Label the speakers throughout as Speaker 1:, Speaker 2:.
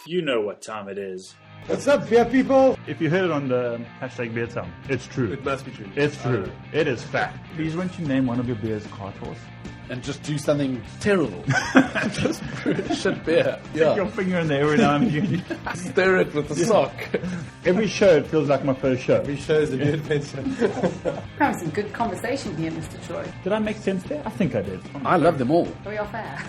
Speaker 1: You know what time it is.
Speaker 2: What's up, beer people?
Speaker 3: If you heard it on the hashtag beer time, it's true.
Speaker 2: It must be true.
Speaker 3: It's true. It is fact. Please, won't you name one of your beers cart horse?
Speaker 2: And just do something terrible. Just shit beer.
Speaker 3: Stick your finger in there every now and again.
Speaker 2: Stir it with the sock.
Speaker 3: Every show, it feels like my first show.
Speaker 2: Every show is a new adventure.
Speaker 4: Having some good conversation here, Mr. Troy.
Speaker 3: Did I make sense there? I think I did.
Speaker 2: I love them all.
Speaker 4: Are we off air?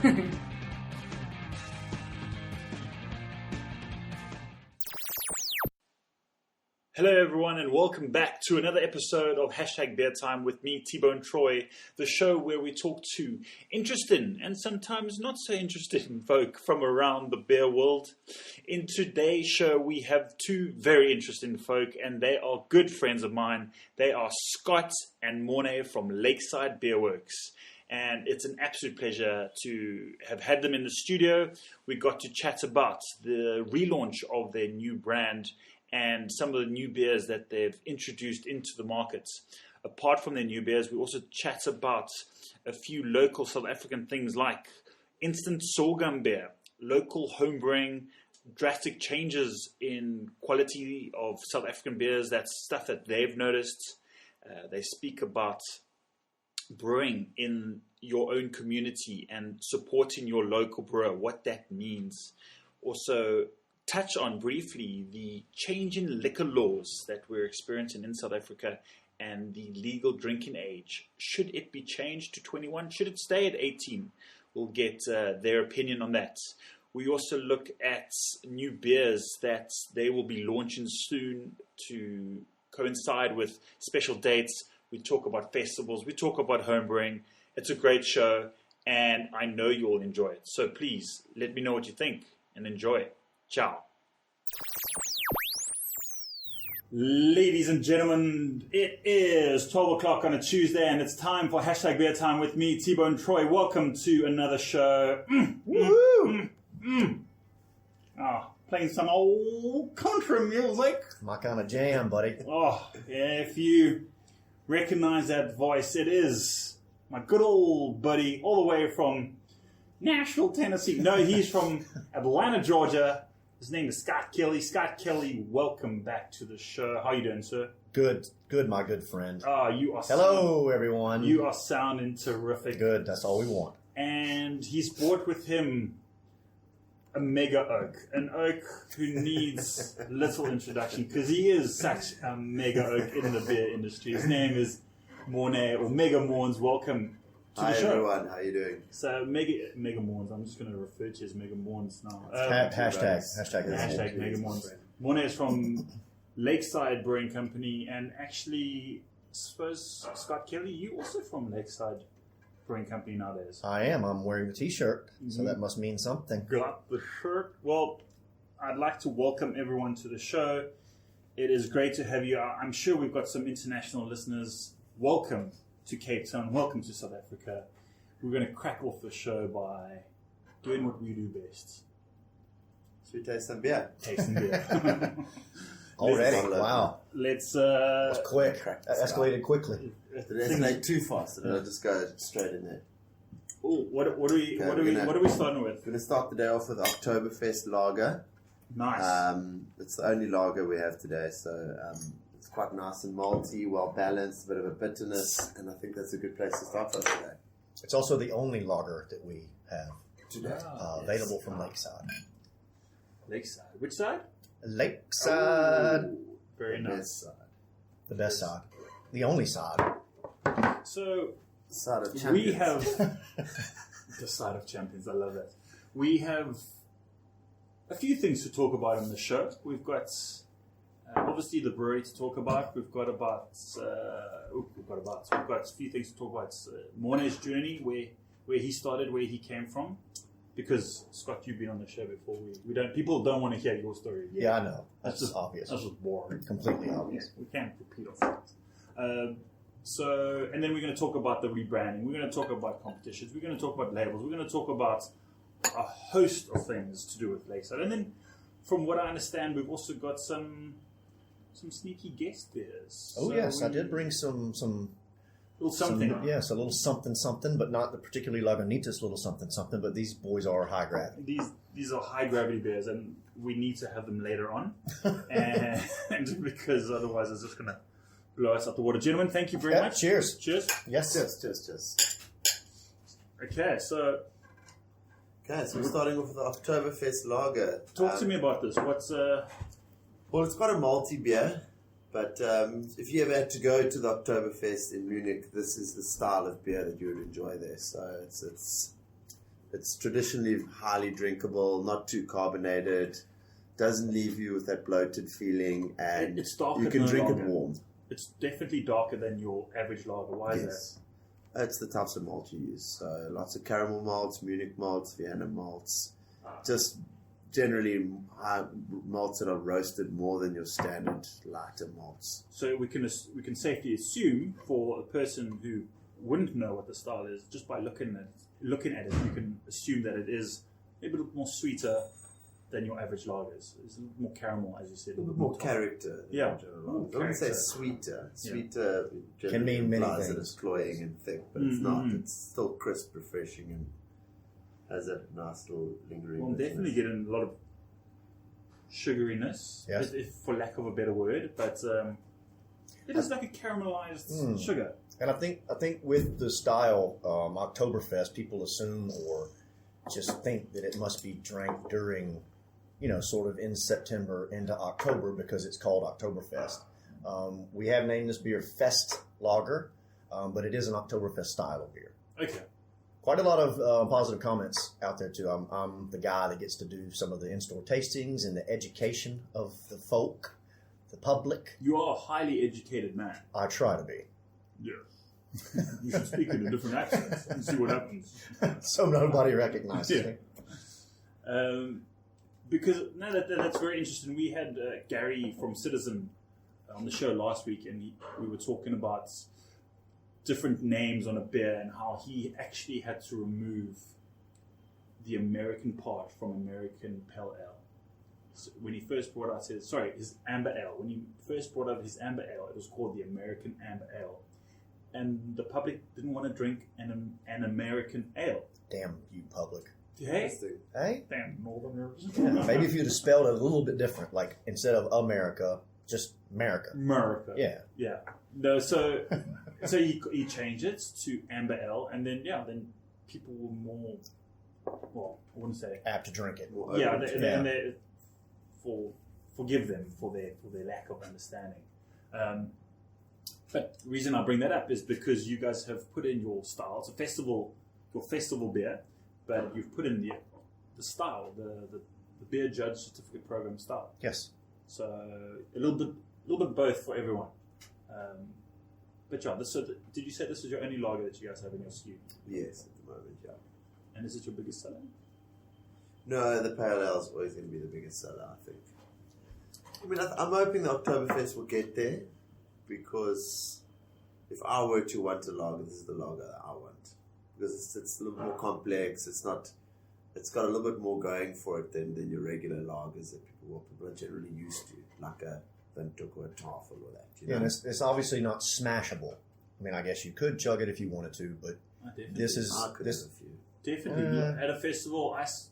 Speaker 1: Hello everyone and welcome back to another episode of Hashtag Beer Time with me, T-Bone Troy, the show where we talk to interesting and sometimes not so interesting folk from around the beer world. In today's show we have two very interesting folk and they are good friends of mine. They are Scott and Mornay from Lakeside Beer Works. And it's an absolute pleasure to have had them in the studio. We got to chat about the relaunch of their new brand and some of the new beers that they've introduced into the markets. Apart from their new beers, we also chat about a few local South African things like instant sorghum beer, local homebrewing, drastic changes in quality of South African beers. That's stuff that they've noticed. They speak about brewing in your own community and supporting your local brewer, what that means. Also, touch on briefly the change in liquor laws that we're experiencing in South Africa and the legal drinking age. Should it be changed to 21? Should it stay at 18? We'll get their opinion on that. We also look at new beers that they will be launching soon to coincide with special dates. We talk about festivals. We talk about homebrewing. It's a great show and I know you will enjoy it. So please let me know what you think and enjoy it. Ciao. Ladies and gentlemen, it is 12 o'clock on a Tuesday and it's time for Hashtag Beer Time with me, T-Bone Troy. Welcome to another show. Playing some old country music.
Speaker 5: My kind of jam, buddy.
Speaker 1: Oh, yeah, if you recognize that voice, it is my good old buddy all the way from Nashville, Tennessee. No, he's from Atlanta, Georgia. His name is Scott Kelly. Scott Kelly, welcome back to the show. How you doing, sir?
Speaker 5: Good, my good friend.
Speaker 1: You are.
Speaker 5: Hello, everyone.
Speaker 1: You are sounding terrific.
Speaker 5: Good, that's all we want.
Speaker 1: And he's brought with him a mega oak, an oak who needs little introduction because he is such a mega oak in the beer industry. His name is Mornay or Mega Morns. Welcome to the show.
Speaker 6: Hi everyone, how you doing?
Speaker 1: So Mega Morns, I'm just going to refer to you as Mega Morns now.
Speaker 5: Hashtag
Speaker 1: Mega Morns. Mornay is from Lakeside Brewing Company, and actually, I suppose Scott Kelly, you also from Lakeside Brewing Company nowadays.
Speaker 5: I am. I'm wearing the t-shirt, so that must mean something.
Speaker 1: Got the shirt. Well, I'd like to welcome everyone to the show. It is great to have you. I'm sure we've got some international listeners. Welcome to Cape Town. Welcome to South Africa. We're going to crack off the show by doing what we do best.
Speaker 6: Should we taste some beer?
Speaker 1: Tasting beer.
Speaker 5: Already? Wow.
Speaker 1: Let's...
Speaker 5: That's quick. That escalated quickly.
Speaker 6: Did it escalate too fast? Or did I just go straight in there?
Speaker 1: Oh, what are we starting with?
Speaker 6: We're going to start the day off with Oktoberfest Lager.
Speaker 1: Nice.
Speaker 6: It's the only lager we have today, so it's quite nice and malty, well balanced, a bit of a bitterness, and I think that's a good place to start us today.
Speaker 5: It's also the only lager that we have
Speaker 6: Today.
Speaker 5: available from Lakeside.
Speaker 1: Lakeside. Which side?
Speaker 5: Lakeside.
Speaker 1: Oh, very
Speaker 6: The
Speaker 1: nice.
Speaker 6: best side.
Speaker 5: The best side. The only side.
Speaker 1: So...
Speaker 6: Side of champions.
Speaker 1: We have the side of champions. I love that. We have a few things to talk about on the show. We've got obviously the brewery to talk about. We've got a few things to talk about. Mornay's journey, where he started, where he came from. Because Scott, you've been on the show before. People don't want to hear your story.
Speaker 5: Yeah, I know. That's
Speaker 1: just
Speaker 5: obvious.
Speaker 1: That's just boring.
Speaker 5: Completely obvious.
Speaker 1: We can't repeat ourselves. And then we're going to talk about the rebranding. We're going to talk about competitions. We're going to talk about labels. We're going to talk about a host of things to do with Lakeside. And then, from what I understand, we've also got some sneaky guest beers.
Speaker 5: Oh, yes. I did bring some
Speaker 1: little something.
Speaker 5: Yes, a little something something, but not the particularly Lagunitas little something something. But these boys are high gravity.
Speaker 1: These are high gravity beers, and we need to have them later on, and because otherwise it's just gonna blow us out the water. Gentlemen, thank you very much.
Speaker 5: Cheers.
Speaker 1: Cheers.
Speaker 5: Yes.
Speaker 6: Just.
Speaker 1: Okay, so
Speaker 6: Okay, so we're starting off with the Oktoberfest lager.
Speaker 1: talk to me about this. What's
Speaker 6: Well, it's quite a malty beer, but if you ever had to go to the Oktoberfest in Munich, this is the style of beer that you would enjoy there. So it's traditionally highly drinkable, not too carbonated, doesn't leave you with that bloated feeling, and
Speaker 1: It's darker
Speaker 6: you can
Speaker 1: than a
Speaker 6: drink it
Speaker 1: lager.
Speaker 6: warm.
Speaker 1: it's definitely darker than your average lager. Why is
Speaker 6: Yes. It's the types of malt you use. So lots of caramel malts, Munich malts, Vienna malts, just generally malts that are roasted more than your standard lighter malts.
Speaker 1: that? So we can safely assume for a person who wouldn't know what the style is, just by looking at it, you can assume that it is maybe a little more sweeter than your average lagers. It's a little more caramel, as you said.
Speaker 6: A little bit more character. than
Speaker 1: Yeah.
Speaker 6: general
Speaker 1: More
Speaker 6: lager. I wouldn't say
Speaker 1: character.
Speaker 6: sweeter.
Speaker 1: Yeah.
Speaker 6: Sweeter
Speaker 5: Can mean many
Speaker 6: implies that
Speaker 5: things.
Speaker 6: it's cloying and thick, but it's
Speaker 1: Mm-hmm.
Speaker 6: not. It's still crisp, refreshing, and has that nice little lingering.
Speaker 1: Well, I'm
Speaker 6: bitterness.
Speaker 1: definitely getting a lot of sugariness,
Speaker 5: Yes.
Speaker 1: if for lack of a better word, but it is like a caramelized sugar.
Speaker 5: And I think with the style Oktoberfest, people assume or just think that it must be drank during, sort of in September into October because it's called Oktoberfest. We have named this beer Fest Lager, but it is an Oktoberfest style of beer.
Speaker 1: Okay.
Speaker 5: Quite a lot of positive comments out there too. I'm the guy that gets to do some of the in-store tastings and the education of the folk, the public.
Speaker 1: You are a highly educated man.
Speaker 5: I try to be.
Speaker 1: Yeah. You should speak in a different accent and see what happens.
Speaker 5: So nobody recognizes me.
Speaker 1: Because that's very interesting. We had Gary from Citizen on the show last week, and we were talking about different names on a beer and how he actually had to remove the American part from American Pale Ale. So when he first brought out his Amber Ale. When he first brought out his Amber Ale, it was called the American Amber Ale. And the public didn't want to drink an American ale.
Speaker 5: Damn you, public.
Speaker 1: Hey,
Speaker 6: Interesting.
Speaker 5: Hey?
Speaker 1: damn Northerners.
Speaker 5: Yeah, maybe if you'd have spelled it a little bit different, like instead of America, just America.
Speaker 1: America.
Speaker 5: Yeah.
Speaker 1: Yeah. No, so he changed it to Amber Ale, and then people were more, well, I wouldn't say,
Speaker 5: Apt to drink it.
Speaker 6: More
Speaker 1: yeah,
Speaker 6: open to
Speaker 1: and they forgive them for their lack of understanding. But the reason I bring that up is because you guys have put in your style. It's a your festival beer, but you've put in the style, the beer judge certificate program style.
Speaker 5: Yes.
Speaker 1: So a little bit both for everyone. But yeah, did you say this is your only lager that you guys have in your SKU?
Speaker 6: Yes, at the moment, yeah.
Speaker 1: And is it your biggest seller?
Speaker 6: No, the pale ale is always going to be the biggest seller, I think. I mean, I'm hoping the Oktoberfest will get there, because if I were to want a lager, this is the lager that I want, because it's a little more complex. It's got a little bit more going for it than your regular lagers that people are generally used to, like a Windhoek or a Tafel or that.
Speaker 5: Yeah, and it's obviously not smashable. I mean, I guess you could chug it if you wanted to, but
Speaker 1: Definitely.
Speaker 5: this is
Speaker 6: I could have a few.
Speaker 1: Definitely. At a festival, ice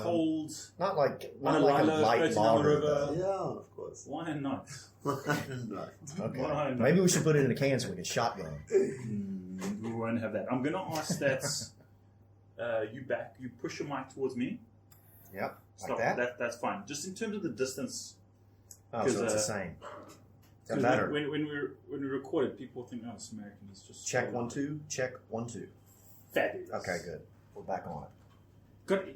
Speaker 1: cold,
Speaker 5: not like
Speaker 1: On a
Speaker 5: a
Speaker 1: lilo
Speaker 5: light
Speaker 1: floating down the
Speaker 5: lager.
Speaker 1: river.
Speaker 5: though.
Speaker 6: Yeah, of course.
Speaker 1: why not?
Speaker 6: No.
Speaker 5: Okay.
Speaker 1: Why not?
Speaker 5: Maybe we should put it in a can so we can shotgun.
Speaker 1: We won't have that. I'm going to ask that you push your mic towards me.
Speaker 5: Yep,
Speaker 1: Stop.
Speaker 5: like that.
Speaker 1: That's fine. Just in terms of the distance.
Speaker 5: Oh, so it's the same. Is that better?
Speaker 1: When we record it, people think, oh, it's American. It's just
Speaker 5: Check 1 2. Check 1 2.
Speaker 1: Fabulous.
Speaker 5: Okay, good. We're back on it.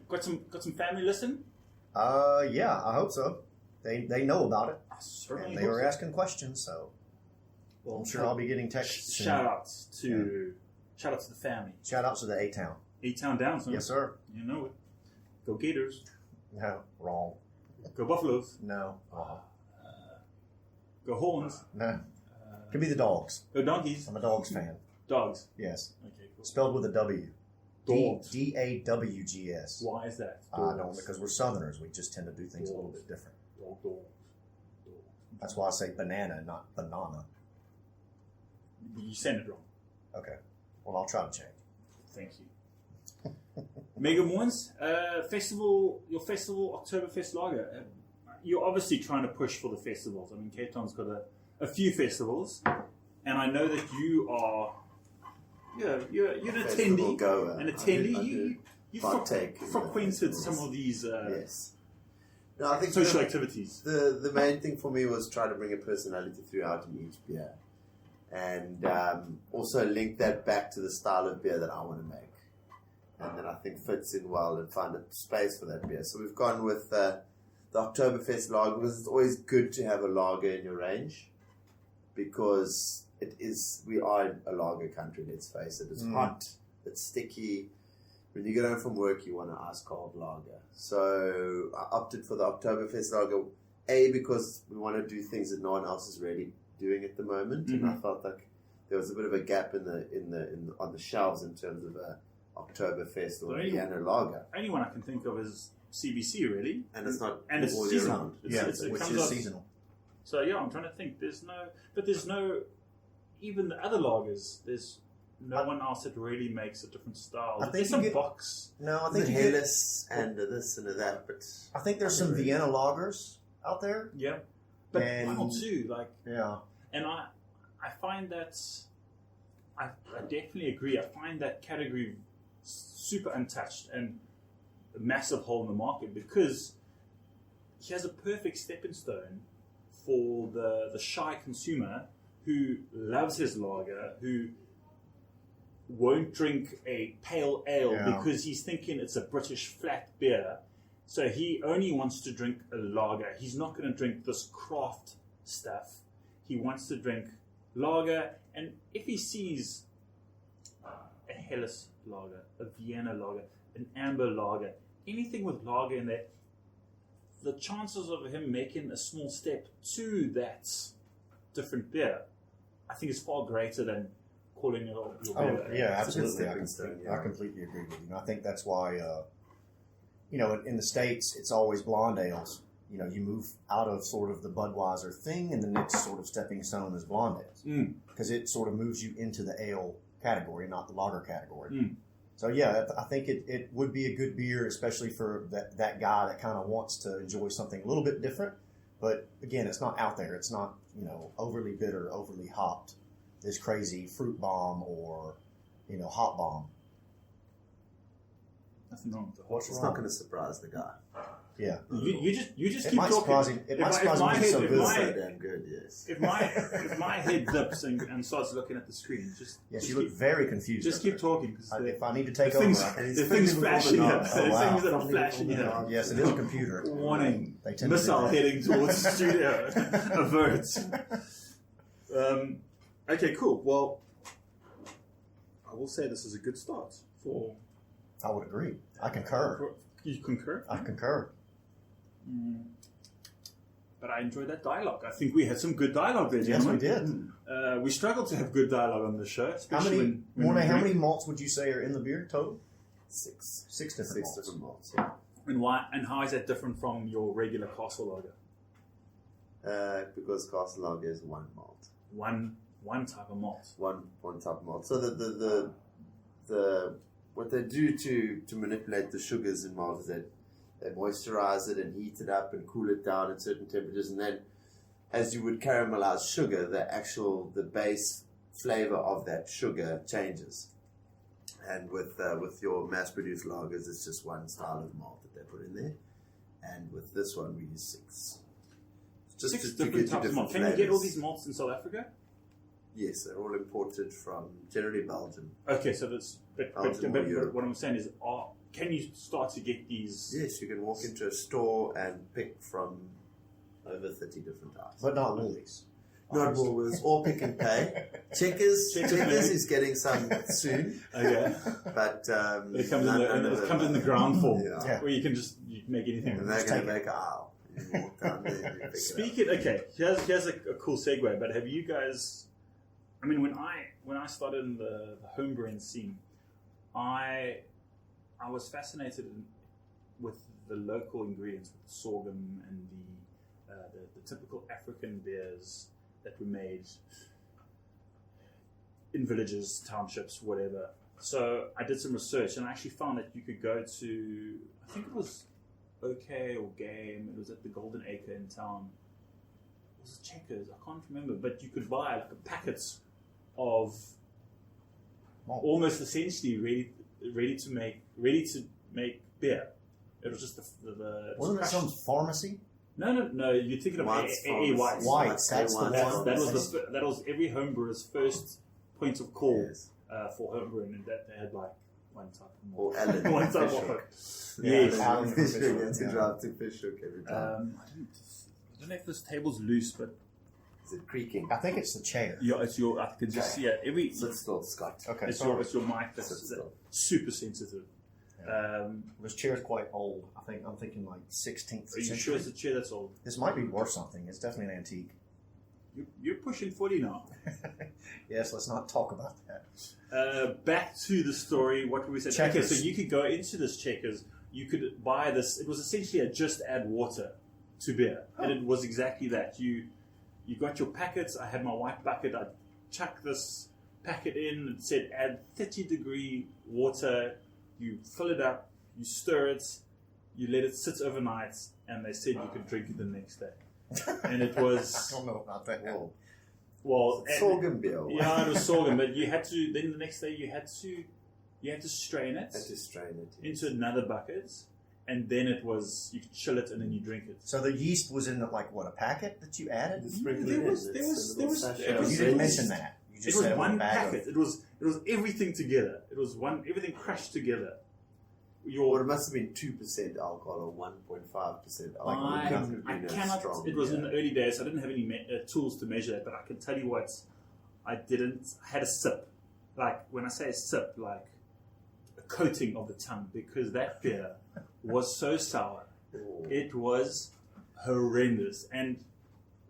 Speaker 1: Got some family listen?
Speaker 5: Yeah, I hope so. They know about it.
Speaker 1: I certainly
Speaker 5: And they
Speaker 1: hope
Speaker 5: were
Speaker 1: so.
Speaker 5: asking questions, so
Speaker 1: Well,
Speaker 5: I'm sure I'll be getting texts. soon.
Speaker 1: Shout outs to the family.
Speaker 5: Shout out to the A-Town.
Speaker 1: A-Town down, son.
Speaker 5: Yes, sir.
Speaker 1: You know it. Go Gators.
Speaker 5: No, wrong.
Speaker 1: Go Buffaloes.
Speaker 5: No.
Speaker 1: Go Horns.
Speaker 5: No. Could be the Dogs.
Speaker 1: Go Donkeys.
Speaker 5: I'm a Dogs fan.
Speaker 1: Dogs.
Speaker 5: Yes.
Speaker 1: Okay, cool.
Speaker 5: Spelled with a W.
Speaker 1: Dogs.
Speaker 5: D-A-W-G-S.
Speaker 1: Why is that?
Speaker 5: I don't, because we're Southerners. We just tend to do things a little bit different.
Speaker 1: Dogs.
Speaker 5: That's why I say banana, not banana.
Speaker 1: You said it wrong.
Speaker 5: Okay. Well, I'll try to change.
Speaker 1: Thank you. Mega Morns, festival, your festival, Oktoberfest Lager. You're obviously trying to push for the festivals. I mean, Cape Town's got a few festivals, and I know that you are, you're an
Speaker 6: Festival
Speaker 1: attendee,
Speaker 6: goer.
Speaker 1: an attendee.
Speaker 6: I do
Speaker 1: You
Speaker 6: partake in the
Speaker 1: frequented
Speaker 6: festivals.
Speaker 1: some of these
Speaker 6: Yes. No, I think
Speaker 1: social activities.
Speaker 6: the main thing for me was try to bring a personality throughout in each beer, and also link that back to the style of beer that I want to make, and that I think fits in well and find a space for that beer. So we've gone with the Oktoberfest lager because it's always good to have a lager in your range, because we are a lager country. Let's face it. It's hot. It's sticky. When you get home from work, you want an ice cold lager. So I opted for the Oktoberfest lager, because we want to do things that no one else is really doing at the moment, and I felt like there was a bit of a gap on the shelves in terms of a Oktoberfest or a Vienna lager,
Speaker 1: Only one I can think of is CBC, really,
Speaker 6: and it's not
Speaker 1: and it's
Speaker 6: all year
Speaker 1: seasonal.
Speaker 6: round.
Speaker 1: It
Speaker 5: which
Speaker 1: comes
Speaker 5: is
Speaker 1: up-
Speaker 5: seasonal.
Speaker 1: So yeah, I'm trying to think. There's no, even the other lagers. There's no one else that really makes a different style.
Speaker 5: I think
Speaker 1: There's
Speaker 5: you
Speaker 1: some
Speaker 5: get-
Speaker 1: box.
Speaker 5: No, I
Speaker 6: The
Speaker 5: think you get,
Speaker 6: Helles and this and that, but
Speaker 5: I think there's some Vienna lagers out there.
Speaker 1: Yeah, but
Speaker 5: And-
Speaker 1: one or two, like,
Speaker 5: Yeah.
Speaker 1: and I find that I definitely agree. I find that category super untouched and a massive hole in the market, because he has a perfect stepping stone for the shy consumer who loves his lager, who won't drink a pale ale
Speaker 5: Yeah.
Speaker 1: because he's thinking it's a British flat beer. So he only wants to drink a lager. He's not going to drink this craft stuff. He wants to drink lager. And if he sees a Helles lager, a Vienna lager, an amber lager, anything with lager in there, the chances of him making a small step to that different beer, I think is far greater than calling your beer.
Speaker 5: Oh, yeah,
Speaker 6: It's a good
Speaker 5: absolutely.
Speaker 6: stepping stone, yeah.
Speaker 5: I completely agree with you. And I think that's why, in the States, it's always blonde ales. You move out of sort of the Budweiser thing, and the next sort of stepping stone is blonde ales. Because it sort of moves you into the ale category, not the lager category. So, yeah, I think it would be a good beer, especially for that guy that kind of wants to enjoy something a little bit different. But, again, it's not out there. It's not, overly bitter, overly hopped. This crazy fruit bomb or, hot bomb.
Speaker 1: Nothing wrong with the
Speaker 5: What's
Speaker 6: it's
Speaker 5: wrong?
Speaker 6: not going to surprise the guy.
Speaker 5: Yeah.
Speaker 1: You just
Speaker 5: It
Speaker 1: keep
Speaker 5: might
Speaker 1: talking.
Speaker 5: surprise him. It might surprise him
Speaker 1: my
Speaker 5: to be
Speaker 1: head,
Speaker 5: so
Speaker 1: if
Speaker 5: good.
Speaker 1: my-
Speaker 6: So damn good, yes.
Speaker 1: if my head dips and starts looking at the screen, just
Speaker 5: Yes,
Speaker 1: just
Speaker 5: you look
Speaker 1: keep,
Speaker 5: very confused.
Speaker 1: just
Speaker 5: over
Speaker 1: keep
Speaker 5: there.
Speaker 1: talking, because
Speaker 5: If I need to take
Speaker 1: the things,
Speaker 5: over, I can.
Speaker 6: And
Speaker 1: the
Speaker 6: he's
Speaker 1: things
Speaker 6: flipping before
Speaker 1: flashing
Speaker 6: the
Speaker 1: here.
Speaker 6: dogs.
Speaker 1: The
Speaker 5: Oh, wow.
Speaker 1: things that are flashing here.
Speaker 5: Yes, it is a computer.
Speaker 1: Warning.
Speaker 5: They tend to do
Speaker 1: Missile
Speaker 5: that.
Speaker 1: heading towards the studio. Avert. Okay, cool. Well, I will say this is a good start for.
Speaker 5: I would agree. I concur.
Speaker 1: You concur?
Speaker 5: I concur.
Speaker 1: But I enjoyed that dialogue. I think we had some good dialogue there,
Speaker 5: Yes, we
Speaker 1: gentlemen.
Speaker 5: did.
Speaker 1: We struggled to have good dialogue on the show,
Speaker 5: How
Speaker 1: especially
Speaker 5: many,
Speaker 1: when
Speaker 5: Mornay,
Speaker 1: we
Speaker 5: how
Speaker 1: drink.
Speaker 5: many malts would you say are in the beer total?
Speaker 6: 6
Speaker 5: Six different malts.
Speaker 6: different malts. Yeah.
Speaker 1: And why? And how is that different from your regular castle lager?
Speaker 6: Because Castle Lager is one malt,
Speaker 1: One type of malt.
Speaker 6: one type of malt. So the what they do to manipulate the sugars in malt is that they moisturize it and heat it up and cool it down at certain temperatures, and then as you would caramelize sugar, the base flavor of that sugar changes. And with your mass-produced lagers, it's just one style of malt that they put in there. And with this one, we use 6. Just
Speaker 1: Six
Speaker 6: to
Speaker 1: different
Speaker 6: get you
Speaker 1: types of malt. Can
Speaker 6: flavors.
Speaker 1: you get all these malts in South Africa?
Speaker 6: Yes, they're all imported from generally Belgium.
Speaker 1: Okay, so that's. But
Speaker 6: Europe.
Speaker 1: what I'm saying is, can you start to get these?
Speaker 6: Yes, you can walk into a store and pick from over 30 different types.
Speaker 5: But not Woolies.
Speaker 6: Not Woolworths or Pick and Pay. Checkers is getting some soon,
Speaker 1: Okay.
Speaker 6: but
Speaker 1: It comes
Speaker 6: none
Speaker 1: in the ground form,
Speaker 6: Yeah.
Speaker 1: where you can just make anything.
Speaker 6: And they're
Speaker 5: Just
Speaker 6: going
Speaker 5: take
Speaker 6: to make an aisle. You walk down there and you pick
Speaker 1: Speaking, okay, here's a cool segue. But have you guys? I mean, when I started in the homebrewing scene, I was fascinated with the local ingredients, with the sorghum and the typical African beers that were made in villages, townships, whatever. So I did some research, and I actually found that you could go to, I think it was OK or Game. It was at the Golden Acre in town. Was it Checkers? I can't remember, but you could buy like a packets of almost essentially ready to make beer. It was just the
Speaker 5: Wasn't it some pharmacy?
Speaker 1: No. You're thinking of
Speaker 6: White's
Speaker 1: A. White's.
Speaker 5: White's, that's the one.
Speaker 1: That was every home brewer's first point of call
Speaker 6: Yes.
Speaker 1: for home brewing, and that they had like one type of
Speaker 6: Or Alan
Speaker 1: one type
Speaker 6: Fisher.
Speaker 1: of
Speaker 5: Yes.
Speaker 6: Alan
Speaker 5: Yeah.
Speaker 6: Fisher gets to drive to Fishhook every time.
Speaker 1: I don't know if this table's loose, but
Speaker 6: Is it creaking?
Speaker 5: I think it's the chair.
Speaker 1: it's your. I can just see it.
Speaker 6: Sit still, Scott.
Speaker 5: Okay,
Speaker 1: It's
Speaker 5: sorry.
Speaker 1: your mic that's
Speaker 6: Sit still.
Speaker 1: super sensitive.
Speaker 5: This chair's quite old. I'm thinking like 16th
Speaker 1: Are you
Speaker 5: century.
Speaker 1: sure it's a chair that's old?
Speaker 5: This might be worth something. It's definitely an antique.
Speaker 1: You're pushing 40 now.
Speaker 5: Yes, let's not talk about that.
Speaker 1: Back to the story. What were we saying? Okay,
Speaker 5: Checkers.
Speaker 1: so you could go into this Checkers. You could buy this. It was essentially a just add water to beer, and it was exactly that. You got your packets. I had my white bucket. I chucked this packet in. It said add 30-degree water. You fill it up. You stir it. You let it sit overnight, and they said you could drink it the next day. And it was
Speaker 5: I don't know about that.
Speaker 6: Whoa.
Speaker 1: well,
Speaker 6: Sorghum beer.
Speaker 1: yeah, it was sorghum, but you had to. Then the next day you had to strain it
Speaker 6: Had to strain it.
Speaker 1: into another bucket, and then it was you could chill it and then you drink it.
Speaker 5: So the yeast was in like what, a packet that you added?
Speaker 6: The sprinkle
Speaker 1: There
Speaker 6: it in.
Speaker 1: was-
Speaker 6: It's
Speaker 1: there was-
Speaker 6: a
Speaker 1: there
Speaker 6: little
Speaker 1: was-
Speaker 6: sachet
Speaker 1: it
Speaker 6: of
Speaker 1: was-
Speaker 5: You
Speaker 6: beer.
Speaker 5: didn't mention that. You
Speaker 1: It
Speaker 5: just
Speaker 1: was
Speaker 5: said
Speaker 1: one
Speaker 5: a bag
Speaker 1: packet.
Speaker 5: of.
Speaker 1: It was everything together. It was everything crushed together.
Speaker 6: Well, it must have been 2% alcohol or 1.5% alcohol.
Speaker 1: I
Speaker 6: It couldn't have been as
Speaker 1: cannot.
Speaker 6: strong.
Speaker 1: It was in the early days. So I didn't have any tools to measure it, but I can tell you what. I didn't. I had a sip. Like when I say a sip, like a coating of the tongue, because that beer was so sour.
Speaker 6: Oh.
Speaker 1: It was horrendous, and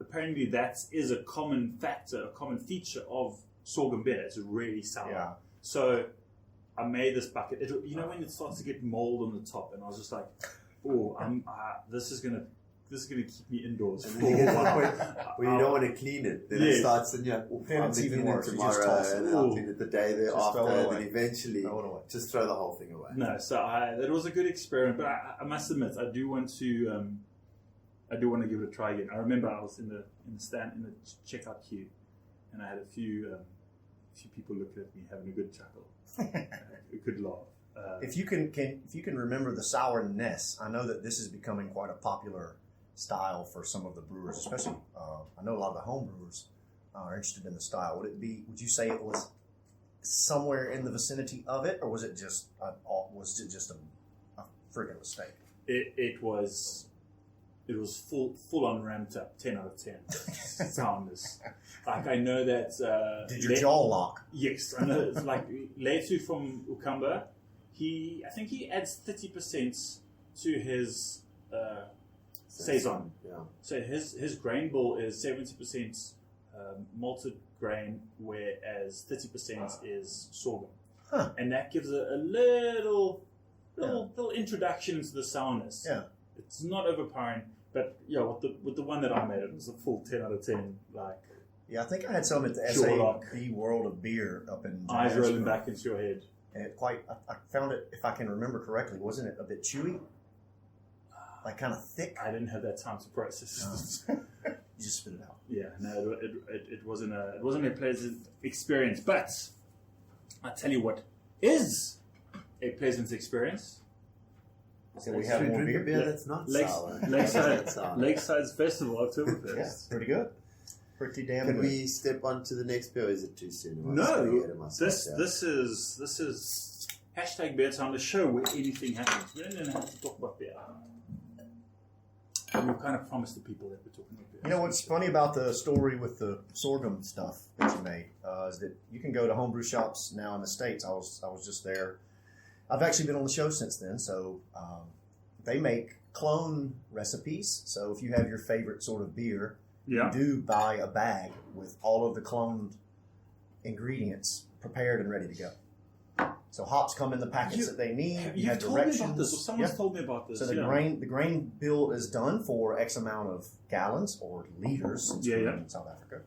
Speaker 1: apparently that is a common factor, a common feature of sorghum beer. It's really sour.
Speaker 5: Yeah.
Speaker 1: So I made this bucket. You know when it starts to get mold on the top, and I was just like, "Oh, this is gonna keep me indoors
Speaker 6: And
Speaker 1: for
Speaker 6: then you
Speaker 1: a
Speaker 6: get to the
Speaker 1: while."
Speaker 6: point where you don't want to clean it. Then
Speaker 1: Yes.
Speaker 6: it starts and you're
Speaker 5: Then
Speaker 6: I'm
Speaker 5: it's
Speaker 6: going to
Speaker 5: even
Speaker 6: clean it
Speaker 5: worse. You just
Speaker 6: tomorrow
Speaker 5: toss it.
Speaker 6: and I'll
Speaker 1: Ooh.
Speaker 6: clean it the day
Speaker 5: Just
Speaker 6: thereafter
Speaker 5: throw it
Speaker 6: and
Speaker 5: away.
Speaker 6: then eventually
Speaker 5: Throw it away.
Speaker 6: just throw the whole thing away.
Speaker 1: No, so it was a good experiment, but I must admit I do want to give it a try again. I remember I was in the checkout queue, and I had a few people looking at me having a good chuckle, a good laugh.
Speaker 5: If you can remember the sourness, I know that this is becoming quite a popular style for some of the brewers, especially I know a lot of the home brewers are interested in the style. Would you say it was somewhere in the vicinity of it, or was it just a friggin' mistake?
Speaker 1: It was full on ramped up, 10 out of 10 soundness. Like I know that.
Speaker 5: Did your jaw lock?
Speaker 1: Yes, I know. It's like Letu from Ukamba. I think he adds 30% to his saison.
Speaker 6: Yeah.
Speaker 1: So his grain bill is 70% malted grain, whereas 30% is sorghum,
Speaker 5: Huh.
Speaker 1: and that gives a little introduction into the sourness.
Speaker 5: Yeah.
Speaker 1: It's not overpowering, but yeah, with the one that I made, it was a full 10 out of 10. Like
Speaker 5: Yeah, I think I had some at the
Speaker 1: Sherlock.
Speaker 5: SAB World of Beer up in
Speaker 1: eyes rolling
Speaker 5: Johannesburg.
Speaker 1: back into your head.
Speaker 5: And I found it, if I can remember correctly, wasn't it a bit chewy? Like kind of thick?
Speaker 1: I didn't have that time to process.
Speaker 5: You just spit it out.
Speaker 1: Yeah, no, it wasn't a pleasant experience. But I tell you what is a pleasant experience.
Speaker 5: So we
Speaker 6: Should
Speaker 5: have
Speaker 6: we
Speaker 5: more
Speaker 6: drink a
Speaker 5: beer.
Speaker 6: beer that's not sour?
Speaker 1: Lakeside's Festival,
Speaker 5: Yeah,
Speaker 1: Oktoberfest.
Speaker 5: pretty good. Pretty damn
Speaker 6: Can
Speaker 5: good.
Speaker 6: we step on to the next beer, or is it too soon? Am I
Speaker 1: No,
Speaker 6: getting ahead of myself
Speaker 1: this
Speaker 6: here?
Speaker 1: is hashtag beer time, the show where anything happens. We don't even have to talk about beer. And we kind of promised the people that we're talking about beer.
Speaker 5: You know what's funny about the story with the sorghum stuff that you made is that you can go to homebrew shops now in the States. I was just there. I've actually been on the show since then, so they make clone recipes. So if you have your favorite sort of beer,
Speaker 1: Yeah.
Speaker 5: you do buy a bag with all of the cloned ingredients prepared and ready to go. So hops come in the packets that they need.
Speaker 1: You've
Speaker 5: have
Speaker 1: told me
Speaker 5: directions.
Speaker 1: about this, or someone's
Speaker 5: Yeah.
Speaker 1: told me about this.
Speaker 5: So the grain bill is done for X amount of gallons or liters since
Speaker 1: Yeah,
Speaker 5: we're
Speaker 1: yeah.
Speaker 5: in South Africa.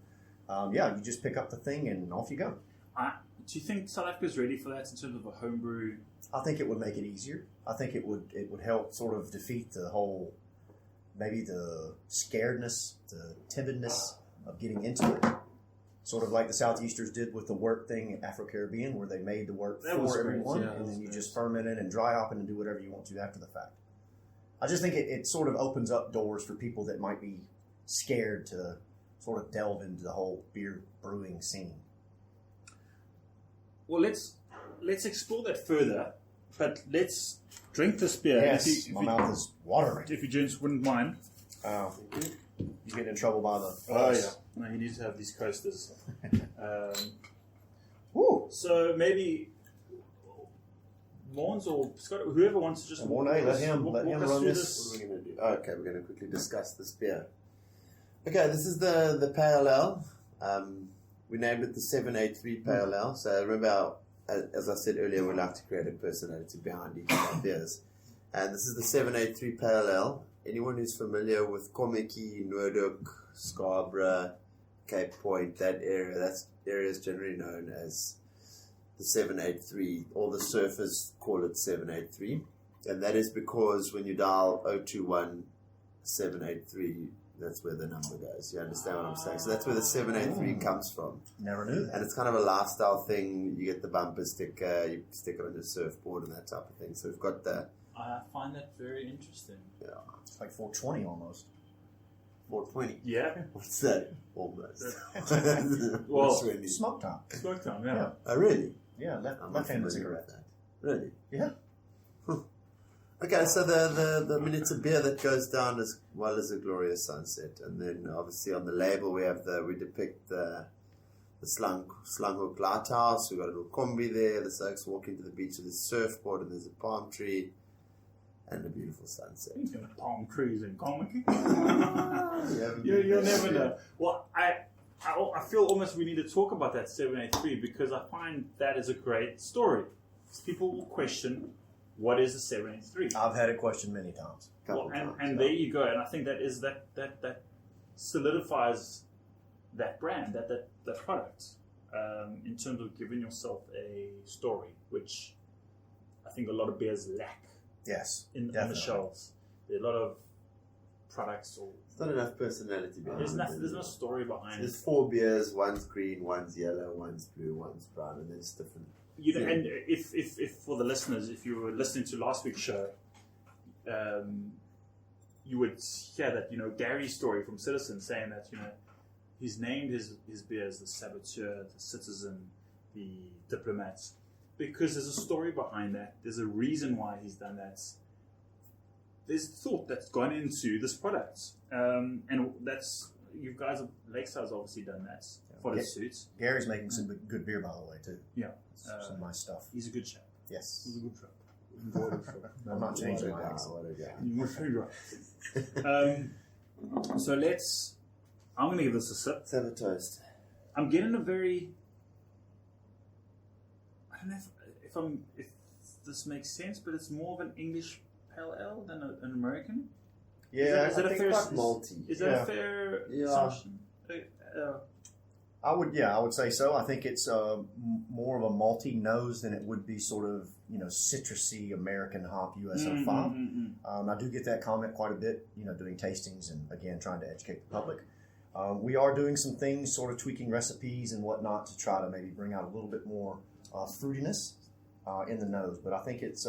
Speaker 5: You just pick up the thing and off you go.
Speaker 1: Do you think South Africa is ready for that in terms of a homebrew?
Speaker 5: I think it would make it easier. I think it would help sort of defeat the whole, maybe the scaredness, the timidness of getting into it. Sort of like the Southeasters did with the wort thing at Afro-Caribbean, where they made the wort
Speaker 1: That was
Speaker 5: for
Speaker 1: great,
Speaker 5: everyone,
Speaker 1: yeah,
Speaker 5: and
Speaker 1: that was
Speaker 5: then you
Speaker 1: great.
Speaker 5: just ferment it and dry hop it and do whatever you want to after the fact. I just think it sort of opens up doors for people that might be scared to sort of delve into the whole beer brewing scene.
Speaker 1: Well, let's explore that further, but let's drink this beer.
Speaker 5: Yes, my mouth is watering.
Speaker 1: If you gents wouldn't mind.
Speaker 5: You get in trouble by the...
Speaker 1: Oh, yeah. No, you need to have these coasters.
Speaker 5: Woo!
Speaker 1: So maybe Lawns or Scott, whoever wants to just
Speaker 5: Mornay, let him
Speaker 1: walk
Speaker 5: run
Speaker 1: us through
Speaker 5: this.
Speaker 6: What are we going to do? Okay, we're going to quickly discuss this beer. Okay, this is the Pale Ale. We named it the 783 Pale Ale. So remember, as I said earlier, we like to create a personality behind each of our beers. And this is the 783 Pale Ale. Anyone who's familiar with Kommetjie, Noordhoek, Scarborough, Cape Point, that area is generally known as the 783. All the surfers call it 783. And that is because when you dial 021 783, that's where the number goes. You understand what I'm saying? So that's where the 783 comes from.
Speaker 5: Never knew that.
Speaker 6: And it's kind of a lifestyle thing. You get the bumper sticker, you stick it on your surfboard and that type of thing. So we've got the...
Speaker 1: I find that very interesting.
Speaker 6: Yeah.
Speaker 5: It's like 420 almost.
Speaker 6: 420.
Speaker 1: Yeah.
Speaker 6: What's that? Almost.
Speaker 1: Well,
Speaker 6: What's really?
Speaker 5: Smoke time.
Speaker 1: Smoke time, yeah.
Speaker 6: Oh, really?
Speaker 5: Yeah,
Speaker 6: I'm
Speaker 5: left-handed
Speaker 6: familiar with
Speaker 5: cigarette.
Speaker 6: that. Really?
Speaker 5: Yeah.
Speaker 6: Okay, so the it's a beer that goes down as well as a glorious sunset, and then obviously on the label we depict the Slanghoek Lighthouse. We've got a little combi there. The Soaks walk into the beach with a surfboard, and there's a palm tree and a beautiful sunset.
Speaker 1: He's going to palm trees in Kommetjie.
Speaker 6: You'll
Speaker 1: You'll never know. Well, I feel almost we need to talk about that 783 because I find that is a great story. People will question, what is the 783?
Speaker 5: I've had it questioned many times.
Speaker 1: Well, and there you go. And I think that is that solidifies that brand, that product, in terms of giving yourself a story, which I think a lot of beers lack
Speaker 5: Yes,
Speaker 1: on the
Speaker 5: definitely.
Speaker 1: shelves. There are a lot of products, or
Speaker 6: It's not enough personality behind
Speaker 1: there's
Speaker 6: it.
Speaker 1: no story behind
Speaker 6: There's
Speaker 1: it.
Speaker 6: 4 beers, one's green, one's yellow, one's blue, one's brown, and there's different.
Speaker 1: You know, and if for the listeners, if you were listening to last week's show, you would hear that, you know, Gary's story from Citizen saying that, you know, he's named his beers the Saboteur, the Citizen, the Diplomat, because there's a story behind that. There's a reason why he's done that. There's thought that's gone into this product, and that's you guys. Lakeside's obviously done that for the suits.
Speaker 5: Gary's making some good beer, by the way, too.
Speaker 1: Yeah,
Speaker 5: Some nice stuff.
Speaker 1: he's a good chap.
Speaker 5: Yes.
Speaker 1: He's a good chap.
Speaker 5: I'm not changing my
Speaker 6: Wow,
Speaker 5: accent.
Speaker 6: what a guy.
Speaker 1: So I'm going to give this a sip.
Speaker 6: Let's have a toast.
Speaker 1: I'm getting a very, I don't know if this makes sense, but it's more of an English pale ale than an American.
Speaker 5: Yeah,
Speaker 1: Is that
Speaker 6: I
Speaker 1: a
Speaker 6: think
Speaker 1: fair
Speaker 6: quite malty.
Speaker 1: Is that
Speaker 5: Yeah.
Speaker 1: a fair
Speaker 6: Yeah.
Speaker 1: assumption?
Speaker 5: I would say so. I think it's more of a malty nose than it would be sort of, you know, citrusy American hop USO5. I do get that comment quite a bit, you know, doing tastings and, again, trying to educate the public. We are doing some things, sort of tweaking recipes and whatnot to try to maybe bring out a little bit more fruitiness in the nose. But I think it's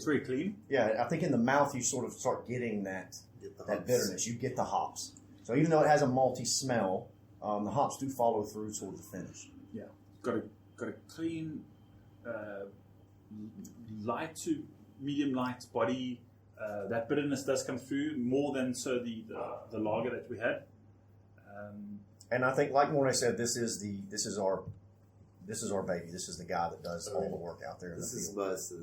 Speaker 1: very clean.
Speaker 5: yeah, I think in the mouth you sort of start getting that
Speaker 6: Get the
Speaker 5: that
Speaker 6: hops.
Speaker 5: bitterness. You get the hops. So even though it has a malty smell, the hops do follow through toward the finish.
Speaker 1: Yeah, got a clean, light to medium light body. That bitterness does come through more than so the lager that we had.
Speaker 5: And I think, like Mornay said, this is our baby. This is the guy that does all the work out there in
Speaker 6: This
Speaker 5: the
Speaker 6: is
Speaker 5: field.
Speaker 6: most of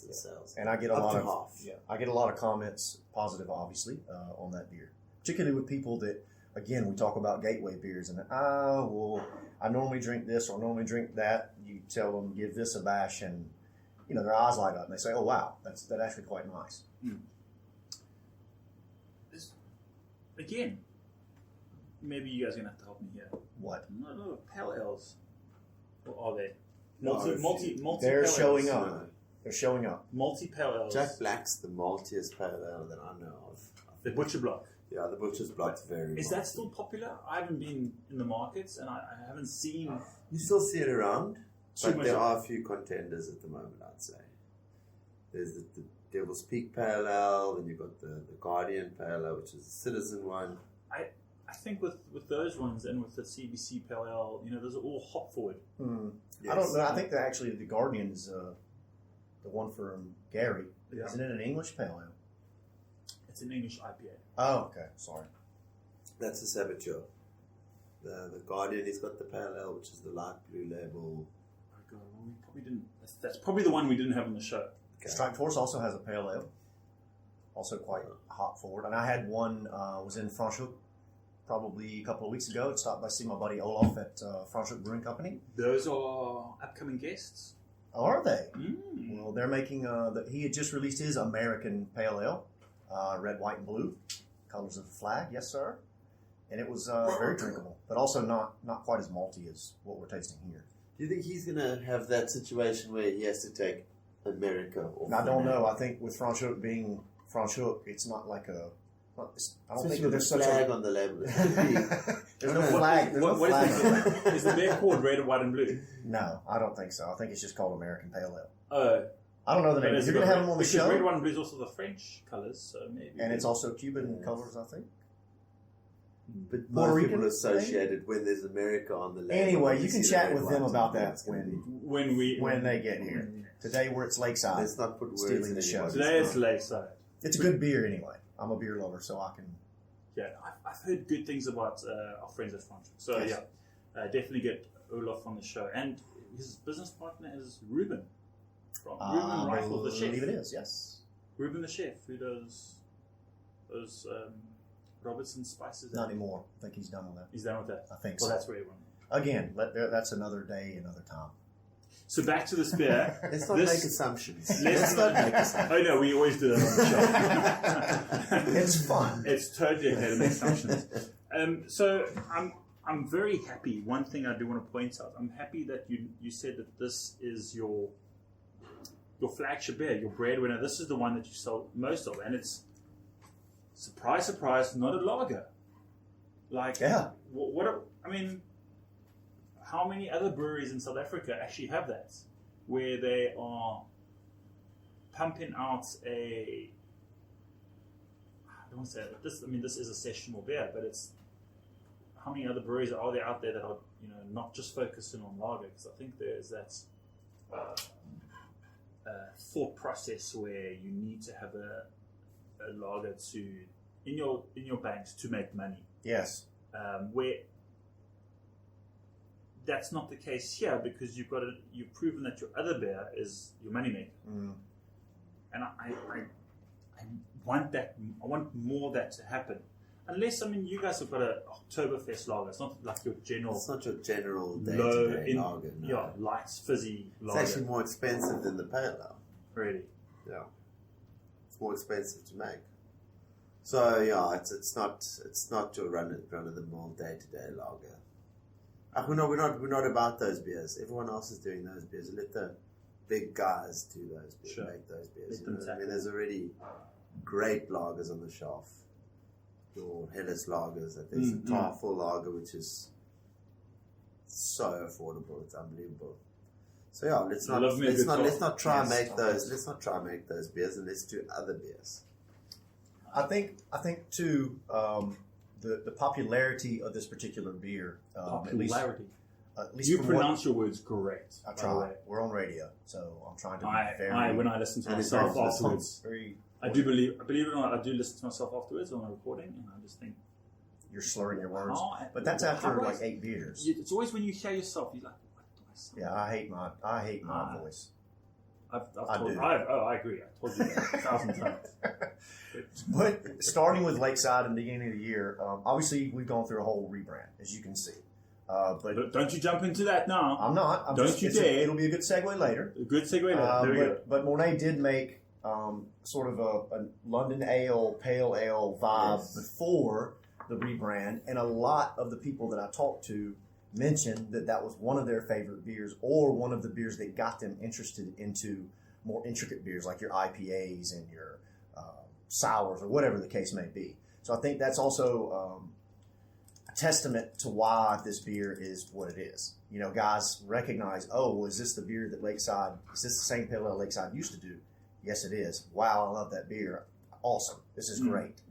Speaker 6: the sales.
Speaker 5: And I get a
Speaker 6: Up
Speaker 5: lot
Speaker 6: to
Speaker 5: of
Speaker 6: half.
Speaker 5: I get a lot of comments, positive, obviously, on that beer, particularly with people that, again, we talk about gateway beers, and well, I normally drink this or normally drink that. You tell them give this a bash, and you know their eyes light up, and they say, "Oh wow, that's actually quite nice."
Speaker 1: Again, maybe you guys are gonna have to help me here.
Speaker 5: What?
Speaker 1: Not a lot of pale ales Or are they?
Speaker 6: No,
Speaker 1: Multi
Speaker 5: They're
Speaker 1: pale
Speaker 5: showing
Speaker 1: ales.
Speaker 5: up.
Speaker 6: No.
Speaker 5: They're showing up.
Speaker 1: Multi pale ales.
Speaker 6: Jack Black's the maltiest pale ale that I know of.
Speaker 1: The Butcher Block.
Speaker 6: Yeah, the Butcher's Block's very
Speaker 1: Is
Speaker 6: malty.
Speaker 1: that still popular? I haven't been in the markets and I haven't seen.
Speaker 6: You still see it around,
Speaker 1: Too
Speaker 6: but
Speaker 1: much
Speaker 6: there
Speaker 1: of-
Speaker 6: are a few contenders at the moment, I'd say. There's the Devil's Peak Pale Ale, then you've got the Guardian Pale Ale, which is a Citizen one.
Speaker 1: I think with those ones and with the CBC Pale Ale, those are all hop forward.
Speaker 5: I don't know. I think that actually the Guardian is the one from Gary.
Speaker 1: Yeah.
Speaker 5: Isn't it an English pale ale?
Speaker 1: It's an English IPA.
Speaker 5: Oh, okay. Sorry.
Speaker 6: That's the Saboteur. The Guardian, he's got the Pale Ale, which is the light blue label.
Speaker 1: Oh God, well, we probably didn't. That's probably the one we didn't have on the show.
Speaker 6: Okay.
Speaker 5: Strike Force also has a pale ale. Also quite hop forward. And I had one, was in Franschhoek probably a couple of weeks ago. Stopped by to see my buddy Olaf at Franschhoek Brewing Company.
Speaker 1: Those are upcoming guests.
Speaker 5: Oh, are they?
Speaker 1: Mm.
Speaker 5: Well, they're making, he had just released his American pale ale, red, white, and blue. Colors of the flag, yes, sir. And it was very drinkable, but also not quite as malty as what we're tasting here.
Speaker 6: Do you think he's going to have that situation where he has to take America off?
Speaker 5: I don't know. I think with Franschhoek being Franschhoek, it's not like a. I don't
Speaker 6: Especially
Speaker 5: think
Speaker 6: with
Speaker 5: there's
Speaker 6: the
Speaker 5: such
Speaker 6: flag
Speaker 5: a.
Speaker 6: on the label.
Speaker 5: There's no flag. There's no
Speaker 1: What
Speaker 5: flag.
Speaker 1: is
Speaker 5: on
Speaker 1: the,
Speaker 5: it.
Speaker 1: is the beer called red, white, and blue?
Speaker 5: No, I don't think so. I think it's just called American Pale Ale.
Speaker 1: Oh,
Speaker 5: I don't know the name. You're going to have them on the
Speaker 1: because
Speaker 5: show,
Speaker 1: red, white, and blue is also the French colors, so maybe.
Speaker 5: and it's also Cuban colors, I think.
Speaker 6: But
Speaker 5: Puerto
Speaker 6: most
Speaker 5: Rican,
Speaker 6: people associate it when there's America on the label.
Speaker 5: Anyway, you
Speaker 6: Obviously,
Speaker 5: can
Speaker 6: the
Speaker 5: chat
Speaker 6: red,
Speaker 5: with
Speaker 6: white,
Speaker 5: them
Speaker 6: and
Speaker 5: about
Speaker 6: blue,
Speaker 5: that
Speaker 6: it's gonna
Speaker 5: when
Speaker 6: be-
Speaker 1: when
Speaker 5: they get here. Today we're at Lakeside.
Speaker 6: Let's not put words
Speaker 5: Stealing
Speaker 6: in
Speaker 5: the show.
Speaker 6: anybody's
Speaker 1: Today it's
Speaker 6: mouth.
Speaker 1: Lakeside.
Speaker 5: It's a good beer anyway. I'm a beer lover, so I can.
Speaker 1: Yeah, I've heard good things about our friends at Franschhoek. So
Speaker 5: Yes.
Speaker 1: definitely get Olaf on the show. And his business partner is Ruben. From
Speaker 5: I
Speaker 1: Ruben Rifle, the chef.
Speaker 5: believe it is. Yes.
Speaker 1: Ruben the chef, who does those Robertson spices.
Speaker 5: Not anymore. I think he's done with that.
Speaker 1: He's done with that.
Speaker 5: I think
Speaker 1: Well,
Speaker 5: so.
Speaker 1: that's where he won.
Speaker 5: Again, that's another day, another time.
Speaker 1: So back to this beer.
Speaker 6: Let's not
Speaker 1: This-
Speaker 6: make assumptions.
Speaker 1: Let's
Speaker 6: Let's not make assumptions.
Speaker 1: Oh no, we always do that on the show.
Speaker 5: It's fun.
Speaker 1: It's totally okay to make assumptions. So I'm very happy. One thing I do want to point out, I'm happy that you said that this is your flagship beer, your breadwinner. This is the one that you sell most of, and it's surprise, surprise, not a lager. Like
Speaker 5: Yeah.
Speaker 1: I mean, how many other breweries in South Africa actually have that, where they are pumping out I don't want to say this. I mean, this is a sessionable beer, but it's how many other breweries are there out there that are not just focusing on lager? Because I think there's that thought process where you need to have a lager in your banks to make money.
Speaker 5: Yes.
Speaker 1: Where that's not the case here, because you've proven that your other beer is your moneymaker, and I want that. I want more of that to happen. Unless you guys have got a Oktoberfest lager. It's not like your general
Speaker 6: It's not your general
Speaker 1: low
Speaker 6: day-to-day lager. No.
Speaker 1: yeah, light fizzy
Speaker 6: It's
Speaker 1: lager.
Speaker 6: actually more expensive than the pale ale.
Speaker 1: Really.
Speaker 6: Yeah, it's more expensive to make. So yeah, it's not your run of the mill day-to-day lager. We're not about those beers. Everyone else is doing those beers. Let the big guys do those beers,
Speaker 1: Sure.
Speaker 6: make those beers.
Speaker 1: Let them
Speaker 6: I
Speaker 1: tackle.
Speaker 6: mean, there's already great lagers on the shelf. Your Helles lagers. There's a Tafel lager, which is so affordable. It's unbelievable. So yeah, let's
Speaker 1: I love me a good
Speaker 6: not try and
Speaker 5: Yes.
Speaker 6: make those. Let's not try and make those beers, and let's do other beers.
Speaker 5: I think too, the popularity of this particular beer,
Speaker 1: Popularity.
Speaker 5: at least
Speaker 1: You
Speaker 5: from
Speaker 1: pronounce your words correct.
Speaker 5: I
Speaker 1: by the
Speaker 5: try.
Speaker 1: way.
Speaker 5: We're on radio, so I'm trying to be very.
Speaker 1: When I listen to
Speaker 6: And it's
Speaker 1: myself
Speaker 6: very
Speaker 1: afterwards,
Speaker 5: very
Speaker 1: I believe it or not, I do listen to myself afterwards when I'm recording, and I just think,
Speaker 5: you're slurring your words,
Speaker 1: How-
Speaker 5: but that's
Speaker 1: how
Speaker 5: after
Speaker 1: do I-
Speaker 5: like 8 beers.
Speaker 1: it's always when you hear yourself, you're like, what do I say?
Speaker 5: Yeah, I hate my voice.
Speaker 1: I
Speaker 5: do.
Speaker 1: I agree. I told you that 1,000 times.
Speaker 5: But starting with Lakeside in the beginning of the year, obviously we've gone through a whole rebrand, as you can see. But
Speaker 1: Don't you jump into that now.
Speaker 5: I'm not.
Speaker 1: Don't you dare.
Speaker 5: It'll be a good segue later.
Speaker 1: A good segue there. There we go.
Speaker 5: But Mornay did make sort of a London ale, pale ale vibe
Speaker 6: Yes.
Speaker 5: before the rebrand, and a lot of the people that I talked to mention that that was one of their favorite beers, or one of the beers that got them interested into more intricate beers like your IPAs and your sours or whatever the case may be. So I think that's also a testament to why this beer is what it is. You know, guys recognize, oh, is this the beer that Lakeside, is this the same pale ale Lakeside used to do? Yes, it is. Wow, I love that beer. Awesome. This is great.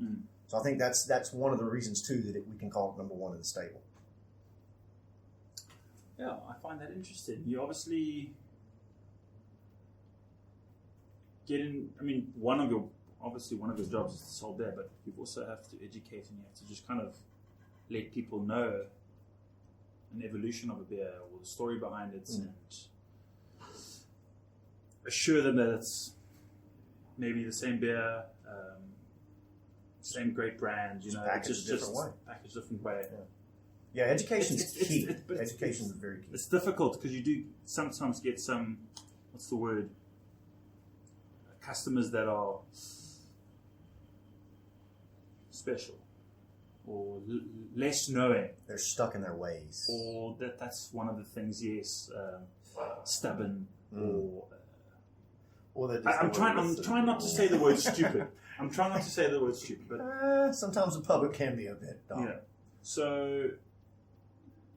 Speaker 5: So I think that's one of the reasons, too, that we can call it number one in the stable.
Speaker 1: Yeah, I find that interesting. You obviously get in, I mean, one of your jobs is to sell beer, but you also have to educate, and you have to just kind of let people know an evolution of a beer or the story behind it, and assure them that it's maybe the same beer, same great brand, you know,
Speaker 5: packaged a different way.
Speaker 1: Packaged a different way.
Speaker 5: Yeah, education's key. Education is very key.
Speaker 1: It's difficult because you do sometimes get some, what's the word, customers that are special or less knowing.
Speaker 5: They're stuck in their ways.
Speaker 1: Or that's one of the things, yes, stubborn or
Speaker 6: they just
Speaker 1: I'm trying not to say the word stupid. I'm trying not to say the word stupid, but
Speaker 5: sometimes the public can be a bit dumb.
Speaker 1: yeah. So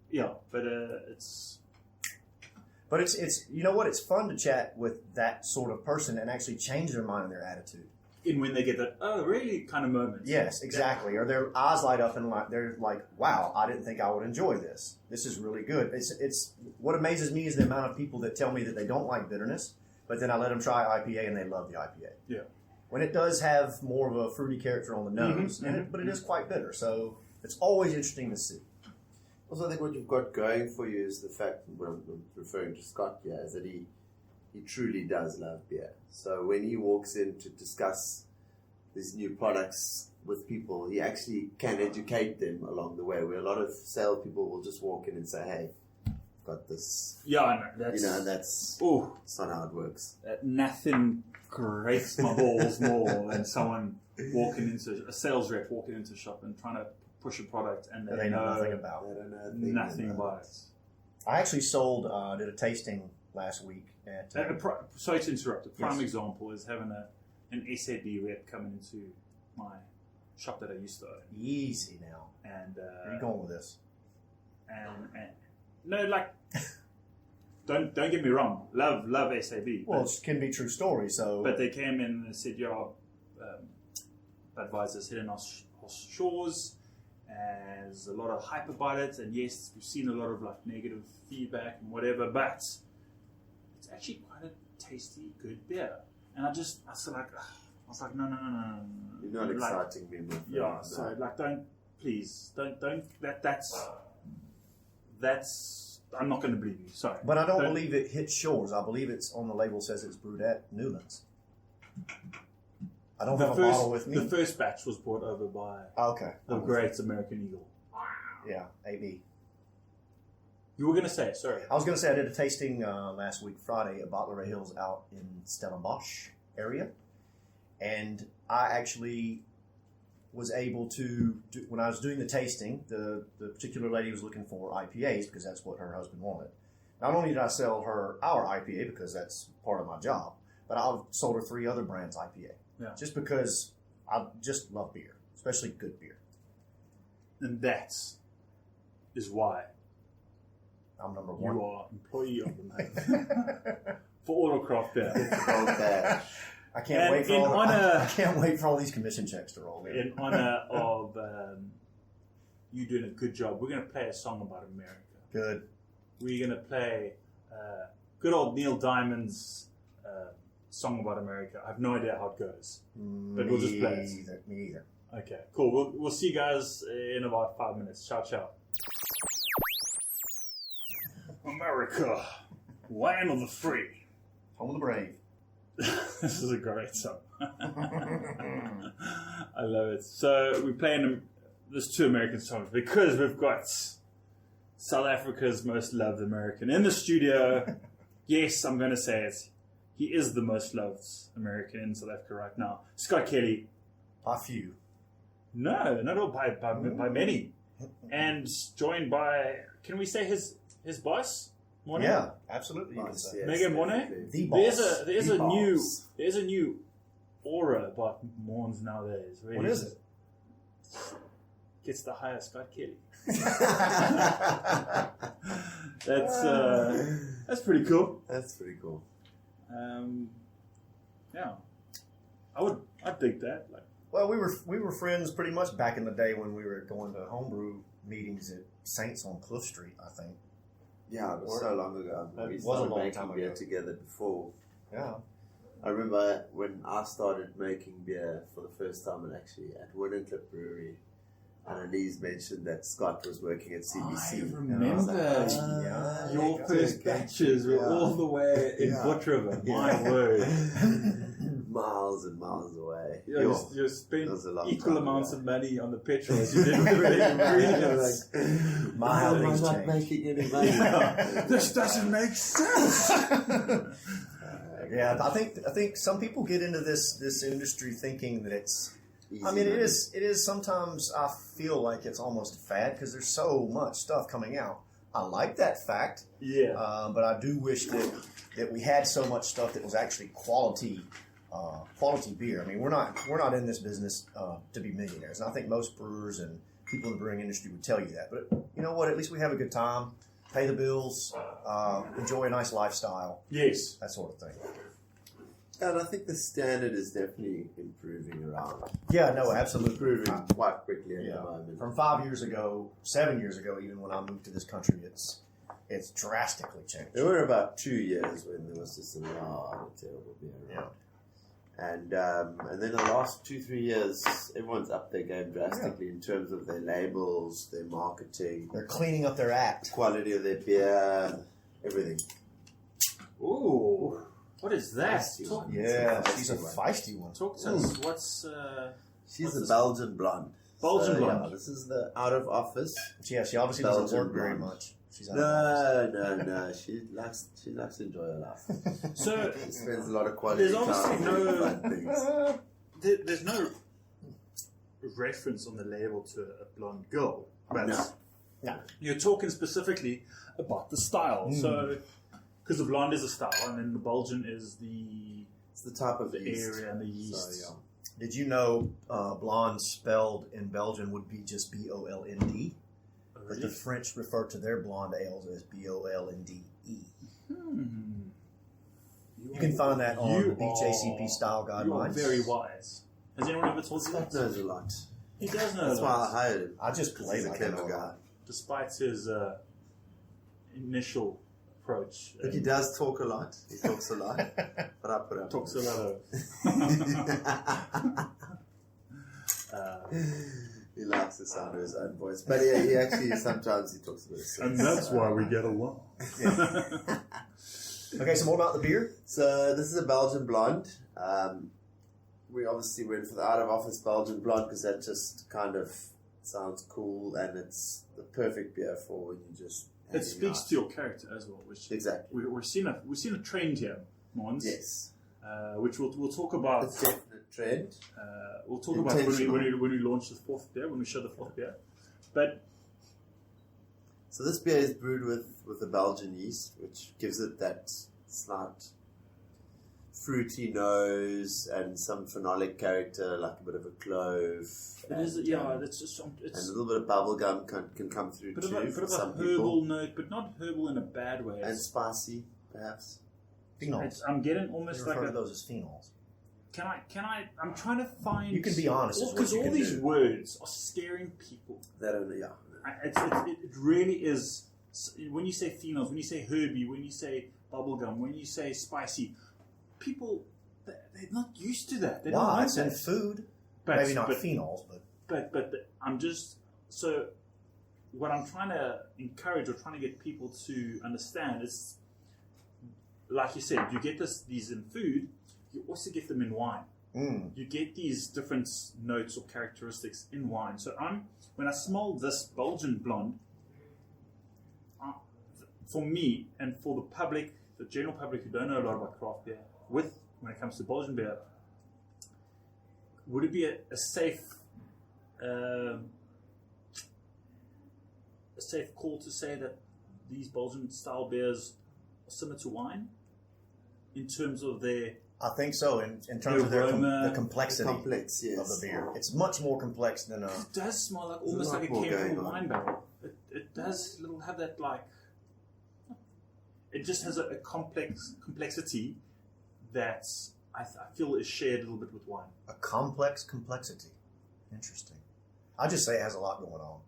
Speaker 1: yeah, but it's
Speaker 5: you know what, it's fun to chat with that sort of person and actually change their mind and their attitude.
Speaker 1: in when they get that oh really kind of moment.
Speaker 5: Yes, exactly. Or their eyes light up and they're like, wow, I didn't think I would enjoy this. This is really good. It's what amazes me is the amount of people that tell me that they don't like bitterness, but then I let them try IPA and they love the IPA.
Speaker 1: Yeah.
Speaker 5: When it does have more of a fruity character on the nose, but it is quite bitter. So it's always interesting to see.
Speaker 6: Also, I think what you've got going for you is the fact, when I'm referring to Scott here, is that he truly does love beer. So when he walks in to discuss these new products with people, he actually can educate them along the way, where a lot of salespeople will just walk in and say, hey, I've got this.
Speaker 1: Yeah, I know. That's,
Speaker 6: and that's not how it works.
Speaker 1: Nothing grates my balls more than someone a sales rep walking into a shop and trying to push a product and they know
Speaker 5: nothing about.
Speaker 6: They don't know
Speaker 1: nothing about it.
Speaker 5: I actually did a tasting last week at.
Speaker 1: Sorry to interrupt. A prime
Speaker 5: Yes.
Speaker 1: example is having an SAB rep coming into my shop that I used to own.
Speaker 5: Easy now.
Speaker 1: And
Speaker 5: Where are you going with this?
Speaker 1: And no, like don't get me wrong. Love SAB.
Speaker 5: Well, it can be true story. So,
Speaker 1: but they came in and said, "Yeah, Budweiser's hitting our shores." And there's a lot of hype about it, and yes, we've seen a lot of like negative feedback and whatever, but it's actually quite a tasty, good beer. And I was like, no.
Speaker 6: You're not exciting me with
Speaker 1: Yeah, so like, don't. That's. I'm not going to believe you. Sorry,
Speaker 5: but I don't believe it hits shores. I believe it's on the label says it's brewed at Newlands. I don't have a bottle with me.
Speaker 1: The first batch was brought over by the Great American Eagle.
Speaker 5: Yeah, AB.
Speaker 1: You were going to say, sorry.
Speaker 5: I was going to say I did a tasting last week, Friday, at Bottler Hills out in Stellenbosch area. And I actually was able to, when I was doing the tasting, the particular lady was looking for IPAs because that's what her husband wanted. Not only did I sell her our IPA because that's part of my job, but I sold her 3 other brands IPA.
Speaker 1: Yeah.
Speaker 5: Just because I just love beer, especially good beer.
Speaker 1: And that is why
Speaker 5: I'm number 1.
Speaker 1: you are employee of the month for Autocraft Beer.
Speaker 6: Okay.
Speaker 5: I can't wait for I can't wait for all these commission checks to roll in.
Speaker 1: In honor of you doing a good job, we're going to play a song about America.
Speaker 5: Good.
Speaker 1: We're going to play good old Neil Diamond's song about America. I have no idea how it goes, but we'll just play it.
Speaker 5: Me either.
Speaker 1: Okay, cool. We'll see you guys in about 5 minutes. Ciao, ciao. America, land of the free.
Speaker 5: Home of the brave.
Speaker 1: This is a great song. I love it. So we're playing there's 2 American songs because we've got South Africa's most loved American in the studio. Yes, I'm going to say it. He is the most loved American in South Africa right now. Scott Kelly.
Speaker 5: By few.
Speaker 1: No, not all by many. and joined by, can we say his boss? Morne?
Speaker 5: Yeah, absolutely. You can
Speaker 6: Nice,
Speaker 5: say.
Speaker 6: yes,
Speaker 1: Mega Morne?
Speaker 6: definitely.
Speaker 5: The boss.
Speaker 1: There's
Speaker 5: The
Speaker 1: a
Speaker 5: boss.
Speaker 1: new aura about Morns nowadays. Really.
Speaker 5: What is it?
Speaker 1: Gets the higher Scott Kelly.
Speaker 6: That's
Speaker 1: That's pretty cool.
Speaker 6: pretty cool.
Speaker 1: Yeah, I'd dig that. Like,
Speaker 5: Well, we were friends pretty much back in the day when we were going to homebrew meetings at Saints on Cliff Street, I think.
Speaker 6: Yeah, it was so long ago.
Speaker 5: That
Speaker 6: We
Speaker 5: was a
Speaker 6: started
Speaker 5: long
Speaker 6: making
Speaker 5: time
Speaker 6: beer
Speaker 5: ago.
Speaker 6: together before.
Speaker 5: Yeah.
Speaker 6: I remember when I started making beer for the first time, and actually at Wooden Clip Brewery, Annalise mentioned that Scott was working at CBC.
Speaker 1: I remember
Speaker 5: Yeah.
Speaker 1: your first batches were all the way in
Speaker 6: Yeah.
Speaker 1: Butt River. My
Speaker 6: Yeah.
Speaker 1: word.
Speaker 6: Miles and miles away.
Speaker 1: You spent
Speaker 6: That was a long
Speaker 1: equal
Speaker 6: time
Speaker 1: amounts
Speaker 6: ago.
Speaker 1: of money on the petrol as you did with the ingredients.
Speaker 5: My
Speaker 6: Why am I
Speaker 5: things
Speaker 6: not
Speaker 5: changed.
Speaker 6: making any money?
Speaker 1: This doesn't make sense.
Speaker 5: Yeah, I think some people get into this industry thinking that it's.
Speaker 6: Easy
Speaker 5: I mean,
Speaker 6: money.
Speaker 5: it is. Sometimes I feel like it's almost a fad because there's so much stuff coming out. I like that fact,
Speaker 1: Yeah.
Speaker 5: but I do wish that we had so much stuff that was actually quality beer. I mean, we're not in this business to be millionaires, and I think most brewers and people in the brewing industry would tell you that. But you know what? At least we have a good time, pay the bills, enjoy a nice lifestyle,
Speaker 1: Yes.
Speaker 5: that sort of thing.
Speaker 6: And I think the standard is definitely improving around.
Speaker 5: Yeah, no, absolutely.
Speaker 6: Improving quite quickly at
Speaker 5: Yeah.
Speaker 6: the moment.
Speaker 5: From 5 years ago, 7 years ago, even when I moved to this country, it's drastically changed.
Speaker 6: There were about 2 years when there was just a lot of terrible beer around. And then the last 2-3 years, everyone's upped their game drastically in terms of their labels, their marketing,
Speaker 5: They're cleaning up their act.
Speaker 6: quality of their beer, everything.
Speaker 1: Ooh. What is that?
Speaker 6: Feisty
Speaker 1: Talk,
Speaker 6: one.
Speaker 5: Yeah,
Speaker 6: It's a
Speaker 5: she's a
Speaker 6: feisty
Speaker 5: feisty one.
Speaker 1: talk to us. What's
Speaker 6: She's
Speaker 1: What's
Speaker 6: a
Speaker 1: this?
Speaker 6: Belgian blonde.
Speaker 1: Belgian blonde?
Speaker 6: Yeah, this is the out of office.
Speaker 5: Yeah, she obviously doesn't
Speaker 6: Belgian
Speaker 5: work very
Speaker 6: blonde.
Speaker 5: much. She's out of
Speaker 6: No. She likes to enjoy her life.
Speaker 1: so?
Speaker 6: She spends a lot of quality
Speaker 1: There's
Speaker 6: time
Speaker 1: obviously
Speaker 6: doing
Speaker 1: no-
Speaker 6: fun things.
Speaker 1: There's no reference on the label to a blonde girl, but
Speaker 6: No.
Speaker 5: No.
Speaker 1: you're talking specifically about the style. So, because the blonde is a style, and then the Belgian is the
Speaker 6: It's the type of yeast.
Speaker 1: area and the yeast.
Speaker 6: So,
Speaker 5: Did you know blonde spelled in Belgian would be just BOLND? But the French refer to their blonde ales as BOLNDE. You can find that on the BJCP style
Speaker 1: You are
Speaker 5: guidelines.
Speaker 1: very wise. Has anyone ever told you
Speaker 6: Scott
Speaker 1: that?
Speaker 6: knows a lot.
Speaker 1: He does know
Speaker 6: That's
Speaker 1: that,
Speaker 6: why I hired him.
Speaker 5: I just
Speaker 6: He's
Speaker 5: play
Speaker 6: a
Speaker 5: like I
Speaker 6: clever
Speaker 5: know.
Speaker 6: guy.
Speaker 1: despite his initial approach.
Speaker 6: Look, he does talk a lot. He talks a lot. But I put up
Speaker 1: Talks a
Speaker 6: with
Speaker 1: lot of.
Speaker 6: He likes the sound of his own voice. But yeah, he actually sometimes he talks a bit of sense.
Speaker 3: And that's why we get along.
Speaker 5: Okay, so more about the beer?
Speaker 6: So this is a Belgian blonde. We obviously went for the out of office Belgian blonde because that just kind of sounds cool and it's the perfect beer for when you just.
Speaker 1: It speaks to your character as well, which
Speaker 6: Exactly.
Speaker 1: we're seeing a trend here, Mons.
Speaker 6: Yes.
Speaker 1: Which we'll talk about.
Speaker 6: It's a definite trend.
Speaker 1: We'll talk about when we launch the fourth beer, when we show the fourth beer. But
Speaker 6: So this beer is brewed with the Belgian yeast, which gives it that slight fruity nose and some phenolic character, like a bit of a clove.
Speaker 1: it is,
Speaker 6: and,
Speaker 1: yeah, it's just
Speaker 6: and
Speaker 1: it's
Speaker 6: a little bit of bubblegum can come through
Speaker 1: bit
Speaker 6: too
Speaker 1: of
Speaker 6: for
Speaker 1: a
Speaker 6: some
Speaker 1: herbal
Speaker 6: people.
Speaker 1: note, but not herbal in a bad way.
Speaker 6: And spicy, perhaps.
Speaker 5: Phenols.
Speaker 1: I'm getting
Speaker 5: They
Speaker 1: almost like
Speaker 5: refer to
Speaker 1: a.
Speaker 5: those as phenols.
Speaker 1: Can I? I'm trying to find.
Speaker 5: You can be honest, is what
Speaker 1: because
Speaker 5: you
Speaker 1: all
Speaker 5: can
Speaker 1: these
Speaker 5: do.
Speaker 1: words are scaring people.
Speaker 6: That only, yeah.
Speaker 1: It really is. When you say phenols, when you say herby, when you say bubblegum, when you say spicy, people they're not used to that. They don't
Speaker 5: Why?
Speaker 1: like
Speaker 5: It's in
Speaker 1: that.
Speaker 5: food.
Speaker 1: But-
Speaker 5: Maybe not
Speaker 1: but-
Speaker 5: phenols, but
Speaker 1: But I'm just so. What I'm trying to encourage or trying to get people to understand is, like you said, you get these in food. You also get them in wine. You get these different notes or characteristics in wine. So when I smell this Belgian blonde, for me and for the public, the general public who don't know a lot about craft beer, when it comes to Belgian beer, would it be a safe a safe call to say that these Belgian style beers are similar to wine in terms of their
Speaker 5: I think so. In terms of
Speaker 1: aroma,
Speaker 5: the complexity
Speaker 6: Complex, yes.
Speaker 5: of the beer, it's much more complex than a.
Speaker 1: It does smell like
Speaker 6: There's
Speaker 1: almost
Speaker 6: a lot
Speaker 1: like a
Speaker 6: more
Speaker 1: can
Speaker 6: going
Speaker 1: from a
Speaker 6: on.
Speaker 1: wine barrel. It does little have that like. It just has a complexity that I feel is shared a little bit with wine.
Speaker 5: A complex complexity. Interesting. I just say it has a lot going on.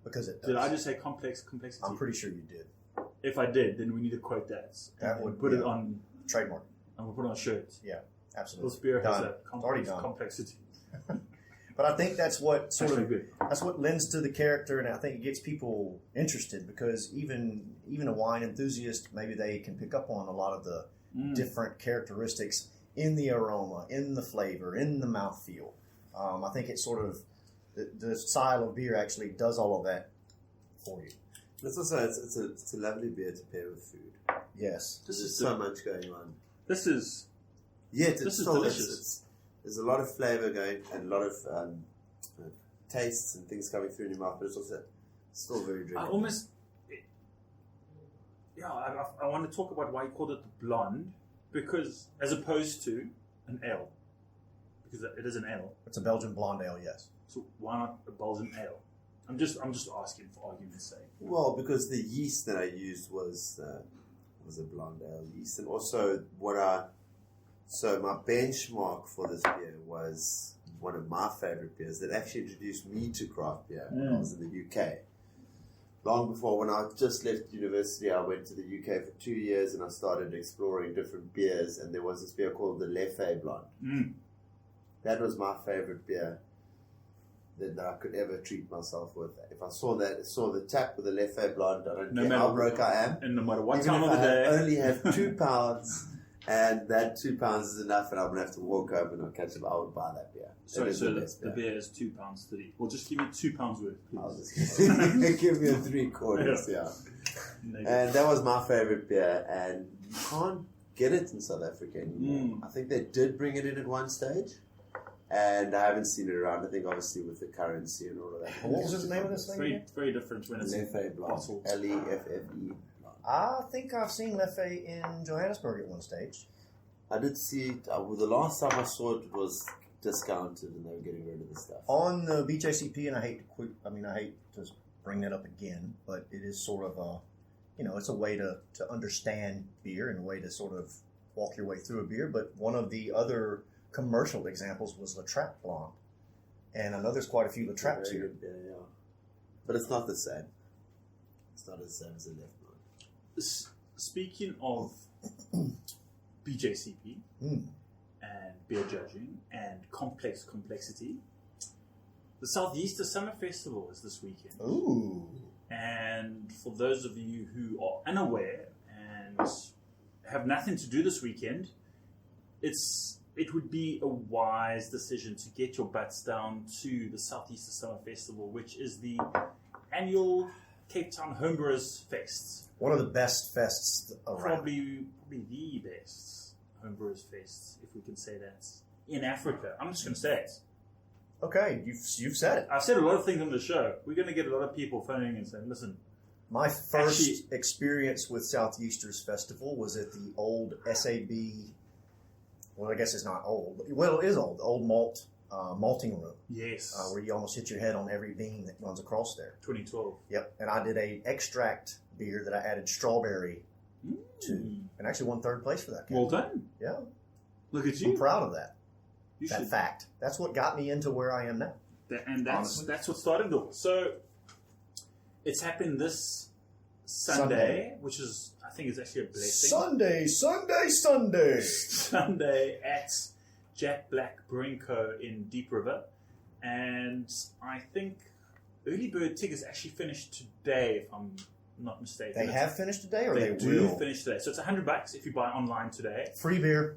Speaker 5: Because it does.
Speaker 1: Did I just say complexity?
Speaker 5: I'm pretty sure you did.
Speaker 1: If I did, then we need to quote that.
Speaker 5: That
Speaker 1: and
Speaker 5: would
Speaker 1: put
Speaker 5: be
Speaker 1: it
Speaker 5: a-
Speaker 1: on.
Speaker 5: Trademark.
Speaker 1: And we'll put it on shirts.
Speaker 5: Yeah, absolutely.
Speaker 1: This beer has
Speaker 5: Done.
Speaker 1: that
Speaker 5: It's already done.
Speaker 1: complexity.
Speaker 5: But I think that's what sort
Speaker 1: Actually
Speaker 5: of
Speaker 1: good.
Speaker 5: that's what lends to the character, and I think it gets people interested because even a wine enthusiast, maybe they can pick up on a lot of the different characteristics in the aroma, in the flavor, in the mouthfeel. I think it's sort of the style of beer actually does all of that for you.
Speaker 6: It's also it's a lovely beer to pair with food.
Speaker 5: Yes.
Speaker 6: There's so much going on.
Speaker 1: This is
Speaker 6: Yet
Speaker 1: This
Speaker 6: it's
Speaker 1: is
Speaker 6: still
Speaker 1: delicious.
Speaker 6: there's a lot of flavour going and a lot of tastes and things coming through in your mouth, but it's also still very
Speaker 1: I
Speaker 6: drinkable.
Speaker 1: almost. Yeah, I want to talk about why you called it the blonde, because as opposed to an ale, because it is an ale.
Speaker 5: It's a Belgian blonde ale, yes.
Speaker 1: So why not a Belgian ale? I'm just asking for argument's sake.
Speaker 6: Well, because the yeast that I used was a blonde ale yeast, and also so my benchmark for this beer was one of my favorite beers that actually introduced me to craft beer when I was in the UK. Long before, when I just left university, I went to the UK for 2 years and I started exploring different beers, and there was this beer called the Leffe Blonde. That was my favorite beer that I could ever treat myself with. If I saw the tap with the Leffe Blonde, I don't
Speaker 1: No
Speaker 6: care
Speaker 1: matter
Speaker 6: how broke I am.
Speaker 1: And no matter what
Speaker 6: Even
Speaker 1: time
Speaker 6: if
Speaker 1: of the
Speaker 6: I
Speaker 1: day,
Speaker 6: only have 2 pounds, and that 2 pounds is enough, and I'm gonna have to walk home and I'll catch up. I would buy that beer.
Speaker 1: sorry,
Speaker 6: It is
Speaker 1: so
Speaker 6: the
Speaker 1: the
Speaker 6: best
Speaker 1: beer is £2.30. Well, just give me £2 worth,
Speaker 6: I'll
Speaker 1: please.
Speaker 6: just give me a 3/4.
Speaker 1: Yeah.
Speaker 6: Yeah. And that was my favorite beer, and you can't get it in South Africa anymore. I think they did bring it in at one stage, and I haven't seen it around. I think obviously with the currency and all of that.
Speaker 5: What was the name of this thing
Speaker 1: Very,
Speaker 5: again?
Speaker 1: very different when it's
Speaker 6: Leffe Blonde.
Speaker 1: bottled.
Speaker 6: Leffe.
Speaker 5: I think I've seen Leffe in Johannesburg at one stage.
Speaker 6: I did see it. Well, the last time I saw it was discounted, and they were getting rid of the stuff.
Speaker 5: On the BJCP, and I hate to bring that up again, but it is sort of a, it's a way to understand beer and a way to sort of walk your way through a beer. But one of the other commercial examples was La Trappe Blonde. And I know there's quite a few La Trappes
Speaker 6: Very
Speaker 5: here.
Speaker 6: good beer, yeah. But it's not the same. It's not as same as the Left Blonde.
Speaker 1: Speaking of BJCP and beer judging and complexity, the Southeaster Summer Festival is this weekend.
Speaker 5: Ooh.
Speaker 1: And for those of you who are unaware and have nothing to do this weekend, it would be a wise decision to get your butts down to the Southeaster Summer Festival, which is the annual Cape Town Homebrewers Fest.
Speaker 5: One of the best fests around.
Speaker 1: Probably the best Homebrewers Fest, if we can say that, in Africa. I'm just going to say it.
Speaker 5: Okay, you've said it.
Speaker 1: I've said a lot of things on the show. We're going to get a lot of people phoning and saying, listen,
Speaker 5: My first experience with Southeasters Festival was at the old SAB. Well, I guess it's not old. Well, it is old. The old malting room.
Speaker 1: yes,
Speaker 5: Where you almost hit your head on every beam that runs across there.
Speaker 1: 2012.
Speaker 5: Yep. And I did a extract beer that I added strawberry to, and actually won third place for that.
Speaker 1: Well done.
Speaker 5: Yeah.
Speaker 1: Look at
Speaker 5: I'm
Speaker 1: you.
Speaker 5: proud of that.
Speaker 1: You
Speaker 5: That
Speaker 1: should.
Speaker 5: fact. That's what got me into where I am now.
Speaker 1: And
Speaker 5: Honestly.
Speaker 1: that's what started it all. So it's happened this Sunday, which is, I think, is actually a blessing.
Speaker 5: Sunday.
Speaker 1: Sunday at Jack Black Brewing Co. in Deep River. And I think Early Bird Tickets actually finished today, if I'm not mistaken.
Speaker 5: They have finished today, or
Speaker 1: They
Speaker 5: they
Speaker 1: do
Speaker 5: will?
Speaker 1: finish today. So it's $100 if you buy online today.
Speaker 5: Free beer.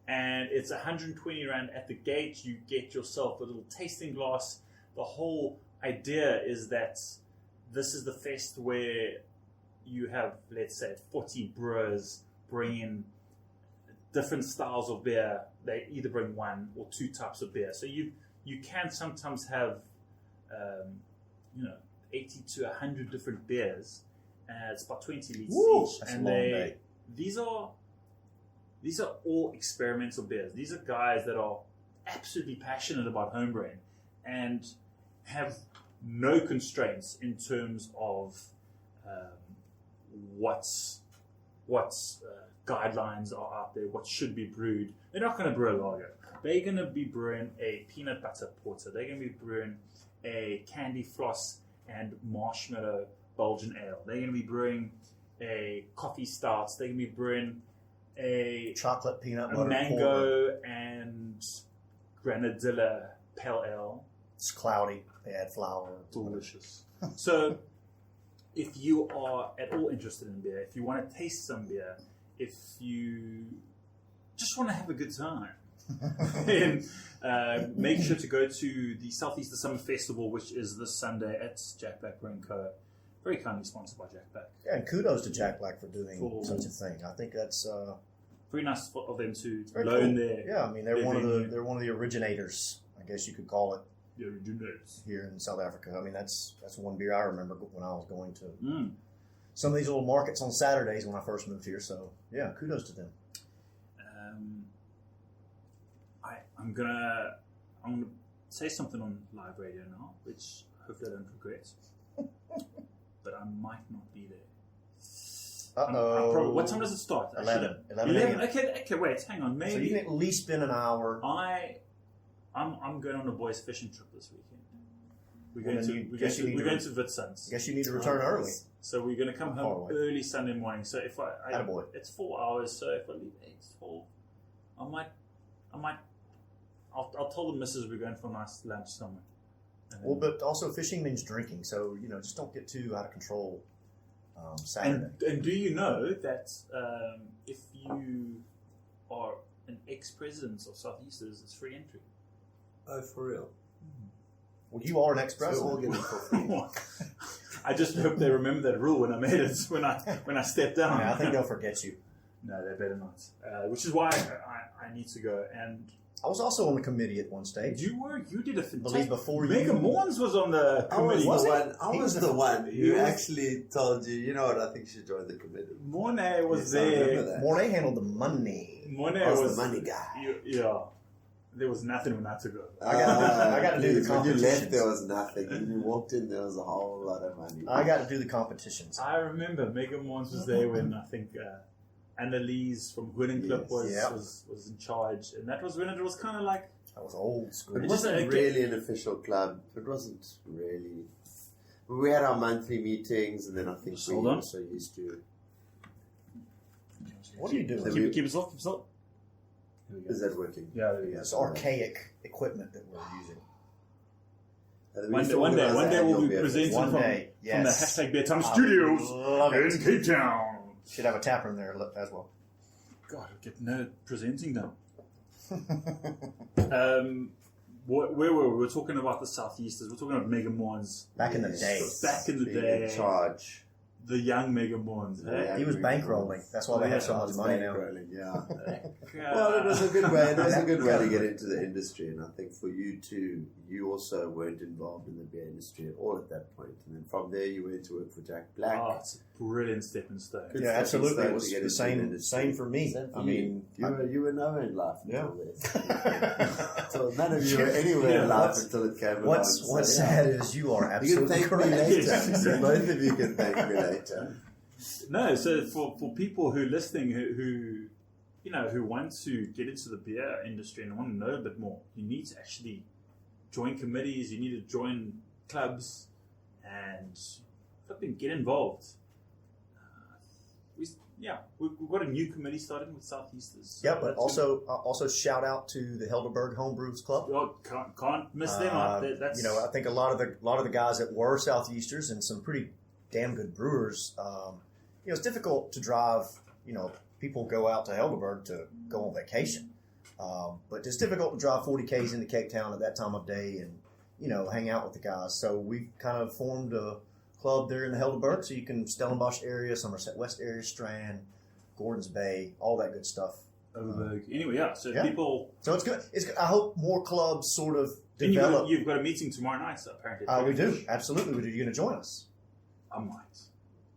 Speaker 1: And it's 120 Rand at the gate. You get yourself a little tasting glass. The whole idea is that this is the fest where you have, let's say, 40 brewers bring in different styles of beer. They either bring one or two types of beer. So you can sometimes have, 80 to 100 different beers. It's about 20 liters
Speaker 5: Woo,
Speaker 1: each,
Speaker 5: that's
Speaker 1: and
Speaker 5: a long day.
Speaker 1: these are all experimental beers. These are guys that are absolutely passionate about homebrewing and have no constraints in terms of what's guidelines are out there, what should be brewed. They're not going to brew a lager. They're going to be brewing a peanut butter porter. They're going to be brewing a candy floss and marshmallow Belgian ale. They're going to be brewing a coffee stout. They're going to be brewing a
Speaker 5: Chocolate peanut
Speaker 1: a
Speaker 5: butter porter.
Speaker 1: mango and granadilla pale ale.
Speaker 5: It's cloudy. They add flour.
Speaker 1: Delicious. So, if you are at all interested in beer, if you want to taste some beer, if you just want to have a good time, then make sure to go to the Southeaster Summer Festival, which is this Sunday at Jack Black Brewing Co. Very kindly sponsored by Jack Black.
Speaker 5: Yeah, and kudos to Jack Black for doing
Speaker 1: Cool.
Speaker 5: such a thing. I think that's
Speaker 1: Very nice of them to
Speaker 5: very
Speaker 1: loan
Speaker 5: cool.
Speaker 1: their
Speaker 5: Yeah, I mean they're
Speaker 1: their
Speaker 5: one of
Speaker 1: venue.
Speaker 5: the originators, I guess you could call it,
Speaker 1: their originators.
Speaker 5: here in South Africa. I mean that's one beer I remember when I was going to
Speaker 1: Mm.
Speaker 5: some of these little markets on Saturdays when I first moved here. So yeah, kudos to them.
Speaker 1: I'm gonna say something on live radio now, which hopefully I don't regret. But I might not be there. I'm probably, what time does it start?
Speaker 5: 11
Speaker 1: 11
Speaker 5: a.m.
Speaker 1: Okay, wait, hang on.
Speaker 5: So
Speaker 1: Maybe
Speaker 5: you can at least spend an hour.
Speaker 1: I'm going on a boys fishing trip this weekend. We're
Speaker 5: Well,
Speaker 1: going
Speaker 5: then
Speaker 1: to
Speaker 5: you-
Speaker 1: we're
Speaker 5: guess
Speaker 1: going
Speaker 5: you
Speaker 1: to
Speaker 5: need
Speaker 1: we're
Speaker 5: to-
Speaker 1: going to Witsunds.
Speaker 5: I guess you need to return early.
Speaker 1: So we're going to come
Speaker 5: Far
Speaker 1: home
Speaker 5: away.
Speaker 1: early Sunday morning. So if I
Speaker 5: Attaboy.
Speaker 1: it's 4 hours. So if I leave 8:12, I'll tell the missus we're going for a nice lunch somewhere. And
Speaker 5: Well,
Speaker 1: then-
Speaker 5: but also fishing means drinking, so just don't get too out of control. Saturday.
Speaker 1: And do you know that if you are an ex-president of Southeasters, it's free entry?
Speaker 6: Oh, for real?
Speaker 5: Well, you are an
Speaker 6: So
Speaker 5: ex-president.
Speaker 6: we're all getting for free.
Speaker 1: I just hope they remember that rule when I made it, when I stepped down.
Speaker 5: Yeah, I think they'll forget you.
Speaker 1: No, they better not. Which is why I need to go. And
Speaker 5: I was also on the committee at one stage.
Speaker 1: you did a
Speaker 5: believe
Speaker 1: fantastic.
Speaker 5: before
Speaker 1: Mega
Speaker 5: you-
Speaker 1: Morns was on the
Speaker 6: I was
Speaker 1: committee.
Speaker 6: the one. I
Speaker 5: He
Speaker 6: was
Speaker 5: was
Speaker 6: the one who
Speaker 1: was-
Speaker 6: actually told you know what? I think you should join the committee.
Speaker 1: Mornay was
Speaker 6: Yes, I remember
Speaker 1: there.
Speaker 6: that.
Speaker 5: Mornay handled the money.
Speaker 1: Mornay
Speaker 6: I was
Speaker 1: was
Speaker 6: the money guy.
Speaker 1: Yeah, there was nothing when I took over.
Speaker 5: I got to do the
Speaker 6: When you left,
Speaker 5: competitions.
Speaker 6: there was nothing. When you walked in, there was a whole lot of money.
Speaker 5: I got to do the competitions.
Speaker 1: I remember Mega Morns was there when I think Annalise from Hoodin Club
Speaker 6: Yes.
Speaker 1: was in charge, and that was when it was kind of like
Speaker 5: I was old school.
Speaker 6: It
Speaker 1: It just-
Speaker 6: wasn't really an official club. It wasn't really. We had our monthly meetings, and then I think
Speaker 1: Just
Speaker 6: we
Speaker 1: hold on.
Speaker 6: also used to.
Speaker 5: What are you doing?
Speaker 1: keep it off.
Speaker 6: Is that working?
Speaker 1: Yeah, there we go.
Speaker 5: It's archaic equipment that we're using.
Speaker 6: And we
Speaker 1: One
Speaker 6: used
Speaker 1: day,
Speaker 6: to
Speaker 1: one day,
Speaker 6: organise
Speaker 1: one
Speaker 6: the
Speaker 1: day we'll
Speaker 6: annual
Speaker 1: be
Speaker 6: beer
Speaker 1: presenting
Speaker 6: festival.
Speaker 5: One
Speaker 1: from,
Speaker 5: day,
Speaker 1: from the
Speaker 5: yes.
Speaker 1: hashtag Bedtime
Speaker 5: I
Speaker 1: Studios
Speaker 5: love it.
Speaker 1: in Cape Town.
Speaker 5: Should have a tap room there as well.
Speaker 1: God, I get no presenting done. Where were we? We're talking about the Southeasters. We're talking about Mega Morns.
Speaker 5: Back in the
Speaker 6: Yes.
Speaker 5: day.
Speaker 1: Back in the
Speaker 6: Being
Speaker 1: day.
Speaker 6: in charge.
Speaker 1: The young Mega Morns.
Speaker 6: Yeah.
Speaker 5: He was bankrolling. That's why they have so
Speaker 6: I
Speaker 5: much
Speaker 6: was
Speaker 5: money now.
Speaker 6: bankrolling, yeah.
Speaker 1: Eh?
Speaker 6: Well, it was a good way. It was a good way to
Speaker 5: Yeah.
Speaker 6: get into the industry, and I think for you too, you also weren't involved in the beer industry at all at that point. And then from there, you went to work for Jack Black.
Speaker 1: Oh, it's a brilliant stepping stone.
Speaker 6: Good
Speaker 5: Yeah,
Speaker 6: stepping
Speaker 5: absolutely.
Speaker 6: stone
Speaker 5: It
Speaker 6: to
Speaker 5: was
Speaker 6: get
Speaker 5: the
Speaker 6: into
Speaker 5: same
Speaker 6: industry.
Speaker 5: for me.
Speaker 6: Same for
Speaker 5: I
Speaker 6: you.
Speaker 5: mean,
Speaker 6: you were nowhere in life
Speaker 5: Yeah.
Speaker 6: until then. So none of you were anywhere
Speaker 1: Yeah,
Speaker 6: in life
Speaker 5: what's-
Speaker 6: until it came along.
Speaker 5: What's
Speaker 6: So,
Speaker 5: what's
Speaker 6: yeah.
Speaker 5: sad is you are
Speaker 6: You can
Speaker 5: absolutely
Speaker 6: thank me
Speaker 5: correct.
Speaker 6: later.
Speaker 1: Yes.
Speaker 6: Both of you can thank me later.
Speaker 1: No, so for people who are listening who want to get into the beer industry and want to know a bit more, you need to actually join committees, you need to join clubs and flipping get involved. We've got a new committee starting with Southeasters.
Speaker 5: Yeah, but also shout out to the Helderberg Homebrews Club.
Speaker 1: Oh, can't miss them out. That's
Speaker 5: I think a lot of the guys that were Southeasters and some pretty damn good brewers. It's difficult to drive. People go out to Helderberg to go on vacation, but it's difficult to drive 40 k's into Cape Town at that time of day and hang out with the guys. So we kind of formed a club there in the Helderberg, so you can Stellenbosch area, Somerset West area, Strand, Gordons Bay, all that good stuff.
Speaker 1: Overberg. Anyway, yeah. So
Speaker 5: Yeah.
Speaker 1: people.
Speaker 5: So it's good. It's good. I hope more clubs sort of
Speaker 1: And
Speaker 5: develop.
Speaker 1: you've got a meeting tomorrow night, so apparently.
Speaker 5: We do. Absolutely, we do. You're going to join us.
Speaker 1: I might.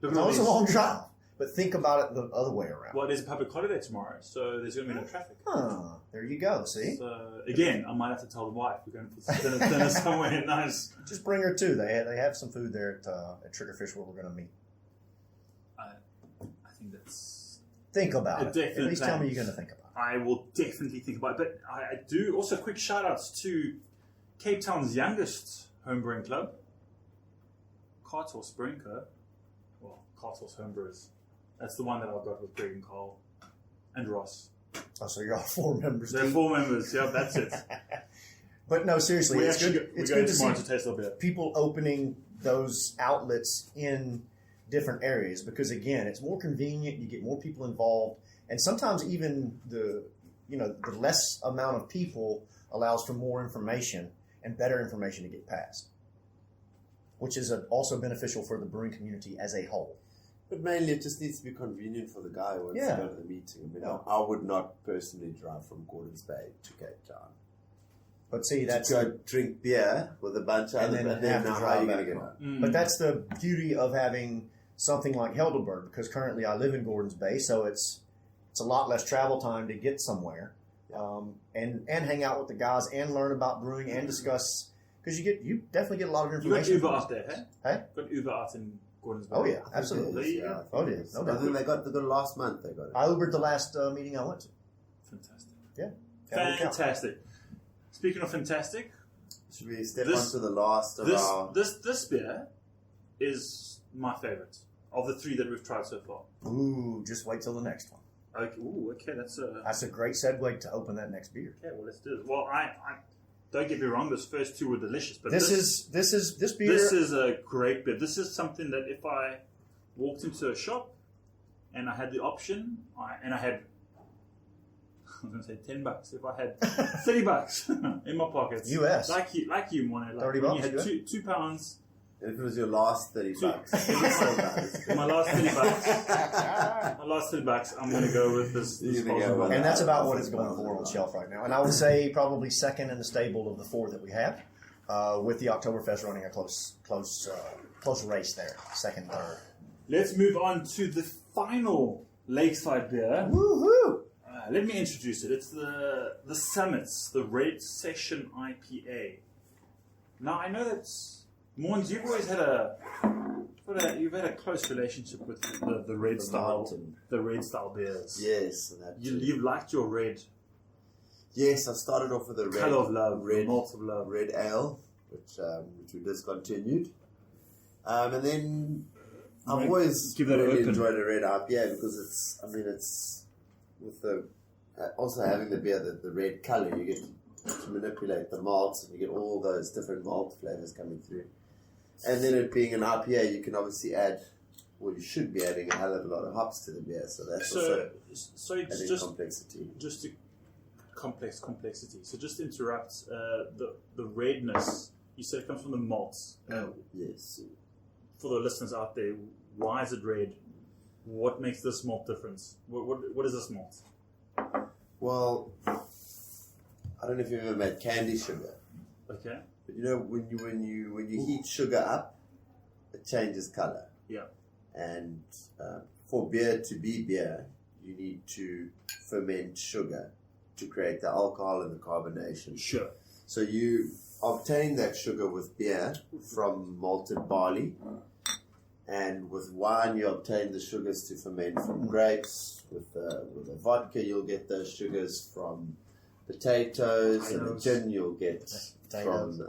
Speaker 5: It's always a long drive, but think about it the other way around.
Speaker 1: Well, there's a public holiday tomorrow, so there's going to be no traffic.
Speaker 5: Huh, there you go. See?
Speaker 1: So, again, I might have to tell the wife we're going to dinner somewhere nice.
Speaker 5: Just bring her too. They have some food there at Triggerfish where we're going to meet.
Speaker 1: I think that's...
Speaker 5: Think about
Speaker 1: A
Speaker 5: it.
Speaker 1: definite
Speaker 5: At least tell me
Speaker 1: plan.
Speaker 5: you're going to think about it.
Speaker 1: I will definitely think about it. But I do also quick shout outs to Cape Town's youngest homebrewing club, Carthorse Brewing Co. Well, Carthorse Homebrewers. That's the one that I've got with Greg and Carl and Ross.
Speaker 5: Oh, so you're all 4 members.
Speaker 1: They're
Speaker 5: deep.
Speaker 1: 4 members. Yeah, that's it.
Speaker 5: But no, seriously,
Speaker 1: We
Speaker 5: it's
Speaker 1: actually
Speaker 5: good.
Speaker 1: we're
Speaker 5: It's
Speaker 1: going
Speaker 5: good to
Speaker 1: tomorrow
Speaker 5: see
Speaker 1: to taste our beer.
Speaker 5: people opening those outlets in different areas because again, it's more convenient. You get more people involved, and sometimes even the less amount of people allows for more information and better information to get passed, which is also beneficial for the brewing community as a whole.
Speaker 6: But mainly, it just needs to be convenient for the guy who wants
Speaker 5: Yeah.
Speaker 6: to go to the meeting. I mean,
Speaker 5: Yeah.
Speaker 6: I would not personally drive from Gordons Bay to Cape Town.
Speaker 5: But see,
Speaker 6: To
Speaker 5: that's
Speaker 6: go drink beer with a bunch of
Speaker 5: And
Speaker 6: other
Speaker 5: then
Speaker 6: people.
Speaker 5: have to
Speaker 6: Now, how
Speaker 5: drive
Speaker 6: are you going
Speaker 5: back
Speaker 6: to get
Speaker 5: home.
Speaker 6: home?
Speaker 5: But that's the beauty of having something like Helderberg, because currently I live in Gordons Bay, so it's a lot less travel time to get somewhere, and hang out with the guys and learn about brewing and discuss, because you definitely get a lot of
Speaker 1: You got
Speaker 5: information.
Speaker 1: Uber
Speaker 5: from
Speaker 1: out
Speaker 5: this.
Speaker 1: there, hey?
Speaker 5: Hey?
Speaker 1: Got Uber out in Gordons Bay.
Speaker 5: Oh yeah, absolutely.
Speaker 1: Yeah.
Speaker 6: Yeah.
Speaker 5: Oh, yeah. No
Speaker 6: I
Speaker 5: doubt.
Speaker 6: think they got the last month. They got it.
Speaker 5: I Ubered the last meeting I went to.
Speaker 1: Fantastic.
Speaker 5: Yeah, That worked out.
Speaker 1: Fantastic. Speaking of fantastic,
Speaker 6: Should we step
Speaker 1: This-
Speaker 6: on to the last of
Speaker 1: this
Speaker 6: our...
Speaker 1: this beer is my favorite of the 3 that we've tried so far.
Speaker 5: Ooh, just wait till the next one.
Speaker 1: Okay, that's a...
Speaker 5: That's a great segue to open that next beer.
Speaker 1: Okay, well, let's do it. Well, I don't get me wrong, those first 2 were delicious, but
Speaker 5: This beer.
Speaker 1: this is a great beer. This is something that if I walked into a shop and I had the option, and I had, I was going to say $10. If I had $30 in my pockets,
Speaker 5: US.
Speaker 1: like you, Monet, like
Speaker 5: $30
Speaker 1: when you had
Speaker 5: US.
Speaker 1: £2.
Speaker 6: If it was your last $30,
Speaker 1: My last $30, I'm going to go with this
Speaker 6: You're gonna go
Speaker 1: Carlsberg.
Speaker 6: with
Speaker 5: And that's about what it's going for on the shelf right now. And I would say probably second in the stable of the 4 that we have, with the Oktoberfest running a close race there, second, third.
Speaker 1: Let's move on to the final Lakeside beer.
Speaker 5: Woohoo!
Speaker 1: Let me introduce it. It's the Summits, the Red Session IPA. Now I know that Mons, you've always had you've had a close relationship with the red
Speaker 6: The
Speaker 1: style,
Speaker 6: mountain.
Speaker 1: the red style beers.
Speaker 6: yes. And that
Speaker 1: You've liked your red
Speaker 6: yes, I started off with a red,
Speaker 1: color of love,
Speaker 6: red,
Speaker 1: malt of love.
Speaker 6: red ale, which we discontinued. And then I've
Speaker 1: Right.
Speaker 6: always
Speaker 1: Give that a
Speaker 6: really
Speaker 1: open.
Speaker 6: enjoyed a red IPA because it's with the also having the beer, the red color, you get to manipulate the malts and you get all those different malt flavors coming through. And then it being an IPA, you can obviously add, well, you should be adding a hell of a lot of hops to the beer, so that's also
Speaker 1: So it's
Speaker 6: adding
Speaker 1: just
Speaker 6: complexity.
Speaker 1: just to complexity. So just to interrupt the redness. You said it comes from the malts.
Speaker 6: Yes.
Speaker 1: For the listeners out there, why is it red? What makes this malt different? What is this malt?
Speaker 6: Well, I don't know if you've ever made candy sugar,
Speaker 1: Okay.
Speaker 6: but you know when you heat sugar up, it changes color.
Speaker 1: Yeah.
Speaker 6: And for beer to be beer, you need to ferment sugar to create the alcohol and the carbonation.
Speaker 1: Sure.
Speaker 6: So you obtain that sugar with beer from malted barley, and with wine you obtain the sugars to ferment from grapes. With a vodka you'll get those sugars from potatoes, and the
Speaker 1: Potatoes.
Speaker 6: gin you'll get
Speaker 5: Potatoes.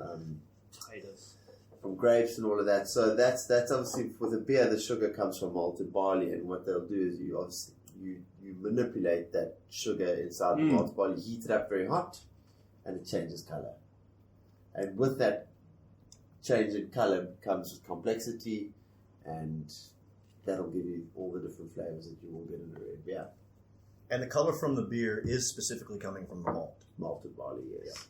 Speaker 6: from grapes and all of that. So that's obviously with a beer the sugar comes from malted barley, and what they'll do is you manipulate that sugar inside the malted barley, heat it up very hot, and it changes color. And with that change in color comes with complexity, and that'll give you all the different flavors that you will get in a red beer.
Speaker 5: And the color from the beer is specifically coming from the malt.
Speaker 6: Malted barley, yes.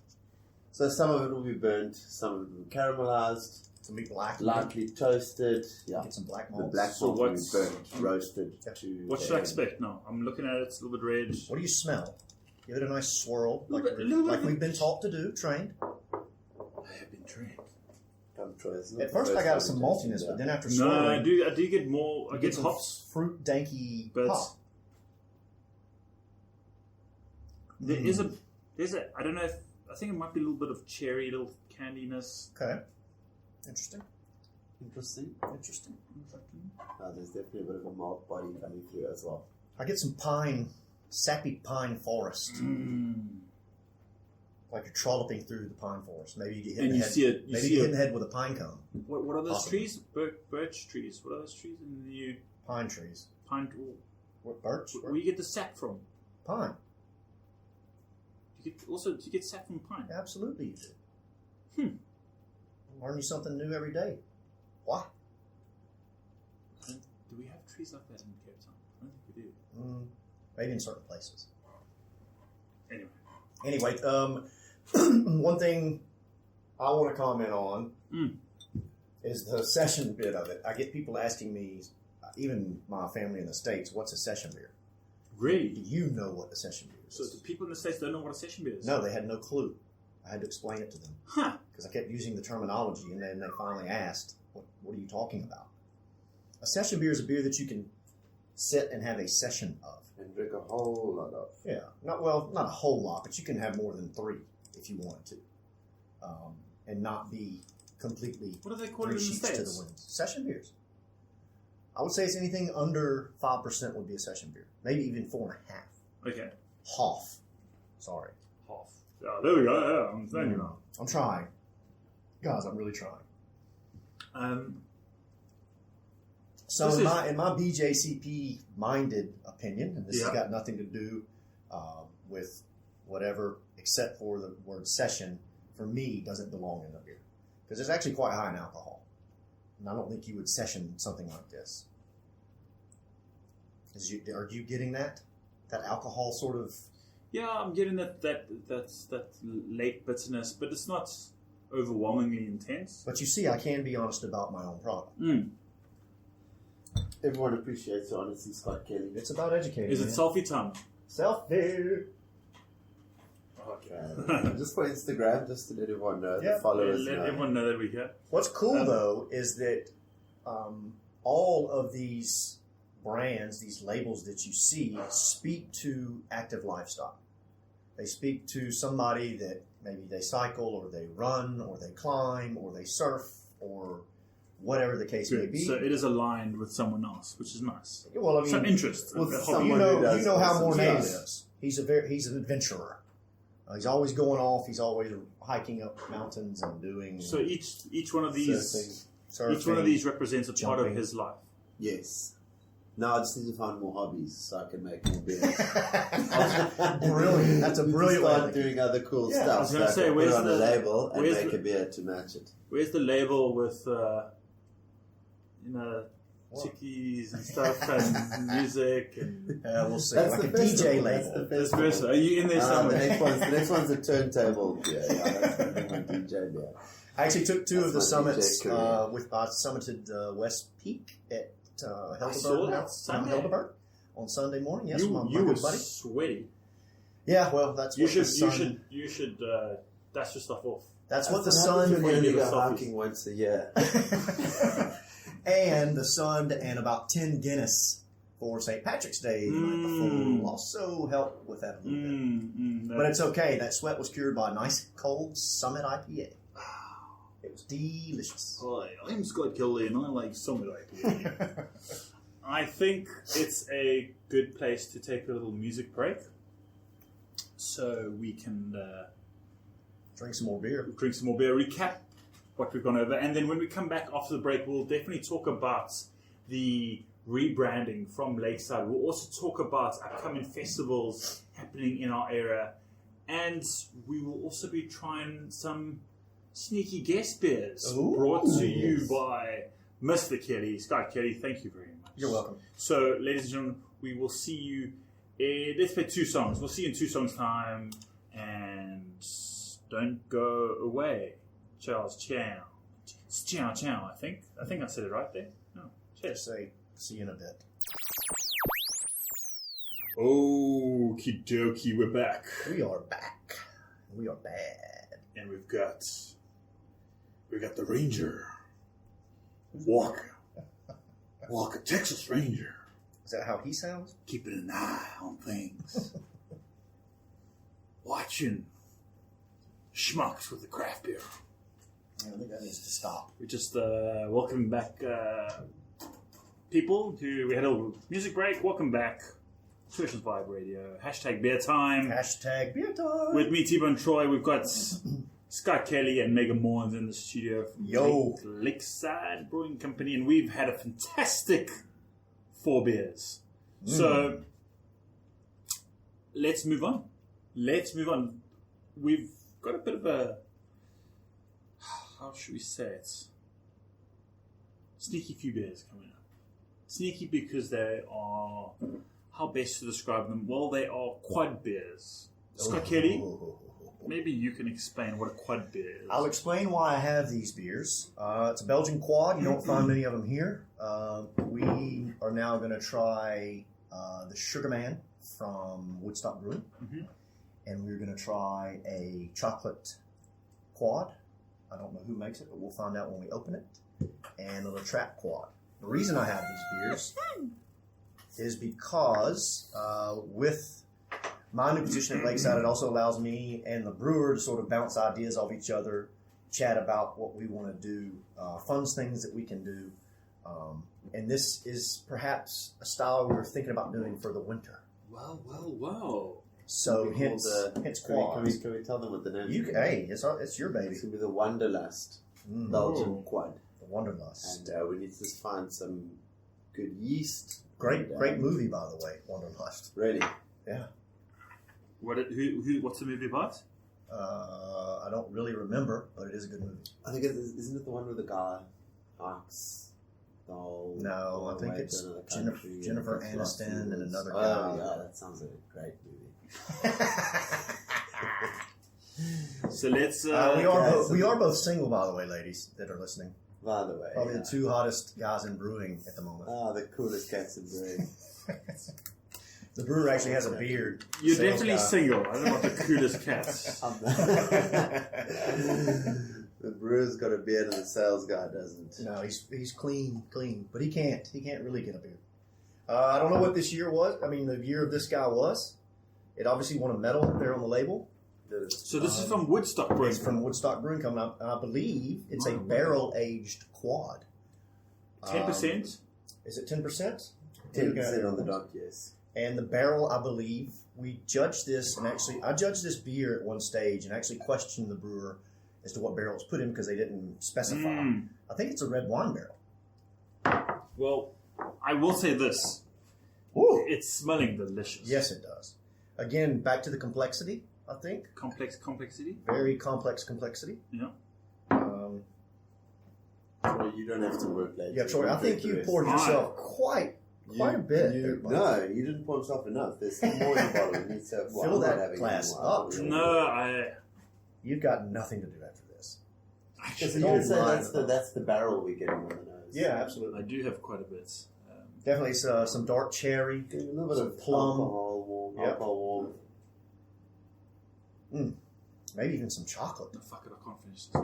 Speaker 6: So some of it will be burnt, some of it will be caramelized,
Speaker 5: Some meat black.
Speaker 6: lightly toasted. Yeah,
Speaker 5: Get some black
Speaker 6: the
Speaker 5: malt.
Speaker 6: black
Speaker 1: So
Speaker 6: malt will be
Speaker 1: what's-
Speaker 6: burnt, roasted.
Speaker 5: Yep.
Speaker 6: To
Speaker 1: What should I expect now? I'm looking at it. It's a little bit red.
Speaker 5: What do you smell? Give it a nice swirl, like,
Speaker 1: little bit.
Speaker 5: we've been taught to do, trained.
Speaker 1: I have been trained.
Speaker 6: Come try. It's not
Speaker 5: At
Speaker 6: the
Speaker 5: first, I
Speaker 6: time
Speaker 5: got some
Speaker 6: we've tasted
Speaker 5: maltiness,
Speaker 6: that.
Speaker 5: but then after
Speaker 1: No,
Speaker 5: swirling,
Speaker 1: I do get more. I
Speaker 5: you
Speaker 1: get
Speaker 5: some
Speaker 1: hops,
Speaker 5: fruit danky
Speaker 1: but
Speaker 5: hop.
Speaker 1: there's a. I don't know if I think it might be a little bit of cherry, little candiness.
Speaker 5: Okay, interesting.
Speaker 6: Interesting.
Speaker 5: Interesting.
Speaker 6: There's definitely a bit of a malt body coming through as well.
Speaker 5: I get some pine, sappy pine forest. Like you're trolloping through the pine forest. Maybe you get hit in
Speaker 1: And
Speaker 5: the
Speaker 1: you
Speaker 5: head.
Speaker 1: see it. You
Speaker 5: Maybe
Speaker 1: see
Speaker 5: you get hit
Speaker 1: it.
Speaker 5: in the head with a pine cone.
Speaker 1: What are those
Speaker 5: Possibly.
Speaker 1: trees? Birch trees. What are those trees in the
Speaker 5: Pine trees.
Speaker 1: pine?
Speaker 5: What birch?
Speaker 1: Where you get the sap from?
Speaker 5: Pine.
Speaker 1: Do you get sap from pine?
Speaker 5: Absolutely, you do. Learn you something new every day. What?
Speaker 1: Do we have trees like that in Cape Town? I don't think we do.
Speaker 5: Maybe in certain places.
Speaker 1: Anyway,
Speaker 5: One thing I want to comment on is the session bit of it. I get people asking me, even my family in the States, what's a session beer? Do
Speaker 1: really?
Speaker 5: you know what a session beer is?
Speaker 1: So the people in the States don't know what a session beer is?
Speaker 5: No, they had no clue. I had to explain it to them
Speaker 1: Huh.
Speaker 5: because I kept using the terminology, and then they finally asked, what are you talking about? A session beer is a beer that you can sit and have a session of.
Speaker 6: And drink a whole lot of.
Speaker 5: Yeah, not a whole lot, but you can have more than 3 if you wanted to, and not be completely
Speaker 1: What do they call
Speaker 5: 3
Speaker 1: it in the
Speaker 5: sheets to the
Speaker 1: States?
Speaker 5: wind. Session beers. I would say it's anything under 5% would be a session beer, maybe even 4.5.
Speaker 1: Okay.
Speaker 5: Half. Sorry,
Speaker 1: Half. Yeah, there we go. Yeah, I'm saying you know.
Speaker 5: I'm trying, guys. I'm really trying. So
Speaker 1: This
Speaker 5: in
Speaker 1: is-
Speaker 5: my BJCP minded opinion, and this
Speaker 1: Yeah.
Speaker 5: has got nothing to do with whatever except for the word session, for me, doesn't belong in a beer. Because it's actually quite high in alcohol. And I don't think you would session something like this. Are you getting that? That alcohol sort of...
Speaker 1: Yeah, I'm getting that late bitterness, but it's not overwhelmingly intense.
Speaker 5: But you see, I can be honest about my own product.
Speaker 6: Everyone appreciates your honesty, Scott Kelly.
Speaker 5: It's about educating.
Speaker 1: Is it selfie time?
Speaker 5: Self-beer?
Speaker 1: Okay.
Speaker 6: Just for Instagram, just to let everyone know,
Speaker 5: Yeah.
Speaker 6: the followers
Speaker 1: Let
Speaker 6: know.
Speaker 1: everyone know that we're here.
Speaker 5: What's cool though is that all of these brands, these labels that you see, speak to active lifestyle. They speak to somebody that maybe they cycle or they run or they climb or they surf or whatever the case may
Speaker 1: Good.
Speaker 5: be.
Speaker 1: So it is aligned with someone else, which is nice.
Speaker 5: Well, I mean,
Speaker 1: Some interest.
Speaker 6: Well,
Speaker 1: a hobby.
Speaker 6: someone
Speaker 5: you
Speaker 6: who
Speaker 5: know
Speaker 6: does
Speaker 5: how
Speaker 6: awesome
Speaker 5: Mornay
Speaker 6: stuff.
Speaker 5: lives. He's an adventurer. He's always going off. He's always hiking up mountains and doing
Speaker 1: So each one of these
Speaker 5: surfing.
Speaker 1: each one of these represents a part of
Speaker 5: jumping.
Speaker 1: his life.
Speaker 6: Yes. Now I just need to find more hobbies so I can make more beers.
Speaker 5: Brilliant. That's a brilliant way to
Speaker 6: Start
Speaker 5: think.
Speaker 6: doing other cool
Speaker 5: Yeah,
Speaker 6: stuff.
Speaker 1: I was gonna
Speaker 6: so
Speaker 1: say,
Speaker 6: I can put
Speaker 1: where's
Speaker 6: it on
Speaker 1: the-
Speaker 6: a label and
Speaker 1: where's
Speaker 6: make
Speaker 1: the-
Speaker 6: a beer to match it.
Speaker 1: Where's the label with
Speaker 5: What?
Speaker 1: chickies and stuff and music and
Speaker 5: We'll see.
Speaker 6: That's
Speaker 5: Like
Speaker 6: the
Speaker 5: a
Speaker 6: festival,
Speaker 5: DJ
Speaker 6: that's
Speaker 5: label.
Speaker 6: the
Speaker 1: vice
Speaker 6: festival.
Speaker 1: versa? Are you in there
Speaker 6: The
Speaker 1: somewhere?
Speaker 6: next one's a turntable beer. Yeah, that's my DJ beer.
Speaker 5: I actually took 2 of the
Speaker 6: That's my
Speaker 5: summits
Speaker 6: DJ career.
Speaker 5: I summited West Peak at
Speaker 1: saw
Speaker 5: Helderberg,
Speaker 1: that
Speaker 5: Mount
Speaker 1: Sunday.
Speaker 5: Helderberg on Sunday morning. Yes,
Speaker 1: you
Speaker 5: my
Speaker 1: you were
Speaker 5: good buddy.
Speaker 1: sweaty.
Speaker 5: Yeah, well, that's
Speaker 1: You
Speaker 5: what the
Speaker 1: should
Speaker 5: sun.
Speaker 1: you should dust your stuff off.
Speaker 5: That's what the
Speaker 6: That's what happens
Speaker 5: sun.
Speaker 6: when you only
Speaker 1: Give us
Speaker 6: go
Speaker 1: selfies.
Speaker 6: hiking once a year.
Speaker 5: And the sun and about 10 Guinness for St. Patrick's Day the night before will also help with that a little bit. But it's okay. That sweat was cured by a nice cold Summit IPA. It was delicious.
Speaker 1: Hi, I'm Scott Kelly and I like Summit IPA. I think it's a good place to take a little music break so we can
Speaker 5: Drink some more beer.
Speaker 1: drink some more beer, recap what we've gone over, and then when we come back after the break, we'll definitely talk about the rebranding from Lakeside. We'll also talk about upcoming festivals happening in our area, and we will also be trying some sneaky guest beers
Speaker 5: Ooh,
Speaker 1: brought to you
Speaker 5: yes.
Speaker 1: by Mr. Kelly, Scott Kelly. Thank you very much.
Speaker 5: You're welcome.
Speaker 1: So, ladies and gentlemen, we will see you. Let's play 2 songs. We'll see you in 2 songs' time, and don't go away. Charles Chow. It's ciao ciao, I think. I think I said it right there. No. Cheers.
Speaker 5: Say, see you in a bit.
Speaker 1: Okie dokie, we're back.
Speaker 5: We are back. We are bad.
Speaker 1: And we've got the Ranger. Walker, Texas Ranger.
Speaker 5: Is that how he sounds?
Speaker 1: Keeping an eye on things. Watching schmucks with the craft beer.
Speaker 5: I think that needs to stop.
Speaker 1: We're just welcoming back people who we had a music break. Welcome back to Oceans Vibe Radio. Hashtag beer time.
Speaker 5: Hashtag beer time.
Speaker 1: With me, T-Bone Troy. We've got Scott Kelly and Megan Morns in the studio from
Speaker 5: Yo.
Speaker 1: Lakeside Brewing Company, and we've had a fantastic 4 beers. So let's move on. We've got a bit of a, how should we say it? Sneaky few beers coming up. Sneaky because they are, how best to describe them? Well, they are quad beers. Scott Kelly, maybe you can explain what a quad beer is.
Speaker 5: I'll explain why I have these beers. It's a Belgian quad. You don't find many of them here. We are now going to try the Sugar Man from Woodstock Brewing. And we're going to try a chocolate quad. I don't know who makes it, but we'll find out when we open it. And a La Trappe quad. The reason I have these beers is because with my new position at Lakeside, it also allows me and the brewer to sort of bounce ideas off each other, chat about what we want to do, fun things that we can do. And this is perhaps a style we were thinking about doing for the winter.
Speaker 1: Wow.
Speaker 5: So hence quads.
Speaker 6: Can we tell them what the name
Speaker 5: You
Speaker 6: is?
Speaker 5: can, hey, it's your baby.
Speaker 6: It's going to be the Wanderlust Belgian quad.
Speaker 5: The Wanderlust.
Speaker 6: And we need to find some good yeast.
Speaker 5: Great
Speaker 6: And,
Speaker 5: movie, by the way, Wanderlust.
Speaker 6: Really?
Speaker 5: Yeah.
Speaker 1: What's the movie about?
Speaker 5: I don't really remember, but it is a good movie.
Speaker 6: I think isn't it the one where the guy hikes the whole...
Speaker 5: No, I think
Speaker 6: way
Speaker 5: it's
Speaker 6: to another
Speaker 5: Jennifer,
Speaker 6: country
Speaker 5: Jennifer
Speaker 6: and gets lost in
Speaker 5: Aniston
Speaker 6: the
Speaker 5: and
Speaker 6: woods?
Speaker 5: another
Speaker 6: Oh,
Speaker 5: guy.
Speaker 6: yeah, that sounds like a great movie.
Speaker 1: So let's.
Speaker 5: we are both single, by the way, ladies that are listening.
Speaker 6: By the way.
Speaker 5: Probably the 2 hottest guys in brewing at the moment.
Speaker 6: Oh, the coolest cats in brewing.
Speaker 5: The brewer actually has a beard.
Speaker 1: You're
Speaker 5: Sales
Speaker 1: definitely
Speaker 5: guy.
Speaker 1: single. I don't know what the coolest cats.
Speaker 6: The brewer's got a beard and the sales guy doesn't.
Speaker 5: No, he's clean, but he can't really get a beard. I don't know what this year was. I mean, the year of this guy was. It obviously won a medal there on the label.
Speaker 1: So this is from Woodstock Brewing.
Speaker 5: It's from Woodstock Brewing coming up, and I believe it's a barrel-aged quad.
Speaker 1: 10%.
Speaker 5: Is it 10%?
Speaker 6: 10% on the dot, yes.
Speaker 5: And the barrel, I believe, we judged this, and actually, I judged this beer at one stage and actually questioned the brewer as to what barrel it was put in because they didn't specify. I think it's a red wine barrel.
Speaker 1: Well, I will say this.
Speaker 5: Ooh.
Speaker 1: It's smelling delicious.
Speaker 5: Yes, it does. Again, back to the complexity, I think.
Speaker 1: Complexity.
Speaker 5: Very complex complexity.
Speaker 1: Yeah.
Speaker 6: So you don't have to work later.
Speaker 5: Yeah, Troy, I think you poured yourself quite a bit. there, buddy.
Speaker 6: No, you didn't pour yourself enough. There's still more in the bottle. You need to
Speaker 5: Fill that glass up.
Speaker 1: No,
Speaker 5: You've got nothing to do after this.
Speaker 6: Because you
Speaker 5: Don't
Speaker 6: can say
Speaker 5: lie
Speaker 6: that's
Speaker 5: about
Speaker 6: the barrel we're getting on the nose.
Speaker 5: Yeah, absolutely.
Speaker 1: I do have quite a bit.
Speaker 5: Definitely some dark cherry,
Speaker 6: A little bit
Speaker 5: some
Speaker 6: of
Speaker 5: plum,
Speaker 6: alcohol warm.
Speaker 5: maybe even some chocolate.
Speaker 1: No, fuck it, I can't finish this. I'm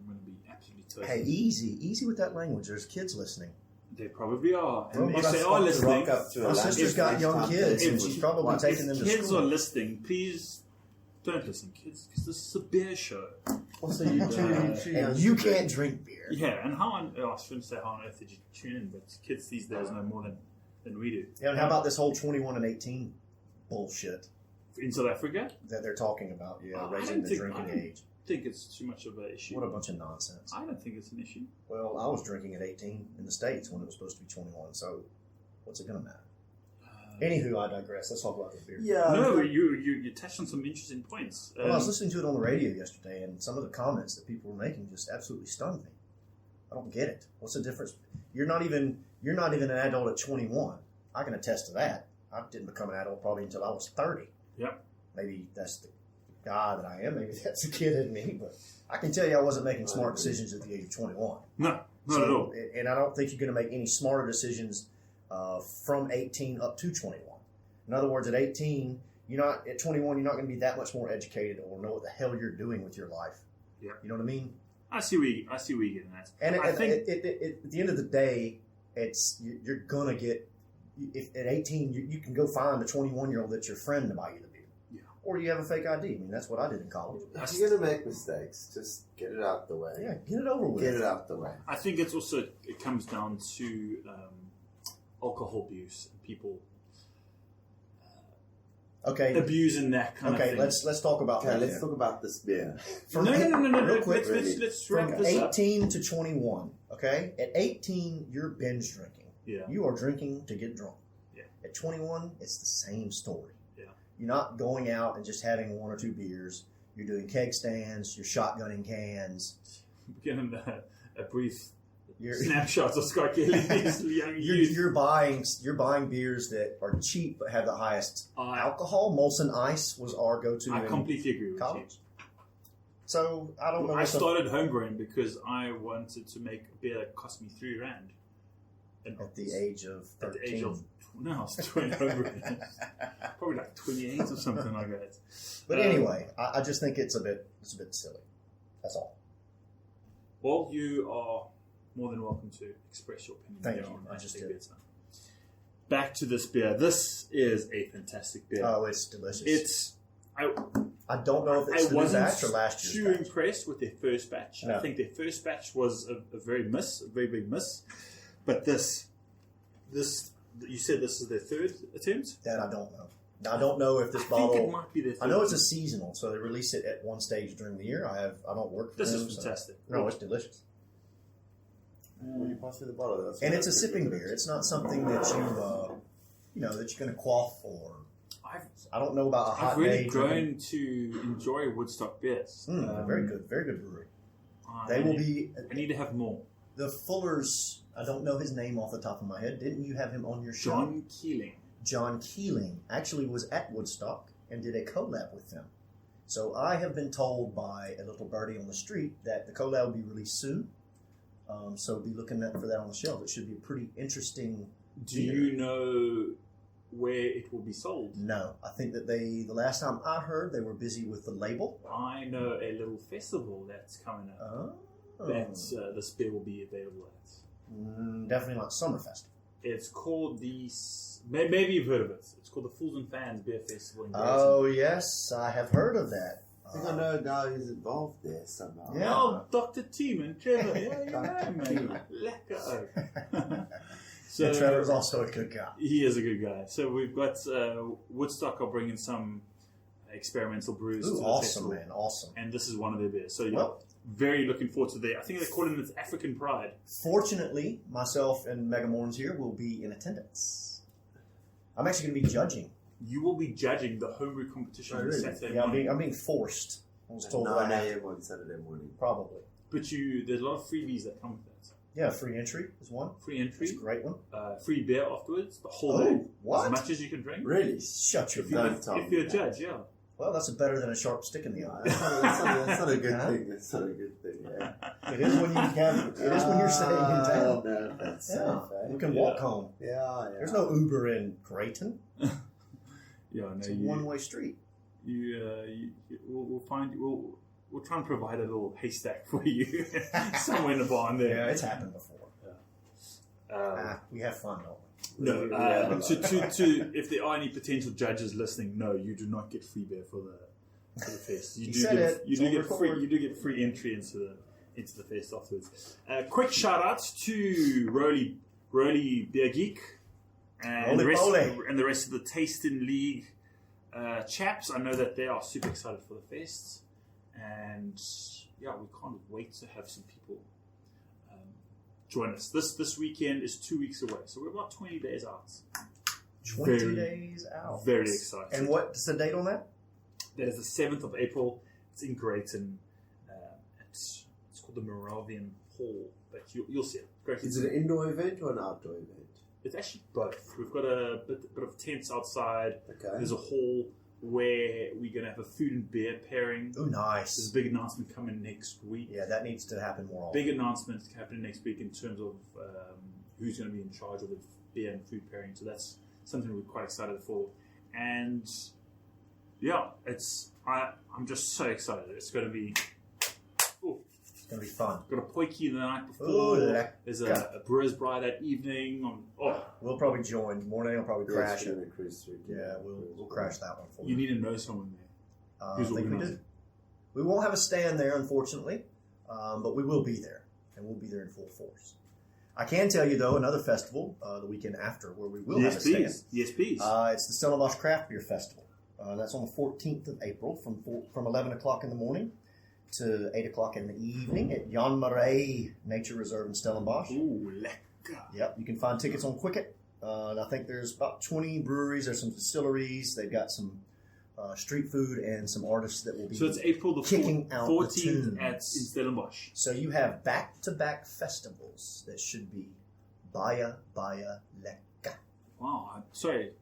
Speaker 1: going to be absolutely toasted.
Speaker 5: Hey, easy with that language. There's kids listening.
Speaker 1: They probably are.
Speaker 5: Well,
Speaker 1: And if
Speaker 5: but
Speaker 1: they
Speaker 5: I
Speaker 1: are
Speaker 6: fucked
Speaker 1: listening,
Speaker 6: rock up to
Speaker 5: My
Speaker 6: a
Speaker 5: sister's
Speaker 6: language
Speaker 5: got
Speaker 6: next
Speaker 5: young
Speaker 6: time.
Speaker 5: kids, and
Speaker 1: If-
Speaker 5: she's probably taking them to
Speaker 1: kids
Speaker 5: school.
Speaker 1: are listening, please don't listen, kids, because this is a beer show.
Speaker 6: Also, you
Speaker 5: And you can't drink beer.
Speaker 1: Yeah, and I shouldn't say how on earth did you tune in, but kids these days know more than we do.
Speaker 5: Yeah, and how about this whole 21 and 18 bullshit
Speaker 1: In South Africa,
Speaker 5: that they're talking about? Yeah,
Speaker 1: I
Speaker 5: raising
Speaker 1: don't
Speaker 5: the
Speaker 1: think-
Speaker 5: drinking
Speaker 1: I-
Speaker 5: age.
Speaker 1: I think it's too much of an issue.
Speaker 5: What a bunch of nonsense.
Speaker 1: I don't think it's an issue.
Speaker 5: Well, I was drinking at 18 in the States when it was supposed to be 21, so what's it going to matter? Anywho, I digress. Let's talk about the beer.
Speaker 6: Yeah.
Speaker 1: No, you touched on some interesting points.
Speaker 5: Well, I was listening to it on the radio yesterday, and some of the comments that people were making just absolutely stunned me. I don't get it. What's the difference? You're not even an adult at 21. I can attest to that. I didn't become an adult probably until I was 30.
Speaker 1: Yep.
Speaker 5: Maybe that's the guy that I am. Maybe that's a kid in me, but I can tell you I wasn't making smart decisions at the age of 21.
Speaker 1: No, not at all.
Speaker 5: And I don't think you're going to make any smarter decisions from 18 up to 21. In other words, at 18, at 21, you're not going to be that much more educated or know what the hell you're doing with your life.
Speaker 1: Yeah.
Speaker 5: You know what I mean?
Speaker 1: I see where you're getting at.
Speaker 5: And
Speaker 1: I think
Speaker 5: at the end of the day, you're going to get, if at 18, you can go find a 21-year-old that's your friend to buy you the beer.
Speaker 1: Yeah.
Speaker 5: Or you have a fake ID. I mean, that's what I did in college.
Speaker 6: If you're going to make mistakes, just get it out the way.
Speaker 5: Yeah, get it over with.
Speaker 6: Get it out the way.
Speaker 1: I think it comes down to alcohol abuse and people abusing that kind of thing.
Speaker 5: Okay, let's talk about that.
Speaker 6: Let's talk about this beer.
Speaker 1: No.
Speaker 5: Real quick,
Speaker 1: Let's wrap
Speaker 5: from
Speaker 1: this up.
Speaker 5: 18 to 21, okay? At 18, you're binge drinking.
Speaker 1: Yeah.
Speaker 5: You are drinking to get drunk.
Speaker 1: Yeah.
Speaker 5: At 21, it's the same story.
Speaker 1: Yeah.
Speaker 5: You're not going out and just having one or two beers. You're doing keg stands. You're shotgunning cans.
Speaker 1: Give them a brief
Speaker 5: You're
Speaker 1: snapshots of Scott Kelly's young youth.
Speaker 5: you're buying beers that are cheap but have the highest alcohol. Molson Ice was our go-to.
Speaker 1: I completely agree with
Speaker 5: college.
Speaker 1: you.
Speaker 5: So I don't know.
Speaker 1: I started homebrewing because I wanted to make a beer that cost me £3
Speaker 5: at the age of 13.
Speaker 1: At the age of no, I was doing homebrewing. Probably like 28 or something like that.
Speaker 5: But anyway, I just think it's a bit silly. That's all.
Speaker 1: Well, you are more than welcome to express your opinion.
Speaker 5: Thank
Speaker 1: there
Speaker 5: you.
Speaker 1: on
Speaker 5: I just
Speaker 1: Hashtag
Speaker 5: did.
Speaker 1: Beer Time. Back to this beer. This is a fantastic beer.
Speaker 5: Oh, it's delicious. I don't know if it's the new batch or last year's
Speaker 1: too
Speaker 5: batch.
Speaker 1: impressed with their first batch.
Speaker 5: No.
Speaker 1: I think their first batch was a very big miss. But this, you said this is their third attempt?
Speaker 5: That I don't know. I don't know if this
Speaker 1: I
Speaker 5: bottle.
Speaker 1: think it might be their third
Speaker 5: I know it's a
Speaker 1: attempt.
Speaker 5: seasonal, so they release it at one stage during the year. I don't work for
Speaker 1: This
Speaker 5: them.
Speaker 1: is fantastic.
Speaker 5: No, it's delicious.
Speaker 6: Will you pass me the bottle?
Speaker 5: And it's a sipping beer. It's not something that that you're going to quaff or. I don't know about a hot
Speaker 1: I've really
Speaker 5: day.
Speaker 1: grown to enjoy Woodstock beers.
Speaker 5: Very good brewery.
Speaker 1: I
Speaker 5: They will
Speaker 1: need-
Speaker 5: be
Speaker 1: I need to have more.
Speaker 5: the Fullers. I don't know his name off the top of my head. Didn't you have him on your show?
Speaker 1: John Keeling.
Speaker 5: John Keeling actually was at Woodstock and did a collab with them. So I have been told by a little birdie on the street that the collab will be released soon. So be looking for that on the shelf. It should be a pretty interesting.
Speaker 1: Do you know where it will be sold?
Speaker 5: No, I think that the last time I heard, they were busy with the label.
Speaker 1: I know a little festival that's coming up
Speaker 5: Oh.
Speaker 1: that this beer will be available at.
Speaker 5: Definitely not Summerfest.
Speaker 1: It's called maybe you've heard of it. It's called the Fools and Fans Beer Festival in Grayson.
Speaker 5: Oh, yes, I have heard of that.
Speaker 6: I think I know a guy who's involved there somehow.
Speaker 5: Yeah.
Speaker 1: Oh, Dr. Tiemann, Trevor. Yeah, you know, mate. Lekker.
Speaker 5: So Trevor's also a good guy.
Speaker 1: He is a good guy. So we've got Woodstock are bringing some experimental brews to the
Speaker 5: Awesome,
Speaker 1: festival.
Speaker 5: man. Awesome.
Speaker 1: And this is one of their beers. So
Speaker 5: Well-
Speaker 1: very looking forward to that. I think they call it African Pride.
Speaker 5: Fortunately, myself and Megamorns here will be in attendance. I'm actually going to be judging.
Speaker 1: You will be judging the homebrew competition on Saturday morning.
Speaker 5: I'm being forced. I was
Speaker 6: At
Speaker 5: told
Speaker 6: 9
Speaker 5: that.
Speaker 6: a.m. on Saturday morning.
Speaker 5: Probably.
Speaker 1: But there's a lot of freebies that come with that.
Speaker 5: Yeah, free entry is one.
Speaker 1: Free entry,
Speaker 5: That's a great one.
Speaker 1: free beer afterwards, the whole
Speaker 5: Oh,
Speaker 1: day,
Speaker 5: what?
Speaker 1: as much as you can drink.
Speaker 6: Really?
Speaker 5: Shut your
Speaker 1: If,
Speaker 5: mouth.
Speaker 1: you,
Speaker 6: Don't tell
Speaker 1: if you're
Speaker 6: me
Speaker 1: a
Speaker 6: that.
Speaker 1: judge, yeah.
Speaker 5: Well, that's better than a sharp stick in the eye.
Speaker 6: That's not a good
Speaker 5: Huh?
Speaker 6: thing. That's not a good thing. Yeah.
Speaker 5: It is when you have. It is when you're staying in town.
Speaker 6: No, that's
Speaker 5: Yeah,
Speaker 6: safe, eh?
Speaker 5: you can walk home.
Speaker 6: Yeah.
Speaker 5: There's no Uber in Grayton.
Speaker 1: Yeah, no,
Speaker 5: It's a one-way street.
Speaker 1: We'll find you. We'll try and provide a little haystack for you somewhere in the barn there.
Speaker 5: Yeah, it's happened before. We have fun, don't we?
Speaker 1: No,
Speaker 6: Yeah.
Speaker 1: if there are any potential judges listening, no, you do not get free beer for the fest. You
Speaker 5: He
Speaker 1: do
Speaker 5: said
Speaker 1: get
Speaker 5: it.
Speaker 1: you
Speaker 5: It's
Speaker 1: do
Speaker 5: on
Speaker 1: get free
Speaker 5: record.
Speaker 1: you do get free entry into the fest afterwards. Quick shout out to Roly Beer Geek and
Speaker 5: Roly-poly.
Speaker 1: the rest of the Tasting League chaps. I know that they are super excited for the fest, and yeah, we can't wait to have some people join us. This weekend is 2 weeks away, so we're about 20 days out.
Speaker 5: 20 days out.
Speaker 1: Very excited.
Speaker 5: And what's the date on that?
Speaker 1: That is the 7th of April. It's in Grayton. It's called the Moravian Hall, but you'll see it. Grayton.
Speaker 6: Is it an indoor event or an outdoor event?
Speaker 1: It's actually both. We've got a bit of tents outside.
Speaker 6: Okay.
Speaker 1: There's a hall where we're going to have a food and beer pairing.
Speaker 5: Oh,
Speaker 1: There's
Speaker 5: nice.
Speaker 1: a big announcement coming next week.
Speaker 5: Yeah, that needs to happen more often.
Speaker 1: Big announcement happening next week in terms of who's going to be in charge of the beer and food pairing. So that's something we're quite excited for. And yeah, I'm just so excited. It's going to be.
Speaker 5: It's going to be fun.
Speaker 1: Got a poikie the night before.
Speaker 5: Ooh,
Speaker 1: There's a brewer's bride that evening.
Speaker 5: We'll probably join. Morning, I'll probably crash it.
Speaker 6: a cruise through.
Speaker 5: Yeah, we'll crash that one for
Speaker 1: You
Speaker 5: you.
Speaker 1: need to know someone there.
Speaker 5: I
Speaker 1: Who's
Speaker 5: think we
Speaker 1: organising?
Speaker 5: do. We won't have a stand there, unfortunately, but we will be there, and we'll be there in full force. I can tell you, though, another festival the weekend after where we will have a stand.
Speaker 1: Yes, please.
Speaker 5: It's the Stellenbosch Craft Beer Festival. That's on the 14th of April from 11 o'clock in the morning to 8 o'clock in the evening at Jan Marais Nature Reserve in Stellenbosch.
Speaker 1: Ooh, lekker.
Speaker 5: Yep, you can find tickets on Quicket. And I think there's about 20 breweries. There's some distilleries. They've got some street food and some artists that will be.
Speaker 1: So it's April the
Speaker 5: kicking out the
Speaker 1: 14th
Speaker 5: tunes.
Speaker 1: in Stellenbosch.
Speaker 5: So you have back-to-back festivals that should be Baya Lekker.
Speaker 1: Wow. Sorry.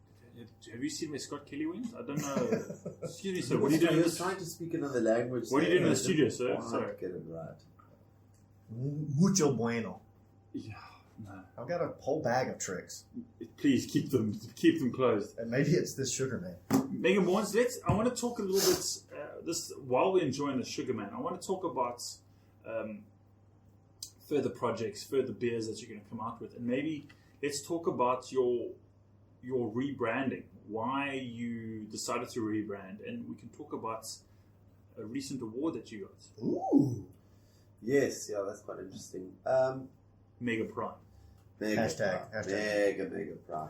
Speaker 1: Have you seen where Scott Kelly went? I don't know. Excuse me, sir. What are you doing?
Speaker 6: He
Speaker 1: in
Speaker 6: was
Speaker 1: the-
Speaker 6: trying to speak another language.
Speaker 1: What are you
Speaker 6: there,
Speaker 1: doing in the
Speaker 6: but I
Speaker 1: studio,
Speaker 6: didn't
Speaker 1: sir?
Speaker 6: quite
Speaker 1: Sorry.
Speaker 6: Get it right.
Speaker 5: Mucho bueno.
Speaker 1: Yeah, no.
Speaker 5: I've got a whole bag of tricks.
Speaker 1: Please keep them closed.
Speaker 5: And maybe it's this sugar man.
Speaker 1: Megan Barnes, I want to talk a little bit, while we're enjoying the Sugar Man, I want to talk about further projects, further beers that you're going to come out with. And maybe let's talk about your rebranding, why you decided to rebrand. And we can talk about a recent award that you got,
Speaker 5: Ooh.
Speaker 6: Yes, yeah, that's quite interesting.
Speaker 1: Mega Prime.
Speaker 6: Mega
Speaker 5: Hashtag.
Speaker 6: Mega prime.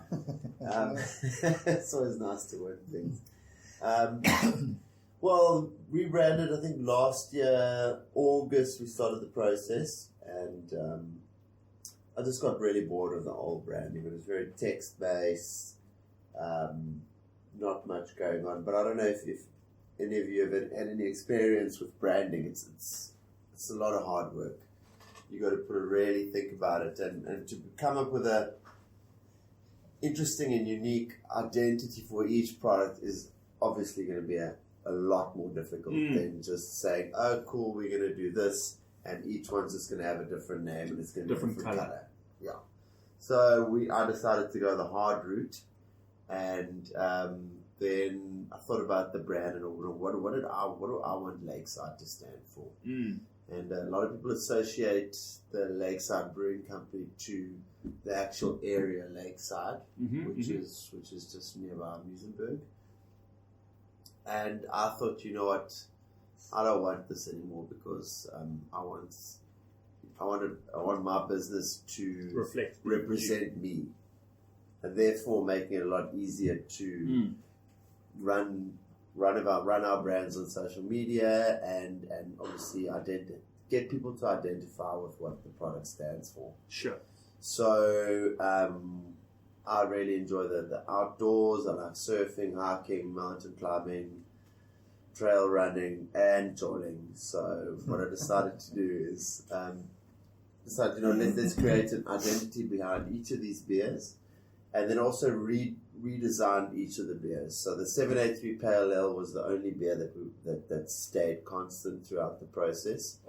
Speaker 6: It's always nice to work things. Well, rebranded, I think last year, August, we started the process, and I just got really bored of the old branding. It was very text-based, not much going on. But I don't know if any of you have had any experience with branding. It's a lot of hard work. You got to really think about it, and to come up with a interesting and unique identity for each product is obviously going to be a lot more difficult than just saying, oh, cool, we're going to do this, and each one's just going to have a different name and it's going to be a different color. Yeah. So I decided to go the hard route, and then I thought about the brand and what do I want Lakeside to stand for? And a lot of people associate the Lakeside Brewing Company to the actual area Lakeside, which is just nearby Muizenberg. And I thought, you know what, I don't want this anymore because I want my business to represent me, and therefore making it a lot easier to run our brands on social media and obviously get people to identify with what the product stands for.
Speaker 1: Sure.
Speaker 6: So I really enjoy the outdoors. I like surfing, hiking, mountain climbing, trail running, and jolling. So what I decided to do is let's create an identity behind each of these beers, and then also redesigned each of the beers. So the 783 Pale Ale was the only beer that stayed constant throughout the process.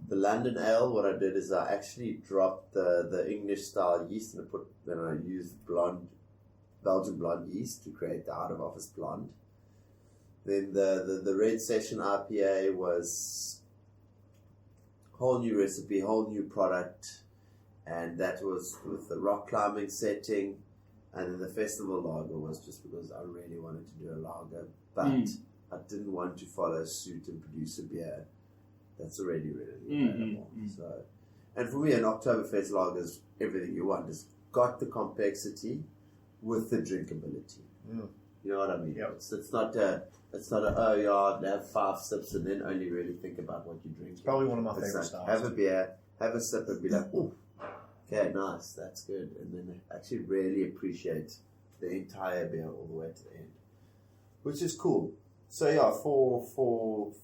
Speaker 6: The London Ale, what I did is I actually dropped the English style yeast, and I used Belgian blonde yeast to create the out of office blonde. Then the Red Session IPA was whole new recipe, whole new product, and that was with the rock climbing setting. And then the festival lager was just because I really wanted to do a lager, but I didn't want to follow suit and produce a beer that's already readily available. So, and for me, an Oktoberfest lager is everything you want. It's got the complexity with the drinkability. You know what I mean?
Speaker 5: Yep.
Speaker 6: It's not a oh yeah, have 5 sips and then only really think about what you drink.
Speaker 5: It's probably one of my
Speaker 6: It's
Speaker 5: favorite
Speaker 6: like,
Speaker 5: styles.
Speaker 6: have a beer, have a sip, and be like, oh, okay, nice, that's good, and then actually really appreciate the entire beer all the way to the end, which is cool. So yeah, for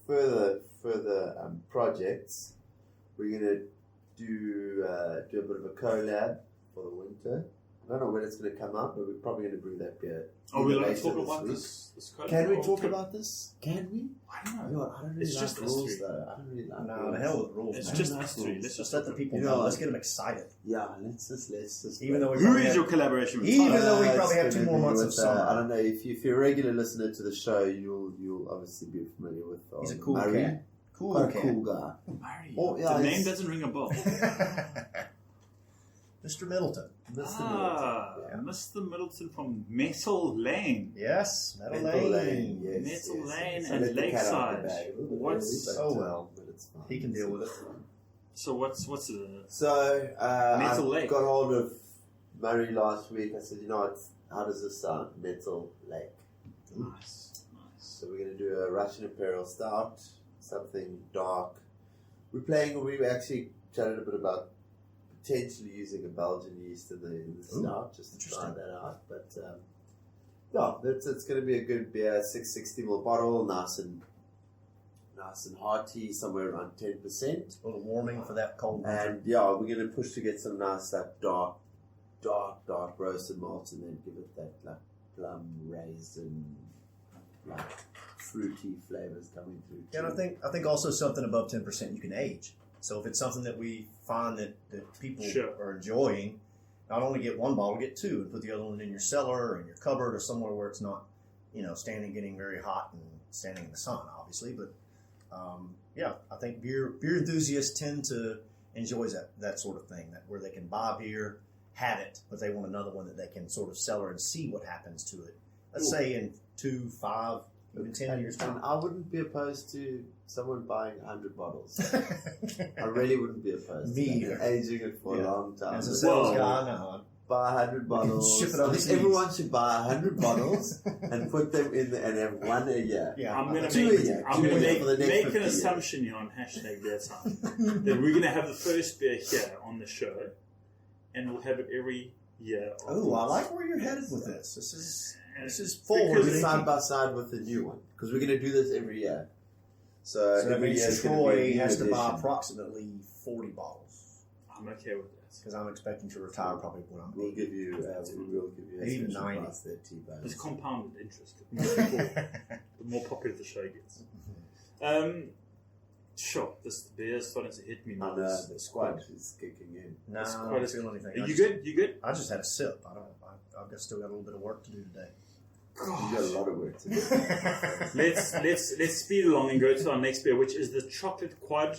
Speaker 6: further projects, we're gonna do a bit of a collab for the winter. I don't know when it's going to come out, but we're probably going to brew that beer.
Speaker 1: Are we
Speaker 6: either
Speaker 1: going to
Speaker 6: later
Speaker 1: talk about
Speaker 6: week.
Speaker 1: this code?
Speaker 6: Can we
Speaker 1: Or
Speaker 6: talk about this? Can we?
Speaker 1: I don't know.
Speaker 6: You know what, I don't really
Speaker 1: It's
Speaker 6: like
Speaker 1: just us
Speaker 6: rules,
Speaker 1: three.
Speaker 6: though. I don't really like
Speaker 5: No,
Speaker 6: rules.
Speaker 5: the hell with rules.
Speaker 1: It's
Speaker 5: man.
Speaker 1: just
Speaker 6: Nice
Speaker 1: us three.
Speaker 6: rules.
Speaker 1: Let's
Speaker 5: Just
Speaker 1: just
Speaker 5: let the people
Speaker 6: You
Speaker 5: know.
Speaker 6: know,
Speaker 5: Let's get them excited.
Speaker 6: Yeah, let's just.
Speaker 5: Even though we
Speaker 1: Who
Speaker 5: probably
Speaker 1: is
Speaker 5: have-
Speaker 1: your collaboration with?
Speaker 5: Even
Speaker 1: Tyler?
Speaker 5: though we
Speaker 6: it's
Speaker 5: probably have
Speaker 6: gonna
Speaker 5: 2 more
Speaker 6: be
Speaker 5: months
Speaker 6: with,
Speaker 5: of summer.
Speaker 6: I don't know if you're a regular listener to the show, you'll obviously be familiar with.
Speaker 5: He's a cool
Speaker 6: Murray.
Speaker 5: cat. Cool
Speaker 6: Quite a
Speaker 5: cat.
Speaker 6: cool guy.
Speaker 1: Murray.
Speaker 6: Oh, yeah,
Speaker 1: the name
Speaker 6: it's-
Speaker 1: doesn't ring a bell.
Speaker 5: Mr. Middleton.
Speaker 1: Mr. Middleton from Metal Lane.
Speaker 5: Yes, Metal
Speaker 6: Metal
Speaker 5: Lane.
Speaker 6: yes,
Speaker 1: Metal Lane
Speaker 6: yes.
Speaker 1: and
Speaker 6: Let the cat out of
Speaker 1: Lakeside.
Speaker 6: the bag a little bit
Speaker 1: What's-
Speaker 6: early,
Speaker 5: Oh,
Speaker 6: but,
Speaker 5: well.
Speaker 6: but it's fine.
Speaker 5: He can deal with it.
Speaker 1: So what's the
Speaker 6: So
Speaker 1: Metal
Speaker 6: I
Speaker 1: Lake.
Speaker 6: got hold of Murray last week. I said, you know what? How does this sound? Metal Lake.
Speaker 1: nice?
Speaker 6: So we're going to do a Russian Imperial Stout, something dark. We actually chatted a bit about potentially using a Belgian yeast in the stout, just to try that out. But yeah, it's going to be a good beer, 660ml bottle, nice and hearty, somewhere around 10%.
Speaker 5: A little warming for that cold winter.
Speaker 6: And yeah, we're going to push to get some nice like dark roasted malts, and then give it that like plum, raisin, like fruity flavors coming through.
Speaker 5: And I think also something above 10% you can age. So if it's something that we find that people
Speaker 1: Sure.
Speaker 5: are enjoying, not only get 1 bottle, get 2, and put the other one in your cellar or in your cupboard or somewhere where it's not, getting very hot and standing in the sun, obviously. But yeah, I think beer enthusiasts tend to enjoy that sort of thing, that where they can buy beer, have it, but they want another one that they can sort of cellar and see what happens to it. Let's say in 2, 5, even 10 years
Speaker 6: And
Speaker 5: time.
Speaker 6: I wouldn't be opposed to someone buying 100 bottles. I really wouldn't be opposed
Speaker 5: Me
Speaker 6: to
Speaker 5: either.
Speaker 6: that. Aging it for a long time.
Speaker 5: As a sales
Speaker 1: Whoa.
Speaker 5: guy, no.
Speaker 6: Buy 100 bottles.
Speaker 5: Ship it
Speaker 6: I
Speaker 5: overseas.
Speaker 6: think everyone should buy 100 bottles and put them in and have 1 a year.
Speaker 5: Yeah,
Speaker 1: I'm going to
Speaker 6: Two
Speaker 1: make,
Speaker 6: a year.
Speaker 1: I'm
Speaker 6: Two
Speaker 1: gonna
Speaker 6: a year
Speaker 1: make,
Speaker 6: for the next
Speaker 1: make
Speaker 6: 50
Speaker 1: an
Speaker 6: years.
Speaker 1: assumption here on hashtag beer time that we're going to have the first beer here on the show, and we'll have it every year.
Speaker 5: Oh, I
Speaker 1: afterwards.
Speaker 5: like where you're headed with this. This is
Speaker 1: Because
Speaker 5: forward.
Speaker 6: Put it side by side with the new one, because we're going to do this every year. So,
Speaker 5: So that
Speaker 6: every
Speaker 5: means
Speaker 6: year it's gonna be
Speaker 5: Troy
Speaker 6: a new
Speaker 5: has to buy
Speaker 6: edition.
Speaker 5: approximately 40 bottles
Speaker 1: I'm okay with that.
Speaker 5: because I'm expecting to retire probably when I'm
Speaker 6: We'll
Speaker 5: 80.
Speaker 6: give you a
Speaker 5: Maybe even
Speaker 6: special
Speaker 5: 90.
Speaker 6: price there, T-Bone.
Speaker 1: It's compounded interest. The more people, the more popular the show gets. Sure, this beer is starting to hit me now.
Speaker 6: And
Speaker 1: This-
Speaker 6: the squad is kicking in.
Speaker 5: No,
Speaker 1: It's
Speaker 5: I
Speaker 1: quite
Speaker 5: don't
Speaker 1: a-
Speaker 5: feel anything.
Speaker 1: Are
Speaker 5: I
Speaker 1: you
Speaker 5: just-
Speaker 1: good? You good?
Speaker 5: I just had a sip. I've still got a little bit of work to do today.
Speaker 6: You got a lot of work to do.
Speaker 1: Let's speed along and go to our next beer, which is the chocolate quad.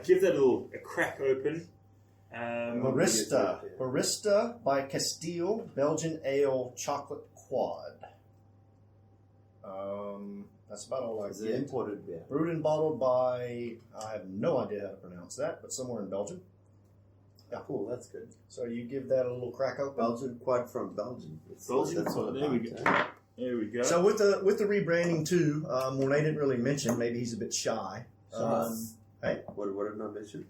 Speaker 1: Give that a crack open.
Speaker 5: Barista by Castile Belgian Ale Chocolate Quad. That's about all I
Speaker 6: It's an
Speaker 5: get.
Speaker 6: imported beer.
Speaker 5: Brewed and bottled by, I have no idea how to pronounce that, but somewhere in Belgium.
Speaker 6: Yeah, cool. That's good.
Speaker 5: So you give that a little crack open.
Speaker 6: Belgian quad from Belgium.
Speaker 1: Belgian
Speaker 6: That's all
Speaker 1: quad, there we
Speaker 6: about,
Speaker 1: go.
Speaker 6: eh?
Speaker 1: There we go.
Speaker 5: So with the rebranding too, Mornay didn't really mention. Maybe he's a bit shy. Hey,
Speaker 6: What did I mention?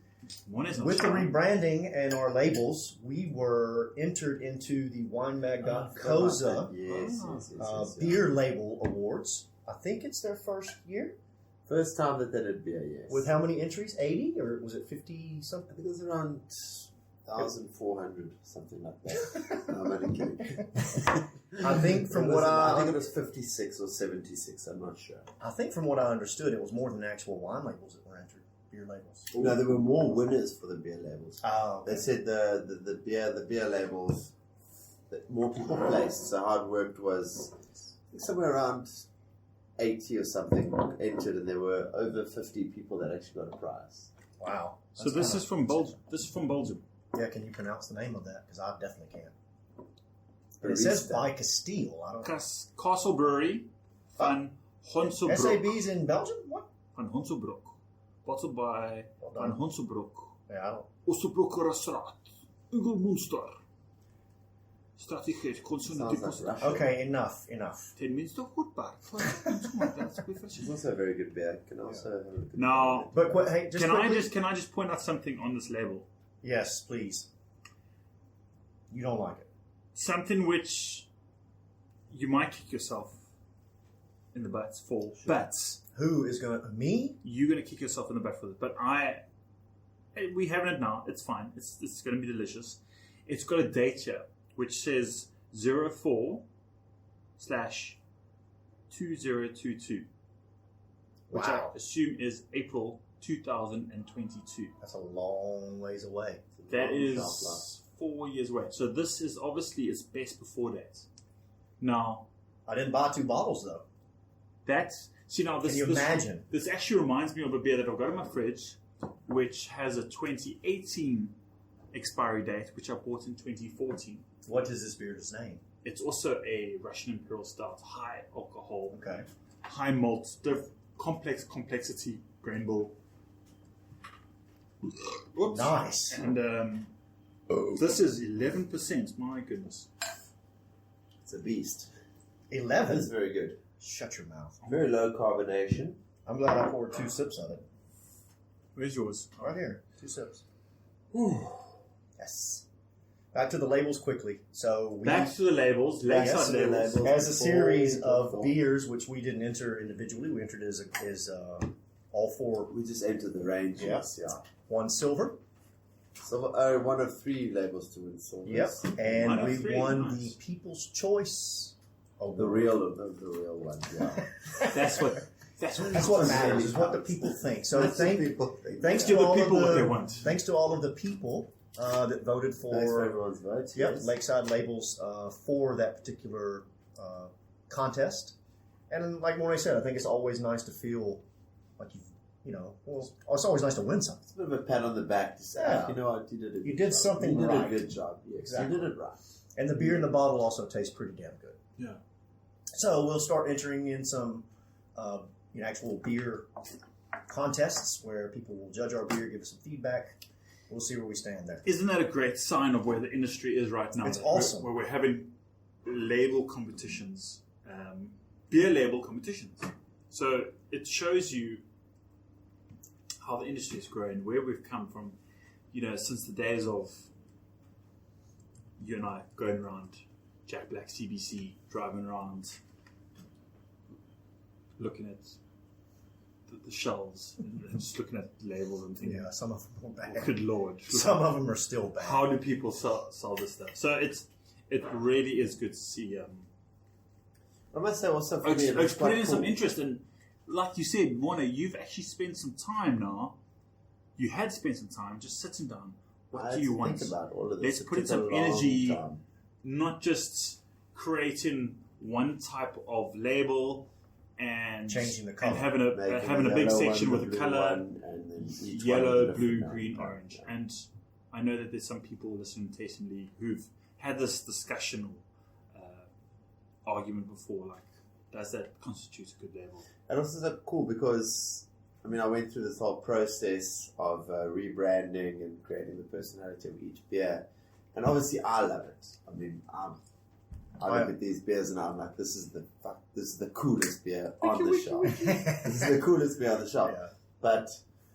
Speaker 1: One is not
Speaker 5: with the
Speaker 1: strong.
Speaker 5: rebranding and our labels, we were entered into the Wine Mag Koza
Speaker 6: Yes.
Speaker 5: Beer Label Awards. I think it's their first year.
Speaker 6: First time that they did beer, yes.
Speaker 5: With how many entries? 80 or was it 50
Speaker 6: I
Speaker 5: something?
Speaker 6: think it was around 1,400, something like that. No, I'm only kidding.
Speaker 5: I think from what
Speaker 6: I
Speaker 5: I
Speaker 6: think it was 56 or 76. I'm not sure.
Speaker 5: understood, it was more than actual wine labels that were entered. Beer labels.
Speaker 6: No, there were more winners for the beer labels.
Speaker 5: Oh,
Speaker 6: They said the beer labels that more people placed. So how it worked was I think somewhere around 80 or something entered, and there were over 50 people that actually got a prize.
Speaker 5: wow.
Speaker 1: So this is from Belgium. This is from Belgium.
Speaker 5: Yeah, can you pronounce the name of that? Because I definitely can't. But it says by Castile. I don't.
Speaker 1: Castle Brewery van Honselbroek.
Speaker 5: SAB's in Belgium? What?
Speaker 1: Van Honselbroek. Bottled by
Speaker 5: Well
Speaker 1: Van
Speaker 5: done.
Speaker 1: Honselbroek.
Speaker 5: Yeah, I don't.
Speaker 1: Osterbroekerstraat. Ugel Munster. Strategie.
Speaker 6: Sounds like Russia.
Speaker 5: Okay, enough.
Speaker 1: Ten minste goed, Bart. That's good for
Speaker 6: It's also a very good beer. Can also have a good
Speaker 1: Now,
Speaker 5: But hey, just
Speaker 1: can
Speaker 5: quickly.
Speaker 1: I just point out something on this label?
Speaker 5: Yes, please. You don't like it.
Speaker 1: Something which you might kick yourself in the butt for. But
Speaker 5: Who is going to... Me?
Speaker 1: you're going to kick yourself in the butt for this. But we having it now. It's fine. It's going to be delicious. It's got a date here. which says 04/2022, which I
Speaker 5: Wow.
Speaker 1: assume is April 2022.
Speaker 5: That's a long ways away.
Speaker 1: That
Speaker 6: Long
Speaker 1: is
Speaker 6: shelf life.
Speaker 1: 4 years away. So this is obviously its best before date. Now,
Speaker 5: I didn't buy 2 bottles though.
Speaker 1: that's... See, now this,
Speaker 5: Can you imagine?
Speaker 1: This actually reminds me of a beer that I've got in my fridge, which has a 2018 expiry date, which I bought in 2014.
Speaker 5: What is this beer's name?
Speaker 1: It's also a Russian Imperial Stout, high alcohol,
Speaker 5: Okay.
Speaker 1: high malt, complexity, Grain Bull. Whoops.
Speaker 5: Nice.
Speaker 1: And this is 11%. My goodness.
Speaker 6: It's a beast.
Speaker 5: 11.
Speaker 6: That's very good.
Speaker 5: Shut your mouth.
Speaker 6: Very low carbonation.
Speaker 5: I'm glad I poured 2 sips of it.
Speaker 1: Where's yours?
Speaker 5: Right here. 2 sips. Yes. Back to the labels quickly. So we
Speaker 1: Back to the labels.
Speaker 5: Yes,
Speaker 1: Lakeside labels.
Speaker 5: as a series of beers, which we didn't enter individually, we entered as all 4.
Speaker 6: We just entered the range.
Speaker 5: Yeah.
Speaker 6: Yeah.
Speaker 5: 1 silver.
Speaker 6: So one of 3 labels to win silver.
Speaker 5: Yep.
Speaker 1: One
Speaker 5: And
Speaker 1: of
Speaker 5: we
Speaker 1: 3,
Speaker 5: won
Speaker 1: nice.
Speaker 5: the People's Choice Award.
Speaker 6: The real one. Yeah.
Speaker 1: That's what
Speaker 5: matters. Is what the people think. So
Speaker 6: That's what people think.
Speaker 5: thanks
Speaker 1: Give
Speaker 5: to
Speaker 1: the
Speaker 5: all
Speaker 1: people
Speaker 5: of
Speaker 1: what
Speaker 5: the
Speaker 1: they want.
Speaker 5: Thanks to all of the people that voted
Speaker 6: Thanks for
Speaker 5: for
Speaker 6: everyone's vote.
Speaker 5: Yep,
Speaker 6: yes.
Speaker 5: Lakeside Labels for that particular contest. And like Mornay said, I think it's always nice to feel like it's always nice to win something.
Speaker 6: It's a bit of a pat on the back to say,
Speaker 5: Yeah.
Speaker 6: you know what, you did a good
Speaker 5: You did
Speaker 6: job.
Speaker 5: something
Speaker 6: You did
Speaker 5: right.
Speaker 6: a good job. Yes,
Speaker 5: Exactly.
Speaker 6: you did it right.
Speaker 5: And the beer in the bottle also tastes pretty damn good.
Speaker 1: Yeah.
Speaker 5: So we'll start entering in some actual beer contests where people will judge our beer, give us some feedback. We'll see where we stand there.
Speaker 1: Isn't that a great sign of where the industry is right now?
Speaker 5: It's
Speaker 1: That
Speaker 5: awesome.
Speaker 1: Where we're having label competitions, beer label competitions. So it shows you how the industry is growing, where we've come from, since the days of you and I going around Jack Black CBC, driving around, looking at the shelves and just looking at labels and thinking,
Speaker 5: Yeah, some of them are bad.
Speaker 1: good Lord.
Speaker 5: Some of them are still bad.
Speaker 1: How do people sell this stuff? So it really is good to see.
Speaker 6: I must say also for
Speaker 1: Oaks
Speaker 6: me, it was
Speaker 1: put
Speaker 6: quite
Speaker 1: in
Speaker 6: cool.
Speaker 1: some interest, and like you said, Warner, you've actually spent some time now. You had spent some time just sitting down. What
Speaker 6: I
Speaker 1: do you
Speaker 6: had to
Speaker 1: want?
Speaker 6: think about all of this.
Speaker 1: Let's
Speaker 6: It
Speaker 1: put in
Speaker 6: took a
Speaker 1: some
Speaker 6: long
Speaker 1: energy,
Speaker 6: time.
Speaker 1: not just creating one type of label and
Speaker 5: Changing the colour.
Speaker 1: and having a
Speaker 6: Making
Speaker 1: having a big
Speaker 6: yellow
Speaker 1: section
Speaker 6: one,
Speaker 1: with
Speaker 6: the
Speaker 1: a
Speaker 6: blue
Speaker 1: color.
Speaker 6: one, and then each one
Speaker 1: Yellow,
Speaker 6: with a
Speaker 1: blue,
Speaker 6: different
Speaker 1: green,
Speaker 6: color.
Speaker 1: orange. And I know that there's some people listening to Tasting League who've had this discussion or argument before, like, does that constitute a good label?
Speaker 6: And also so cool because, I mean, I went through this whole process of rebranding and creating the personality of each beer. And obviously I love it. I mean, I look at these beers and I'm like, this is the coolest beer on the shelf. This is the coolest beer on the shelf.
Speaker 5: Yeah.
Speaker 6: But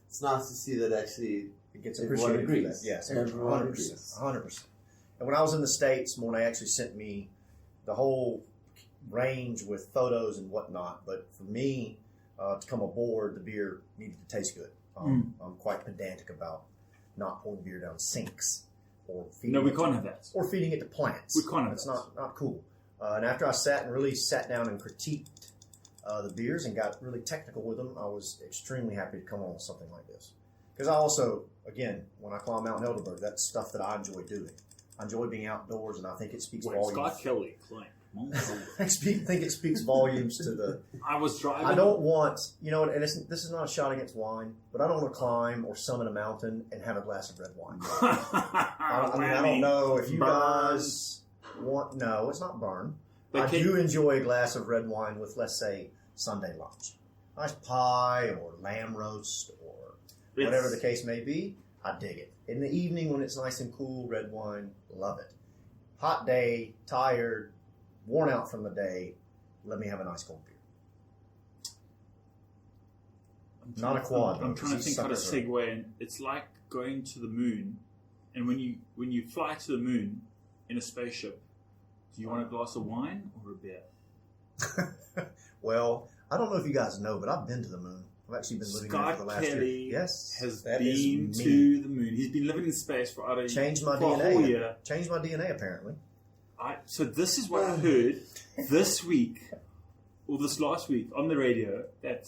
Speaker 6: it's nice to see that actually
Speaker 5: It gets
Speaker 6: everyone
Speaker 5: appreciated. for
Speaker 6: agrees.
Speaker 5: that. Yes,
Speaker 6: Everyone
Speaker 5: 100%.
Speaker 6: agrees.
Speaker 5: 100%. And when I was in the States, Mornay actually sent me the whole range with photos and whatnot. But for me, to come aboard, the beer needed to taste good. I'm quite pedantic about not pouring beer down sinks or feeding
Speaker 1: No, we
Speaker 5: it
Speaker 1: can't
Speaker 5: to,
Speaker 1: have that.
Speaker 5: or feeding it to plants.
Speaker 1: We can't have
Speaker 5: That's
Speaker 1: that.
Speaker 5: not cool. And after I really sat down and critiqued the beers and got really technical with them, I was extremely happy to come on with something like this. Because I also, again, when I climb Mount Helderberg, that's stuff that I enjoy doing. I enjoy being outdoors, and I think it speaks
Speaker 1: Wait,
Speaker 5: volumes.
Speaker 1: Scott Kelly claimed.
Speaker 5: I think it speaks volumes to the.
Speaker 1: I was driving.
Speaker 5: I don't want, and this is not a shot against wine, but I don't want to climb or summit a mountain and have a glass of red wine. I don't know if you guys want. No, it's not burn.
Speaker 1: But
Speaker 5: I do enjoy a glass of red wine with, let's say, Sunday lunch. Nice pie or lamb roast or whatever the case may be. I dig it. In the evening when it's nice and cool, red wine, love it. Hot day, tired, worn out from the day, let me have a nice cold beer. Not a quad.
Speaker 1: I'm trying to
Speaker 5: These
Speaker 1: think how to
Speaker 5: suckers are-
Speaker 1: segue, and it's like going to the moon. And when you fly to the moon in a spaceship, do you want a glass of wine or a beer?
Speaker 5: Well, I don't know if you guys know, but I've been to the moon. I've actually been living there
Speaker 1: Scott
Speaker 5: for the last
Speaker 1: Kelly
Speaker 5: year. Yes,
Speaker 1: has
Speaker 5: that
Speaker 1: been
Speaker 5: is me.
Speaker 1: to the moon. He's been living in space for
Speaker 5: Changed my
Speaker 1: for a
Speaker 5: DNA.
Speaker 1: whole year.
Speaker 5: Changed my DNA apparently.
Speaker 1: So this is what I heard this week, or this last week, on the radio, that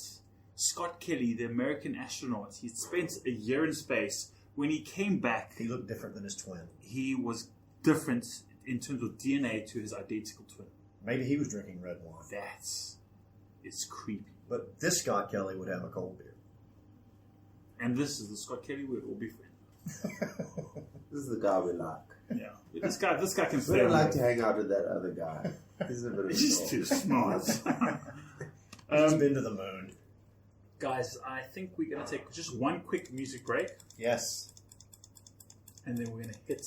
Speaker 1: Scott Kelly, the American astronaut, he spent a year in space. When he came back,
Speaker 5: He looked different than his twin.
Speaker 1: he was different in terms of DNA to his identical twin.
Speaker 5: Maybe he was drinking red wine.
Speaker 1: It's creepy.
Speaker 5: But this Scott Kelly would have a cold beer.
Speaker 1: And this is the Scott Kelly we'd all be friends.
Speaker 6: This is the guy we like.
Speaker 1: Yeah. This guy can
Speaker 6: We
Speaker 1: stay
Speaker 6: don't
Speaker 1: on
Speaker 6: like
Speaker 1: there.
Speaker 6: to hang out with that other guy. He's a bit of a
Speaker 1: He's
Speaker 6: dork.
Speaker 1: too smart.
Speaker 5: He's been to the moon.
Speaker 1: Guys, I think we're going to take just one quick music break,
Speaker 5: Yes.
Speaker 1: and then we're going to hit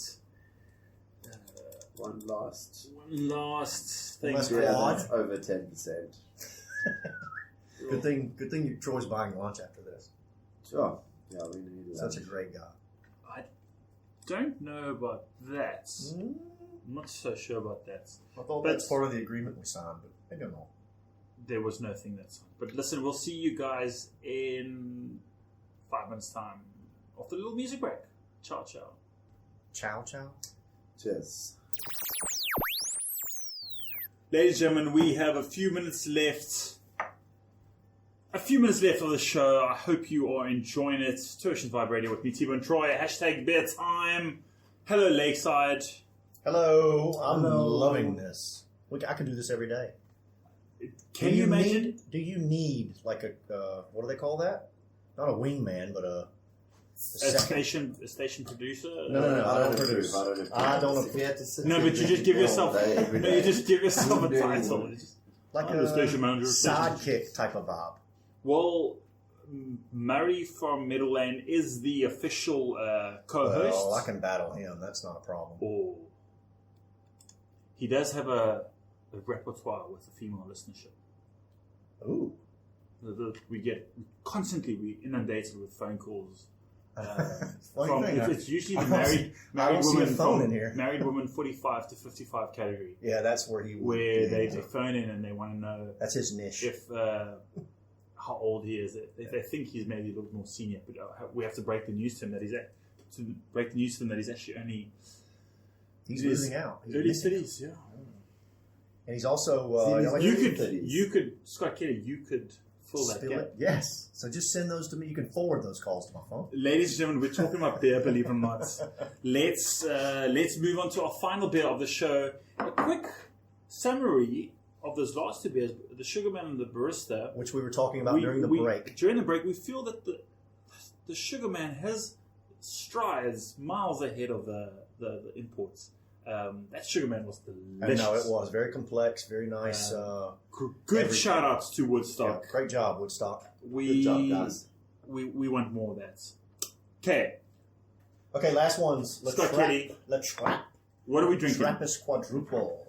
Speaker 6: One last.
Speaker 1: one last thing.
Speaker 5: Unless-
Speaker 6: Yeah,
Speaker 5: Quad.
Speaker 6: that's over 10%.
Speaker 5: Good thing Troy's buying lunch after this.
Speaker 6: Sure. Yeah, we need
Speaker 5: Such a
Speaker 6: lunch.
Speaker 5: great guy.
Speaker 1: I don't know about that. I'm not so sure about that.
Speaker 5: I thought
Speaker 1: But-
Speaker 5: that's part of the agreement we signed, but maybe not.
Speaker 1: There was no thing that's on. But listen, we'll see you guys in 5 minutes' time after a little music break. Ciao, ciao.
Speaker 5: Chow chow.
Speaker 6: Cheers.
Speaker 1: Ladies and gentlemen, we have a few minutes left. A few minutes left of the show. I hope you are enjoying it. Two Oceans Vibe Radio with me, T-Bone Troy. Hashtag beer time. Hello, Lakeside.
Speaker 5: Hello. I'm
Speaker 6: Hello.
Speaker 5: loving this. Look, I could do this every day.
Speaker 1: Can you imagine?
Speaker 5: Do you need like a what do they call that? Not a wingman, but a second.
Speaker 1: A station producer?
Speaker 5: No, I don't produce.
Speaker 6: I don't approve.
Speaker 5: I don't
Speaker 6: If you had to sit
Speaker 1: No,
Speaker 6: there
Speaker 1: but you just give
Speaker 6: all
Speaker 1: yourself.
Speaker 6: day, every
Speaker 1: No,
Speaker 6: day.
Speaker 1: you just give yourself a
Speaker 6: Wouldn't do
Speaker 1: title.
Speaker 6: anyone.
Speaker 5: like
Speaker 1: I'm
Speaker 5: a
Speaker 1: the station manager.
Speaker 5: sidekick type of vibe.
Speaker 1: Well, Murray from Middle Lane is the official co-host.
Speaker 5: Well, I can battle him. That's not a problem.
Speaker 1: Oh. He does have a repertoire with the female listenership.
Speaker 5: Ooh.
Speaker 1: We get we inundated with phone calls.
Speaker 5: Funny
Speaker 1: From,
Speaker 5: thing,
Speaker 1: it's usually
Speaker 5: I
Speaker 1: the
Speaker 5: don't
Speaker 1: married
Speaker 5: see a
Speaker 1: woman
Speaker 5: phone
Speaker 1: from
Speaker 5: in here.
Speaker 1: married woman 45 to 55 category,
Speaker 5: yeah, that's where he would.
Speaker 1: where
Speaker 5: yeah,
Speaker 1: they phone in and they want to know
Speaker 5: that's his niche.
Speaker 1: if how old he is. They think he's maybe a little more senior, but we have to break the news to him that he's actually only
Speaker 5: He's
Speaker 1: it is
Speaker 5: losing out. He's
Speaker 1: early
Speaker 5: missing out.
Speaker 1: cities. Yeah.
Speaker 5: And he's also.
Speaker 1: You could, Scott Kelly, you could fill that
Speaker 5: spill
Speaker 1: gap.
Speaker 5: it. Yes. So just send those to me. You can forward those calls to my phone.
Speaker 1: Ladies and gentlemen, we're talking about beer, believe it or not. Let's move on to our final beer of the show. A quick summary of those last two beers, the Sugarman and the Barista.
Speaker 5: Which we were talking about during the break.
Speaker 1: During the break, we feel that the Sugarman has strides miles ahead of the imports. That Sugarman was delicious.
Speaker 5: I know it was very complex, very nice.
Speaker 1: Good
Speaker 5: everything.
Speaker 1: shout outs to
Speaker 5: Yeah,
Speaker 1: Woodstock.
Speaker 5: great job, Woodstock.
Speaker 1: We,
Speaker 6: Good job, guys.
Speaker 1: We want more of that. Okay,
Speaker 5: Okay, last ones.
Speaker 1: Scott Kelly.
Speaker 5: Le Trap.
Speaker 1: what are we drinking?
Speaker 5: Trappist Quadruple.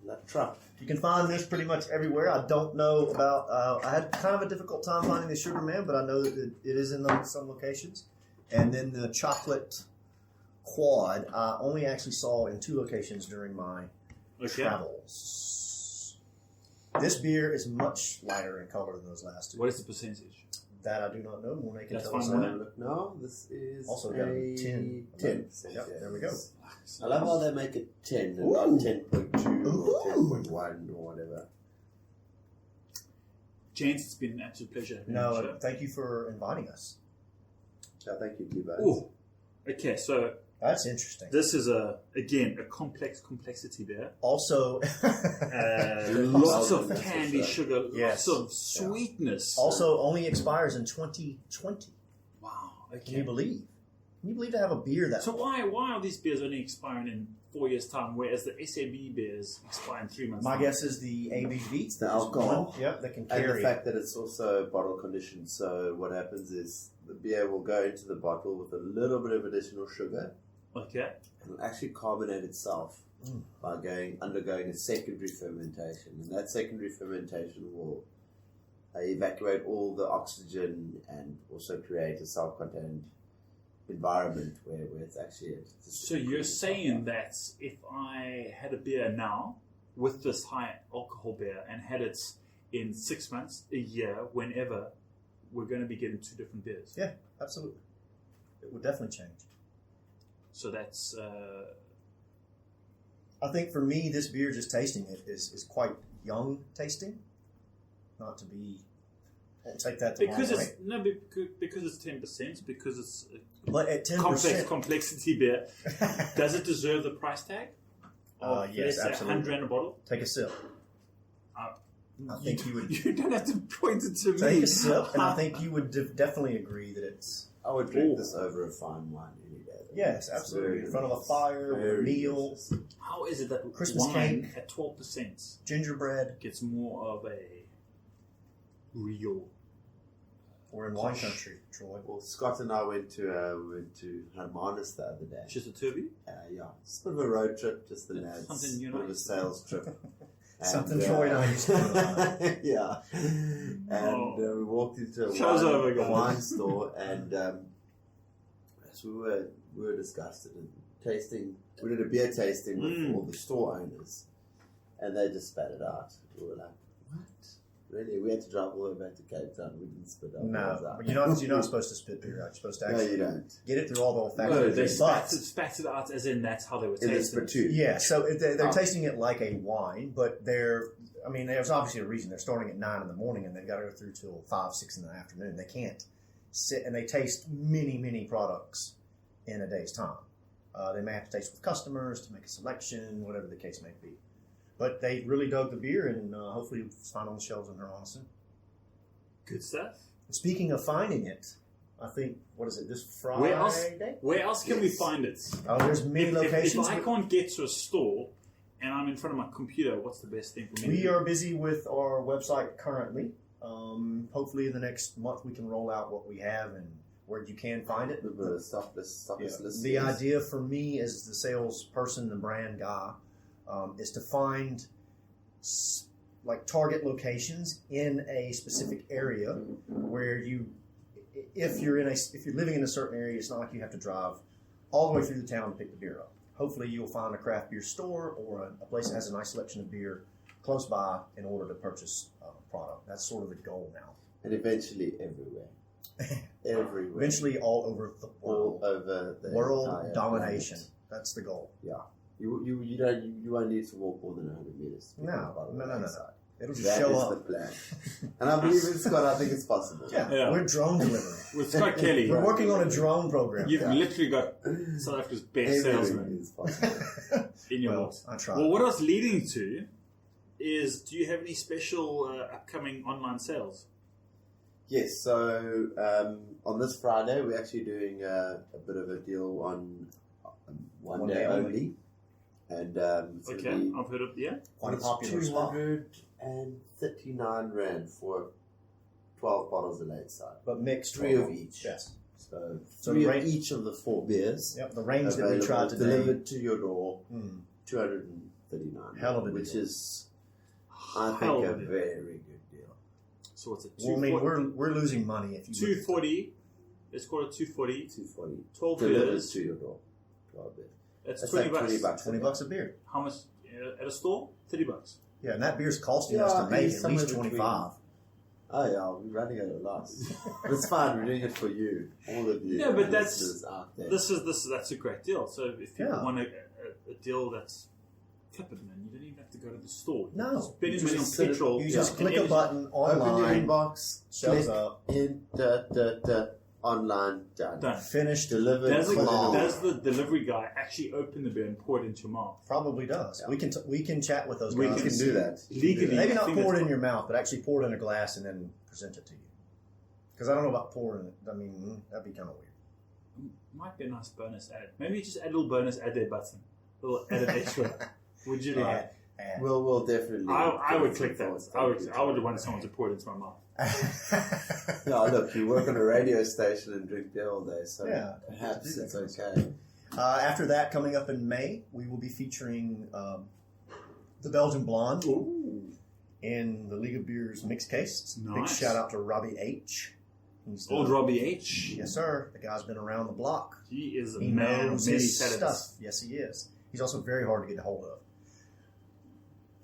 Speaker 6: La Trappe.
Speaker 5: You can find this pretty much everywhere. I don't know about. I had kind of a difficult time finding the Sugar Man, but I know that it is in some locations. And then the Chocolate Quad, I only actually saw in 2 locations during my
Speaker 1: Okay.
Speaker 5: travels. This beer is much lighter in color than those last 2.
Speaker 1: What is the percentage?
Speaker 5: That I do not know. Mornay can
Speaker 1: That's
Speaker 5: tell us
Speaker 1: fine,
Speaker 5: that.
Speaker 1: Mornay.
Speaker 6: Look, no, this is
Speaker 5: Also
Speaker 6: a
Speaker 5: got a 10.
Speaker 6: 10%.
Speaker 5: Yep,
Speaker 6: yeah.
Speaker 5: there we go.
Speaker 6: I love how they make it 10 and
Speaker 5: Ooh.
Speaker 6: not 10.2 or
Speaker 5: Ooh.
Speaker 6: 10.1 or whatever.
Speaker 1: James, it's been an absolute pleasure. having you on the
Speaker 5: No,
Speaker 1: show.
Speaker 5: thank you for inviting us.
Speaker 6: So thank you, T-Bones.
Speaker 1: Ooh. Okay, so
Speaker 5: That's interesting.
Speaker 1: this is a complex complexity there.
Speaker 5: Also,
Speaker 1: Lots of
Speaker 6: That's
Speaker 1: candy,
Speaker 6: what's up.
Speaker 1: sugar,
Speaker 5: Yes.
Speaker 1: lots of sweetness.
Speaker 5: also only expires in 2020.
Speaker 1: Wow.
Speaker 5: Can
Speaker 1: Okay.
Speaker 5: you believe? Can you believe to have a beer that?
Speaker 1: So why are these beers only expiring in 4 years' time, whereas the SAB beers expire in 3 months'
Speaker 5: My
Speaker 1: time?
Speaker 5: guess is the ABV.
Speaker 6: It's the alcohol.
Speaker 5: Yep, that can
Speaker 6: And the
Speaker 5: carry.
Speaker 6: fact that it's also bottle conditioned, so what happens is the beer will go into the bottle with a little bit of additional sugar
Speaker 1: Okay.
Speaker 6: and it'll actually carbonate itself by undergoing a secondary fermentation. And that secondary fermentation will evacuate all the oxygen and also create a self-contained environment where it's actually...
Speaker 1: So you're saying that if I had a beer now with this high alcohol beer and had it in 6 months, a year, whenever, we're going to be getting 2 different beers.
Speaker 5: Yeah, absolutely. It would definitely change.
Speaker 1: So that's
Speaker 5: I think for me, this beer, just tasting it, is quite young tasting. Not to be, won't take that the
Speaker 1: Because
Speaker 5: wrong
Speaker 1: it's
Speaker 5: way.
Speaker 1: because it's 10%, because it's
Speaker 5: But at
Speaker 1: a
Speaker 5: 10%,
Speaker 1: complexity beer. Does it deserve the price tag? Of,
Speaker 5: yes,
Speaker 1: let's say,
Speaker 5: absolutely.
Speaker 1: $100 a bottle.
Speaker 5: Take a sip.
Speaker 1: Uh,
Speaker 5: I think you would
Speaker 1: You don't have to point it to me.
Speaker 5: take a sip, and I think you would definitely agree that it's
Speaker 6: I would drink this over a fine wine any day.
Speaker 5: yes,
Speaker 6: It's
Speaker 5: absolutely
Speaker 6: very
Speaker 5: in front of a
Speaker 6: nice.
Speaker 5: fire with a
Speaker 6: Very
Speaker 5: meal,
Speaker 6: delicious.
Speaker 1: How is it that
Speaker 5: Christmas
Speaker 1: wine
Speaker 5: cake.
Speaker 1: at 12%
Speaker 5: gingerbread.
Speaker 1: gets more of a real?
Speaker 5: We're in wine country, Troy.
Speaker 6: Well, Scott and I went to Hermanus the other day.
Speaker 1: Just a turvy?
Speaker 6: Yeah, it's a bit of a road trip, just the
Speaker 1: That's
Speaker 6: lads.
Speaker 1: something you
Speaker 6: bit
Speaker 1: know.
Speaker 6: of a sales trip.
Speaker 5: Something Troy and I used to do a lot.
Speaker 6: Yeah, and we walked into a
Speaker 1: Show's over,
Speaker 6: a
Speaker 1: guys.
Speaker 6: wine store, and as we were disgusted and tasting. We did a beer tasting with all the store owners, and they just spat it out. We were like, "What? Really? We had to drive all the way back to Cape Town. We didn't spit our beers
Speaker 5: No,
Speaker 6: out."
Speaker 5: you're not supposed to spit beer out. You're supposed to
Speaker 6: No,
Speaker 5: actually
Speaker 6: you don't.
Speaker 5: get it through all the
Speaker 1: No,
Speaker 5: olfactory
Speaker 1: they
Speaker 5: but
Speaker 1: spat it out as in that's how they were
Speaker 6: In the
Speaker 1: tasting it.
Speaker 6: spittoon.
Speaker 5: yeah, so they're
Speaker 6: Oh.
Speaker 5: tasting it like a wine, but there's obviously a reason. They're starting at 9 in the morning and they've got to go through till 5, 6 in the afternoon. They can't sit, and they taste many, many products in a day's time. They may have to taste with customers to make a selection, whatever the case may be. But they really dug the beer, and hopefully it's found on the shelves in Hermanus soon.
Speaker 1: Good stuff.
Speaker 5: Speaking of finding it, I think, what is it, this Friday?
Speaker 1: Where else can we
Speaker 6: Yes.
Speaker 1: find it?
Speaker 5: Oh, there's many
Speaker 1: If
Speaker 5: locations.
Speaker 1: I can't get to a store and I'm in front of my computer, what's the best thing for me to
Speaker 5: We
Speaker 1: do?
Speaker 5: are busy with our website currently. Hopefully in the next month we can roll out what we have and where you can find it.
Speaker 6: The stockless
Speaker 5: Yeah.
Speaker 6: listings.
Speaker 5: The idea for me as the salesperson, the brand guy, is to find like target locations in a specific area where if you're living in a certain area, it's not like you have to drive all the way through the town to pick the beer up. Hopefully you'll find a craft beer store or a place that has a nice selection of beer close by in order to purchase a product. That's sort of the goal now.
Speaker 6: And eventually everywhere. Everywhere.
Speaker 5: Eventually all over the
Speaker 6: all
Speaker 5: world.
Speaker 6: over the
Speaker 5: World
Speaker 6: entire
Speaker 5: domination.
Speaker 6: planet.
Speaker 5: That's the goal.
Speaker 6: Yeah. You won't need to walk more than 100 meters. to
Speaker 5: No,
Speaker 6: get by the
Speaker 5: no.
Speaker 6: wayside.
Speaker 5: It'll just
Speaker 6: That
Speaker 5: show
Speaker 6: is
Speaker 5: up.
Speaker 6: the plan. And I believe in Scott. I think it's possible.
Speaker 5: Yeah,
Speaker 1: Yeah.
Speaker 5: we're drone delivering.
Speaker 1: With Scott Kelly,
Speaker 5: We're working on a drone program.
Speaker 1: you've literally got South Africa's best salesman
Speaker 6: Everything is possible.
Speaker 1: in your
Speaker 5: Well,
Speaker 1: box.
Speaker 5: I try.
Speaker 1: Well, what I was leading to is, do you have any special upcoming online sales?
Speaker 6: Yes, so on this Friday, we're actually doing a bit of a deal on one day only. And it's
Speaker 1: Okay,
Speaker 6: gonna be
Speaker 1: I've heard of, yeah.
Speaker 5: Quite a popular spot.
Speaker 6: 239 Rand for 12 bottles of late side.
Speaker 5: But mixed.
Speaker 6: 3 of each.
Speaker 5: Yes.
Speaker 6: So
Speaker 5: So
Speaker 6: 3
Speaker 5: the
Speaker 6: of
Speaker 5: range-
Speaker 6: each of the 4 beers.
Speaker 5: Yep, the range that we
Speaker 6: available,
Speaker 5: tried today.
Speaker 6: delivered to your door,
Speaker 5: Mm,
Speaker 6: 239.
Speaker 5: Hell of a
Speaker 6: which
Speaker 5: deal.
Speaker 6: is, I
Speaker 1: Hell
Speaker 6: think,
Speaker 1: of
Speaker 6: a
Speaker 1: a deal.
Speaker 6: very good deal.
Speaker 1: So what's it?
Speaker 5: well, I mean, we're losing money if you.
Speaker 1: 240. Let's call it 240.
Speaker 6: 240
Speaker 1: 12
Speaker 6: delivered
Speaker 1: beers.
Speaker 6: to your door. 12 beers.
Speaker 1: That's
Speaker 6: That's
Speaker 1: 20
Speaker 6: like
Speaker 1: bucks.
Speaker 6: 20 bucks.
Speaker 5: $20 a beer.
Speaker 1: How much at a store? 30 bucks.
Speaker 5: Yeah, and that beer's costing
Speaker 6: Yeah,
Speaker 5: us
Speaker 6: I
Speaker 5: to
Speaker 6: think
Speaker 5: make
Speaker 6: it's
Speaker 5: at least
Speaker 6: somewhere between-
Speaker 5: 25.
Speaker 6: Oh yeah, we're running at a loss. But it's fine. We're doing it for you, all of you.
Speaker 1: Yeah, but that's-
Speaker 6: listeners out there.
Speaker 1: That's a great deal. So if people
Speaker 5: Yeah.
Speaker 1: want a deal that's flippant, man, you don't even have to go to the store.
Speaker 5: No.
Speaker 1: You're spending
Speaker 6: You
Speaker 1: money on
Speaker 6: just sit-
Speaker 1: petrol.
Speaker 5: You just
Speaker 1: and
Speaker 5: click a
Speaker 1: energy.
Speaker 5: button
Speaker 6: Open your
Speaker 5: online,
Speaker 6: inbox,
Speaker 5: shows
Speaker 6: click
Speaker 5: up,
Speaker 6: in, online, done.
Speaker 1: Done.
Speaker 5: finished,
Speaker 6: Delivered.
Speaker 1: Does
Speaker 5: Claw.
Speaker 1: the delivery guy actually open the beer and pour it into your mouth?
Speaker 5: Probably does.
Speaker 6: Yeah.
Speaker 5: We can chat with those
Speaker 1: We
Speaker 5: guys.
Speaker 6: You can do that. You can do
Speaker 1: Legally.
Speaker 6: that.
Speaker 5: Maybe
Speaker 1: I
Speaker 5: not
Speaker 1: think
Speaker 5: pour it
Speaker 1: that's
Speaker 5: in your mouth, but actually pour it in a glass and then present it to you. Because I don't know about pouring it. I mean, that'd be kind of weird.
Speaker 1: Might be a nice bonus ad. Maybe just add a little bonus ad there button. A little added extra. Would you like?
Speaker 5: Add.
Speaker 6: We'll definitely.
Speaker 1: I would
Speaker 6: put
Speaker 1: click
Speaker 6: some
Speaker 1: that.
Speaker 6: thoughts.
Speaker 1: I would want someone to pour it into my mouth.
Speaker 6: No, look, you work on a radio station and drink beer all day, so
Speaker 5: Yeah.
Speaker 6: perhaps
Speaker 5: Do
Speaker 6: it's
Speaker 5: that kind of
Speaker 6: okay.
Speaker 5: After that, coming up in May, we will be featuring the Belgian Blonde in the League of Beers mixed case. Big
Speaker 1: Nice.
Speaker 5: shout out to Robbie H. He's
Speaker 1: Old Robbie H.
Speaker 5: Yes, sir. The guy's been around the block.
Speaker 1: He is a
Speaker 5: He
Speaker 1: man of
Speaker 5: knows
Speaker 1: many
Speaker 5: his
Speaker 1: talents.
Speaker 5: stuff. Yes, he is. He's also very hard to get a hold of.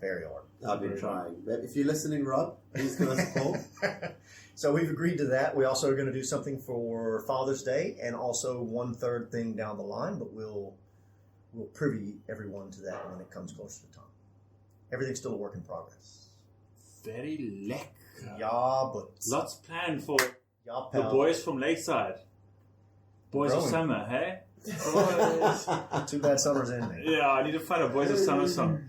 Speaker 5: Very hard.
Speaker 6: I've been trying. But if you're listening, Rob, please give us a call.
Speaker 5: So we've agreed to that. We also are going to do something for Father's Day and also one third thing down the line, but we'll we'll privy everyone to that when it comes closer to time. Everything's still a work in progress.
Speaker 1: Very lekker.
Speaker 5: Yeah, but
Speaker 1: Lots planned for
Speaker 5: yeah,
Speaker 1: the
Speaker 5: pal.
Speaker 1: boys from Lakeside. Boys of
Speaker 5: Growing.
Speaker 1: Summer, hey? Boys.
Speaker 5: Too bad summer's ending.
Speaker 1: Yeah, I need to find a Boys of Summer song.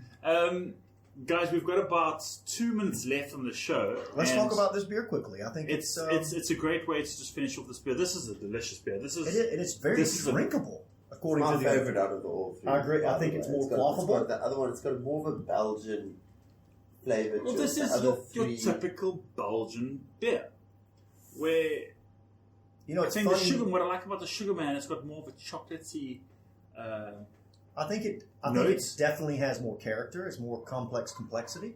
Speaker 1: Guys, we've got about 2 minutes left on the show.
Speaker 5: Let's
Speaker 1: and
Speaker 5: talk about this beer quickly. I think
Speaker 1: it's a great way to just finish off this beer. This is a delicious beer. This is
Speaker 5: it's very
Speaker 1: this is a-
Speaker 5: drinkable. According
Speaker 6: My
Speaker 5: to the
Speaker 6: favourite out of the all three.
Speaker 5: I agree. I
Speaker 6: by
Speaker 5: think
Speaker 6: the
Speaker 5: it's
Speaker 6: way.
Speaker 5: more
Speaker 6: got-
Speaker 5: quaffable.
Speaker 6: got the other one, it's got more of a Belgian flavour
Speaker 1: well,
Speaker 6: to
Speaker 1: this
Speaker 6: it. The
Speaker 1: is
Speaker 6: other
Speaker 1: your
Speaker 6: three-
Speaker 1: typical Belgian beer, where
Speaker 5: You know,
Speaker 1: I
Speaker 5: it's
Speaker 1: think
Speaker 5: funny.
Speaker 1: the sugar. What I like about the Sugar Man, it's got more of a chocolatey.
Speaker 5: I think it
Speaker 1: Notes?
Speaker 5: definitely has more character. It's more complex complexity.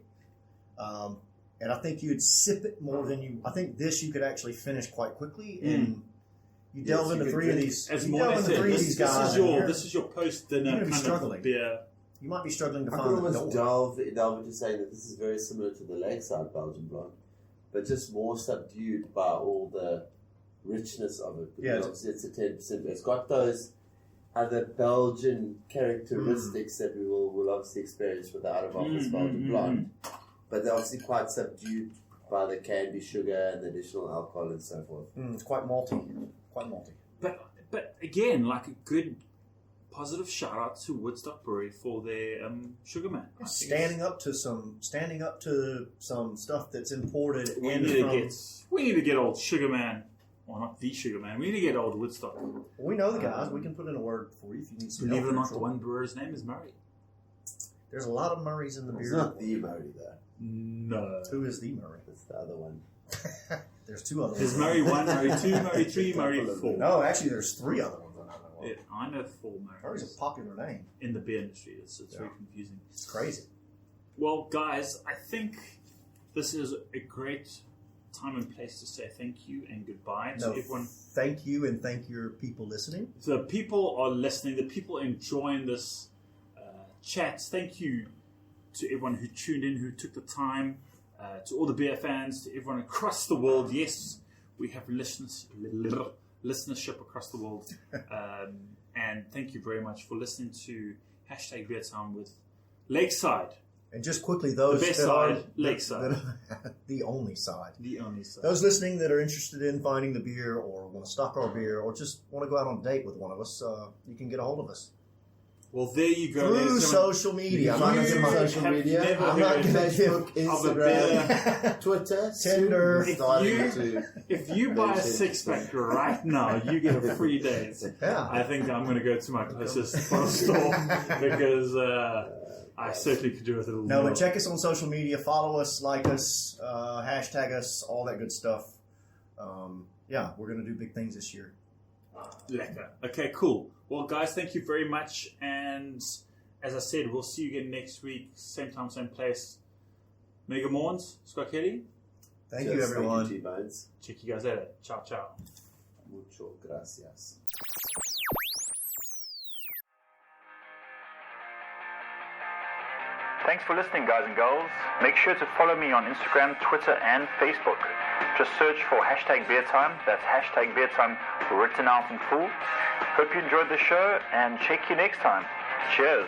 Speaker 5: And I think you'd sip it more than you. I think this you could actually finish quite quickly, and you delve
Speaker 6: you
Speaker 5: into
Speaker 6: could
Speaker 5: three of
Speaker 6: drink
Speaker 5: these.
Speaker 1: As
Speaker 5: You
Speaker 1: more
Speaker 5: delve
Speaker 1: than
Speaker 5: into three of these guys. and you're-
Speaker 1: this is your post dinner
Speaker 5: you're gonna be
Speaker 1: kind
Speaker 5: struggling.
Speaker 1: of beer.
Speaker 5: you might be struggling to
Speaker 6: I
Speaker 5: find
Speaker 6: could
Speaker 5: the
Speaker 6: almost
Speaker 5: door.
Speaker 6: delve into saying that this is very similar to the Lakeside Belgian blonde, but just more subdued by all the richness of it. Because
Speaker 5: Yeah.
Speaker 6: obviously it's a 10%. It's got those other Belgian characteristics that we will obviously experience with the out of office Belgian blonde, but they're obviously quite subdued by the candy sugar and the additional alcohol and so forth.
Speaker 5: It's quite malty. Quite malty.
Speaker 1: But again, like a good positive shout out to Woodstock Brewery for their Sugar Man. I think
Speaker 5: Standing up to some stuff that's imported
Speaker 1: we
Speaker 5: and
Speaker 1: need,
Speaker 5: from.
Speaker 1: we need to get old Sugar Man. Well, not the Sugar Man. We need to get old Woodstock.
Speaker 5: We know the guys. We can put in a word for you if you need some
Speaker 1: Believe it
Speaker 5: help.
Speaker 1: or not, the one brewer's name is Murray.
Speaker 5: There's a lot of Murrays in the
Speaker 6: It's
Speaker 5: beer.
Speaker 6: not the Murray though.
Speaker 1: No.
Speaker 5: Who is the Murray?
Speaker 6: It's the other one.
Speaker 5: There's two other
Speaker 1: There's
Speaker 5: ones.
Speaker 1: Murray 1, Murray 2, Murray 3, Murray 4.
Speaker 5: No, actually, there's three other ones. I don't know.
Speaker 1: Yeah, I know 4
Speaker 5: Murray's
Speaker 1: Murrays
Speaker 5: a popular name.
Speaker 1: in the beer industry. It's very confusing.
Speaker 5: It's crazy.
Speaker 1: Well, guys, I think this is a great time and place to say thank you and goodbye to
Speaker 5: No,
Speaker 1: everyone.
Speaker 5: thank you and thank your people listening.
Speaker 1: The people are listening, the people enjoying this chat. Thank you to everyone who tuned in, who took the time, to all the beer fans, to everyone across the world. Yes, we have listenership across the world. And thank you very much for listening to Hashtag Beer Time with Lakeside.
Speaker 5: And just quickly, those
Speaker 1: The best
Speaker 5: that
Speaker 1: side,
Speaker 5: are
Speaker 1: Lakeside.
Speaker 5: the only side.
Speaker 1: The only side.
Speaker 5: Those listening that are interested in finding the beer or want to stock our beer or just want to go out on a date with one of us, you can get a hold of us.
Speaker 1: Well, there you go.
Speaker 5: Through
Speaker 1: ladies and gentlemen.
Speaker 5: social media. I'm
Speaker 6: Find
Speaker 5: not
Speaker 6: us
Speaker 5: gonna
Speaker 6: on
Speaker 5: give my
Speaker 6: social
Speaker 1: have
Speaker 6: media.
Speaker 1: never
Speaker 6: I'm not
Speaker 1: heard
Speaker 6: Facebook,
Speaker 1: of a
Speaker 6: Instagram, Twitter,
Speaker 5: Tinder.
Speaker 6: soon starting
Speaker 1: If
Speaker 6: to.
Speaker 1: If you buy a
Speaker 6: Mention.
Speaker 1: 6-pack right now, you get a free date.
Speaker 5: Yeah.
Speaker 1: I think I'm going to go to my closest bottle store because I certainly could do with it a little
Speaker 5: No,
Speaker 1: more.
Speaker 5: but check us on social media. Follow us, like us, hashtag us, all that good stuff. Yeah, we're going to do big things this year.
Speaker 1: Lekker. Okay, cool. Well, guys, thank you very much. And as I said, we'll see you again next week. Same time, same place. Mega Morns, Scott Kelly.
Speaker 5: Thank you, everyone.
Speaker 6: Thank you, T-Bones.
Speaker 1: Check you guys later. Ciao, ciao.
Speaker 6: Mucho gracias.
Speaker 7: Thanks for listening, guys and girls. Make sure to follow me on Instagram, Twitter, and Facebook. Just search for Hashtag Beer Time. That's Hashtag Beer Time written out in full. Hope you enjoyed the show and check you next time. Cheers.